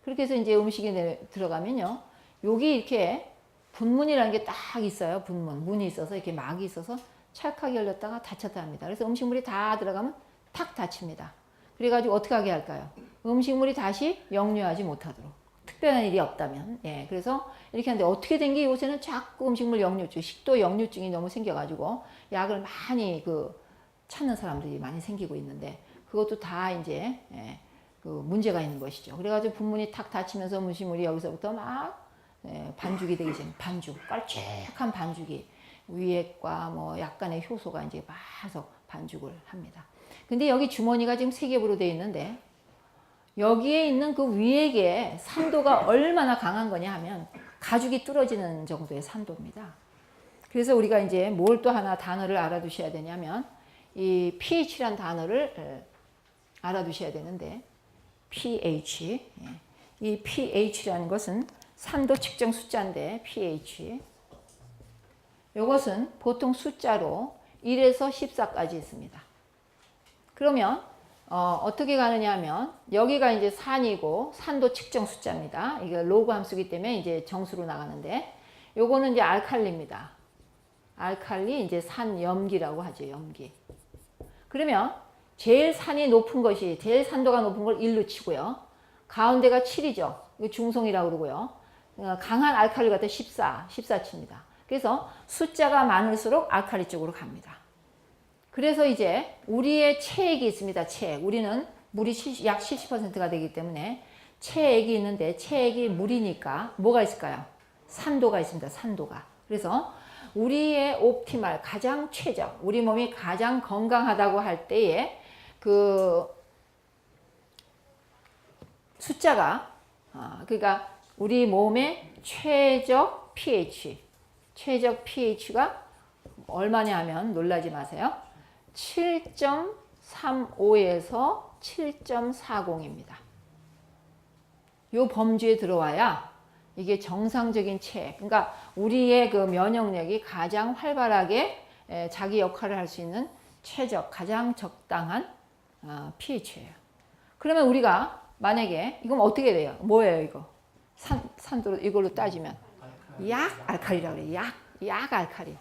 그렇게 해서 이제 음식이 들어가면요. 여기 이렇게 분문이라는 게 딱 있어요. 분문. 문이 있어서 이렇게 막이 있어서 찰칵 열렸다가 닫혔다 합니다. 그래서 음식물이 다 들어가면 탁 닫힙니다. 그래가지고 어떻게 하게 할까요? 음식물이 다시 역류하지 못하도록. 특별한 일이 없다면. 예, 그래서 이렇게 하는데 어떻게 된 게 요새는 자꾸 음식물 역류증, 식도 역류증이 너무 생겨가지고 약을 많이 찾는 사람들이 많이 생기고 있는데 그것도 다 이제 그 문제가 있는 것이죠. 그래가지고 분문이 탁 닫히면서 음식물이 여기서부터 막 반죽이 되기 전에 반죽, 깔쭉한 반죽이 위액과 뭐 약간의 효소가 이제 마서 반죽을 합니다. 근데 여기 주머니가 지금 3겹으로 되어 있는데 여기에 있는 그 위액의 산도가 얼마나 강한 거냐 하면 가죽이 뚫어지는 정도의 산도입니다. 그래서 우리가 이제 뭘 또 하나 단어를 알아두셔야 되냐면 이 pH라는 단어를 알아두셔야 되는데 pH, 이 pH라는 것은 산도 측정 숫자인데 pH 이것은 보통 숫자로 1에서 14까지 있습니다. 그러면 어떻게 가느냐 하면 여기가 이제 산이고 산도 측정 숫자입니다. 이게 로그 함수기 때문에 이제 정수로 나가는데 요거는 이제 알칼리입니다. 알칼리 이제 산 염기라고 하죠. 염기. 그러면 제일 산이 높은 것이 제일 산도가 높은 걸 1로 치고요. 가운데가 7이죠. 이거 중성이라고 그러고요. 강한 알칼리 같은 14 칩니다. 그래서 숫자가 많을수록 알칼리 쪽으로 갑니다. 그래서 이제 우리의 체액이 있습니다. 체액. 우리는 물이 약 70%가 되기 때문에 체액이 있는데 체액이 물이니까 뭐가 있을까요? 산도가 있습니다. 산도가. 그래서 우리의 옵티말 가장 최적, 우리 몸이 가장 건강하다고 할 때에 그 숫자가 그러니까 우리 몸의 최적 pH가 얼마냐 하면 놀라지 마세요. 7.35에서 7.40입니다. 요 범주에 들어와야 이게 정상적인 체액, 그러니까 우리의 그 면역력이 가장 활발하게 자기 역할을 할 수 있는 최적, 가장 적당한 pH예요. 그러면 우리가 만약에 이건 어떻게 돼요? 뭐예요 이거? 산도 이걸로 따지면 약 알칼리라고 그래요. 약 알칼리.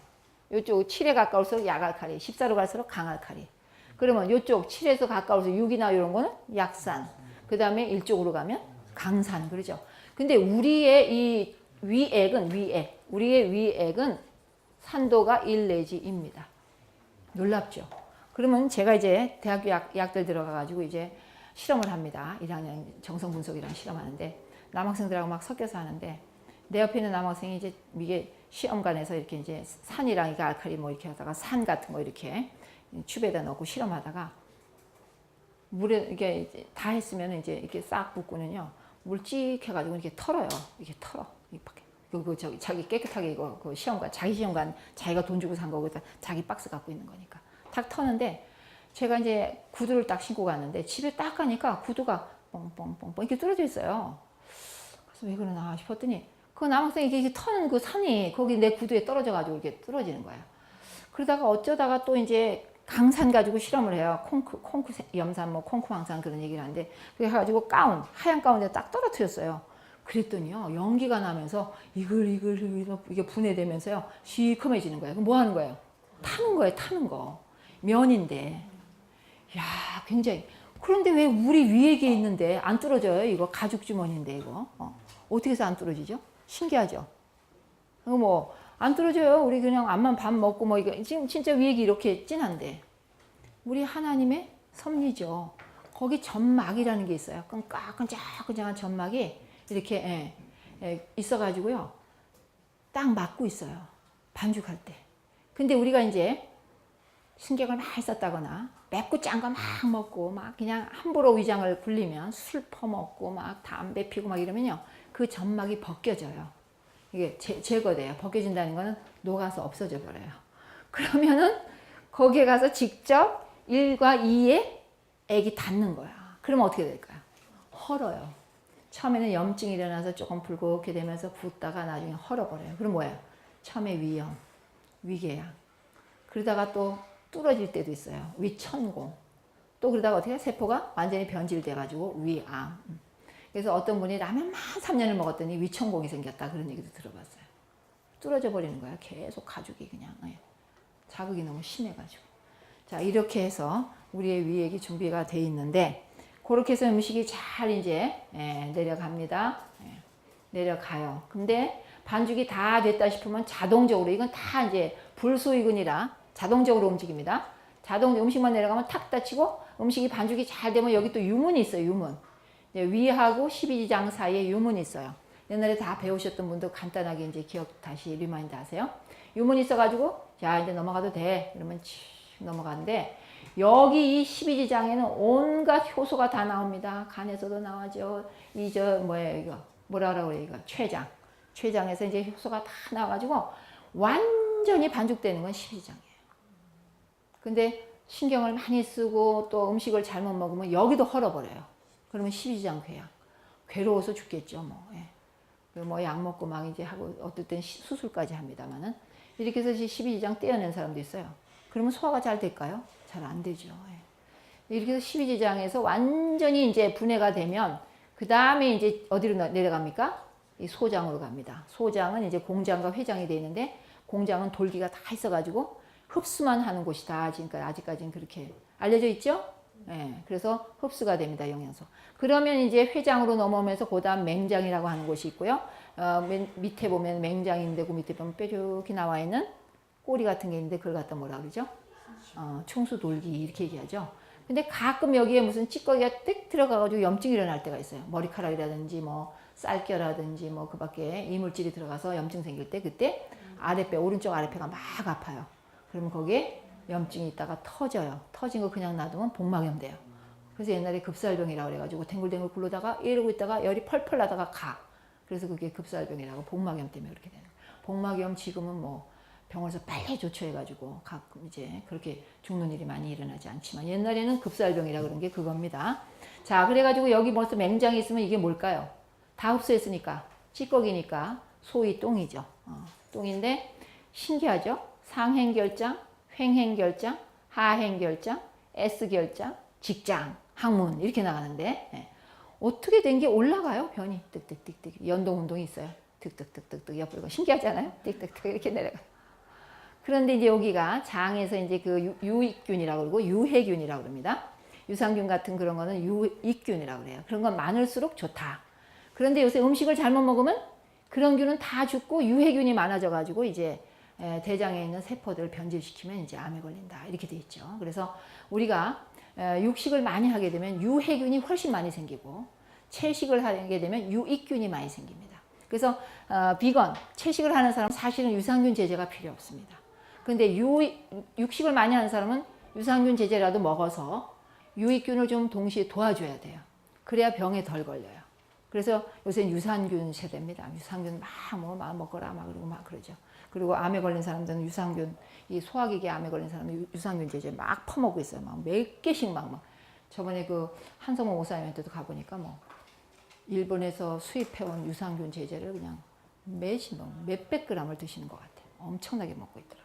이쪽 7에 가까울수록 약 알칼리, 14로 갈수록 강 알칼리. 그러면 이쪽 7에서 가까워서 6이나 이런 거는 약산. 그 다음에 이쪽으로 가면 강산. 그러죠. 근데 우리의 이 우리의 위액은 산도가 1 내지 2입니다. 놀랍죠. 그러면 제가 이제 대학교 약들 들어가가지고 이제 실험을 합니다. 1학년 정성분석이랑 실험하는데 남학생들하고 막 섞여서 하는데 내 옆에 있는 남학생이 이제 이게 시험관에서 이렇게 이제 산이랑 이게 알칼리 뭐 이렇게 하다가 산 같은 거 이렇게 튜브에다 넣고 실험하다가 물에 이게 다 했으면 이제 이렇게 싹 붓고는요 물찍해가지고 이렇게 털어요. 이게 털어. 저기 자기 깨끗하게 이거 그 시험관 자기 시험관 자기가 돈 주고 산 거고 자기 박스 갖고 있는 거니까 탁 터는데 제가 이제 구두를 딱 신고 갔는데 집에 딱 가니까 구두가 뻥뻥뻥뻥 이렇게 뚫어져 있어요. 그래서 왜 그러나 싶었더니 그 남학생이 이렇게 터는 그 산이 거기 내 구두에 떨어져가지고 이렇게 뚫어지는 거예요. 그러다가 어쩌다가 또 이제 강산 가지고 실험을 해요. 콩쿠 염산, 뭐 콩쿠 황산 그런 얘기를 하는데 그래가지고 하얀 가운데 딱 떨어뜨렸어요. 그랬더니요 연기가 나면서 이게 분해되면서요 시커매지는 거예요. 그럼 뭐 하는 거예요? 타는 거예요. 타는 거. 면인데 야 굉장히 그런데 왜 우리 위액에 있는데 안 뚫어져요? 이거 가죽 주머니인데 이거 어떻게 해서 안 뚫어지죠? 신기하죠? 이거 뭐 안 뚫어져요. 우리 그냥 암만 밥 먹고 뭐 이거 지금 진짜 위액이 이렇게 진한데 우리 하나님의 섭리죠. 거기 점막이라는 게 있어요. 끈적끈적한 점막이 이렇게 있어가지고요. 딱 막고 있어요. 반죽할 때. 근데 우리가 이제 신경을 많이 썼다거나 맵고 짠 거 막 먹고 막 그냥 함부로 위장을 굴리면 술 퍼먹고 막 담배 피고 막 이러면요. 그 점막이 벗겨져요. 이게 제거돼요. 벗겨진다는 거는 녹아서 없어져 버려요. 그러면은 거기에 가서 직접 1과 2의 액이 닿는 거야. 그러면 어떻게 될까요? 헐어요. 처음에는 염증이 일어나서 조금 붉게 되면서 붓다가 나중에 헐어버려요. 그럼 뭐예요? 처음에 위염, 위궤양. 그러다가 또 뚫어질 때도 있어요. 위천공. 또 그러다가 어떻게 세포가 완전히 변질돼가지고 위암. 그래서 어떤 분이 라면만 3년을 먹었더니 위천공이 생겼다. 그런 얘기도 들어봤어요. 뚫어져 버리는 거야. 계속 가죽이 그냥. 자극이 너무 심해가지고. 자, 이렇게 해서 우리의 위액이 준비가 돼 있는데 그렇게 해서 음식이 잘 이제 내려갑니다. 내려가요. 근데 반죽이 다 됐다 싶으면 자동적으로 이건 다 이제 불소이근이라 자동적으로 움직입니다. 음식만 내려가면 탁 닫히고 음식이 반죽이 잘 되면 여기 또 유문이 있어요. 유문. 위하고 12지장 사이에 유문이 있어요. 옛날에 다 배우셨던 분도 간단하게 이제 기억 다시 리마인드 하세요. 유문이 있어가지고 자 이제 넘어가도 돼. 그러면 넘어가는데 여기 이 12지장에는 온갖 효소가 다 나옵니다. 간에서도 나와죠. 이거 뭐라 그래요? 이거 췌장에서 이제 효소가 다 나와가지고 완전히 반죽되는 건 12지장이에요. 근데 신경을 많이 쓰고 또 음식을 잘못 먹으면 여기도 헐어버려요. 그러면 12지장 궤양. 괴로워서 죽겠죠, 뭐. 뭐 약 먹고 막 이제 하고 어떨 땐 수술까지 합니다만은 이렇게 해서 12지장 떼어낸 사람도 있어요. 그러면 소화가 잘 될까요? 잘 안 되죠. 이렇게 해서 12지장에서 완전히 이제 분해가 되면 그 다음에 이제 어디로 내려갑니까? 이 소장으로 갑니다. 소장은 이제 공장과 회장이 되어 있는데 공장은 돌기가 다 있어가지고 흡수만 하는 곳이다. 지금까지 아직까지는 그렇게 알려져 있죠? 그래서 흡수가 됩니다. 영양소. 그러면 이제 회장으로 넘어오면서 그 다음 맹장이라고 하는 곳이 있고요. 밑에 보면 맹장인데 그 밑에 보면 뾰족히 나와 있는 꼬리 같은 게 있는데 그걸 갖다 뭐라 그러죠? 충수돌기 이렇게 얘기하죠. 근데 가끔 여기에 무슨 찌꺼기가 띡 들어가가지고 염증이 일어날 때가 있어요. 머리카락이라든지 뭐 쌀겨라든지 뭐 그 밖에 이물질이 들어가서 염증 생길 때 그때 아랫배 오른쪽 아랫배가 막 아파요. 그러면 거기에 염증이 있다가 터져요. 터진 거 그냥 놔두면 복막염 돼요. 그래서 옛날에 급살병이라고 그래가지고 댕글댕글 굴러다가 이러고 있다가 열이 펄펄 나다가 가. 그래서 그게 급살병이라고 복막염 때문에 그렇게 되는 거예요. 복막염 지금은 뭐 병원에서 빨리 조처해가지고 가끔 이제 그렇게 죽는 일이 많이 일어나지 않지만 옛날에는 급살병이라 그런 게 그겁니다. 자, 그래가지고 여기 벌써 맹장이 있으면 이게 뭘까요? 다 흡수했으니까 찌꺼기니까 소위 똥이죠. 똥인데 신기하죠? 상행결장, 횡행결장, 하행결장, S결장, 직장, 항문 이렇게 나가는데 어떻게 된 게 올라가요? 변이 뜩뜩뜩뜩 연동운동이 있어요. 뜩뜩뜩뜩 옆으로 신기하지 않아요? 뜩뜩뜩 이렇게 내려가요. 그런데 이제 여기가 장에서 이제 그 유익균이라고 그러고 유해균이라고 그럽니다. 유산균 같은 그런 거는 유익균이라고 그래요. 그런 건 많을수록 좋다. 그런데 요새 음식을 잘못 먹으면 그런 균은 다 죽고 유해균이 많아져 가지고 이제 대장에 있는 세포들을 변질시키면 이제 암에 걸린다. 이렇게 돼 있죠. 그래서 우리가 육식을 많이 하게 되면 유해균이 훨씬 많이 생기고 채식을 하게 되면 유익균이 많이 생깁니다. 그래서 비건, 채식을 하는 사람은 사실은 유산균 제제가 필요 없습니다. 그런데 육식을 많이 하는 사람은 유산균 제제라도 먹어서 유익균을 좀 동시에 도와줘야 돼요. 그래야 병에 덜 걸려요. 그래서 요새 유산균 세대입니다. 유산균 막 먹어라 막 그러고 막 그러죠. 그리고 암에 걸린 사람들은 유산균, 이 소화기계 암에 걸린 사람은 유산균 제제 막 퍼먹고 있어요. 막 몇 개씩 막. 저번에 그 한성모 목사님한테도 가보니까 뭐 일본에서 수입해온 유산균 제제를 그냥 몇백 그램을 드시는 것 같아요. 엄청나게 먹고 있더라고요.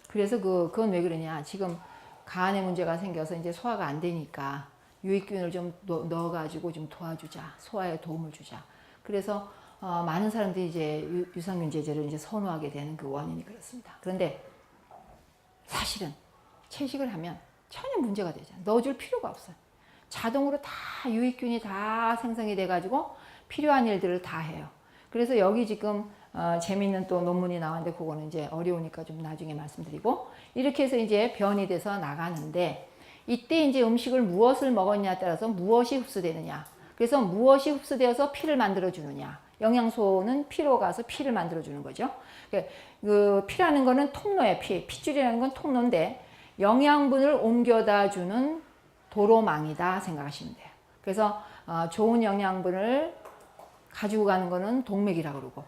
그래서 그건 왜 그러냐. 지금 간에 문제가 생겨서 이제 소화가 안 되니까 유익균을 좀 넣어가지고 좀 도와주자. 소화에 도움을 주자. 그래서 많은 사람들이 이제 유산균 제제를 이제 선호하게 되는 그 원인이 그렇습니다. 그런데 사실은 채식을 하면 전혀 문제가 되지 않아요. 넣어줄 필요가 없어요. 자동으로 다 유익균이 다 생성이 돼가지고 필요한 일들을 다 해요. 그래서 여기 지금 재미있는 또 논문이 나왔는데 그거는 이제 어려우니까 좀 나중에 말씀드리고 이렇게 해서 이제 변이 돼서 나가는데 이때 이제 음식을 무엇을 먹었냐에 따라서 무엇이 흡수되느냐. 그래서 무엇이 흡수되어서 피를 만들어 주느냐. 영양소는 피로 가서 피를 만들어 주는 거죠. 그 피라는 거는 통로예요. 핏줄이라는 건 통로인데 영양분을 옮겨다 주는 도로망이다 생각하시면 돼요. 그래서 좋은 영양분을 가지고 가는 거는 동맥이라고 그러고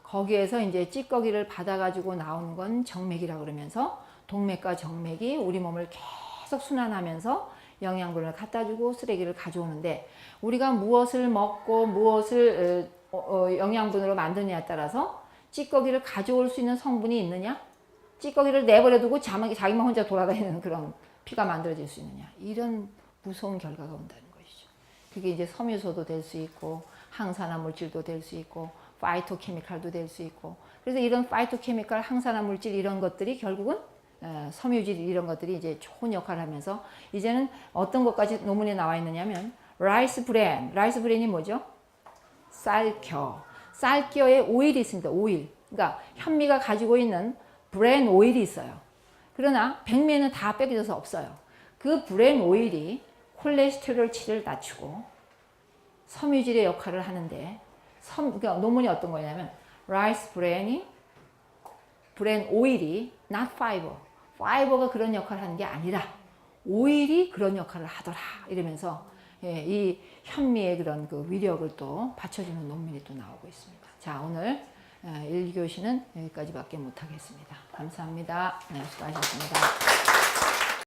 거기에서 이제 찌꺼기를 받아가지고 나오는 건 정맥이라고 그러면서 동맥과 정맥이 우리 몸을 계속 순환하면서 영양분을 갖다 주고 쓰레기를 가져오는데 우리가 무엇을 먹고 무엇을 영양분으로 만드느냐에 따라서 찌꺼기를 가져올 수 있는 성분이 있느냐, 찌꺼기를 내버려 두고 자기만 혼자 돌아다니는 그런 피가 만들어질 수 있느냐, 이런 무서운 결과가 온다는 것이죠. 그게 이제 섬유소도 될 수 있고 항산화 물질도 될 수 있고 파이토케미칼도 될 수 있고 그래서 이런 파이토케미칼, 항산화 물질 이런 것들이 결국은 섬유질 이런 것들이 이제 좋은 역할을 하면서 이제는 어떤 것까지 논문에 나와 있느냐면 라이스 브랜이 뭐죠? 쌀겨에 오일이 있습니다. 오일. 그러니까 현미가 가지고 있는 브랜 오일이 있어요. 그러나 백미에는 다 빼겨져서 없어요. 그 브랜 오일이 콜레스테롤치를 낮추고 섬유질의 역할을 하는데 그러니까 논문이 어떤 거냐면 라이스 브랜 오일이 not 파이버가 그런 역할을 하는 게 아니라 오일이 그런 역할을 하더라 이러면서 이 현미의 그런 그 위력을 또 받쳐주는 논문이 또 나오고 있습니다. 자, 오늘 1교시는 여기까지밖에 못하겠습니다. 감사합니다. 네, 수고하셨습니다.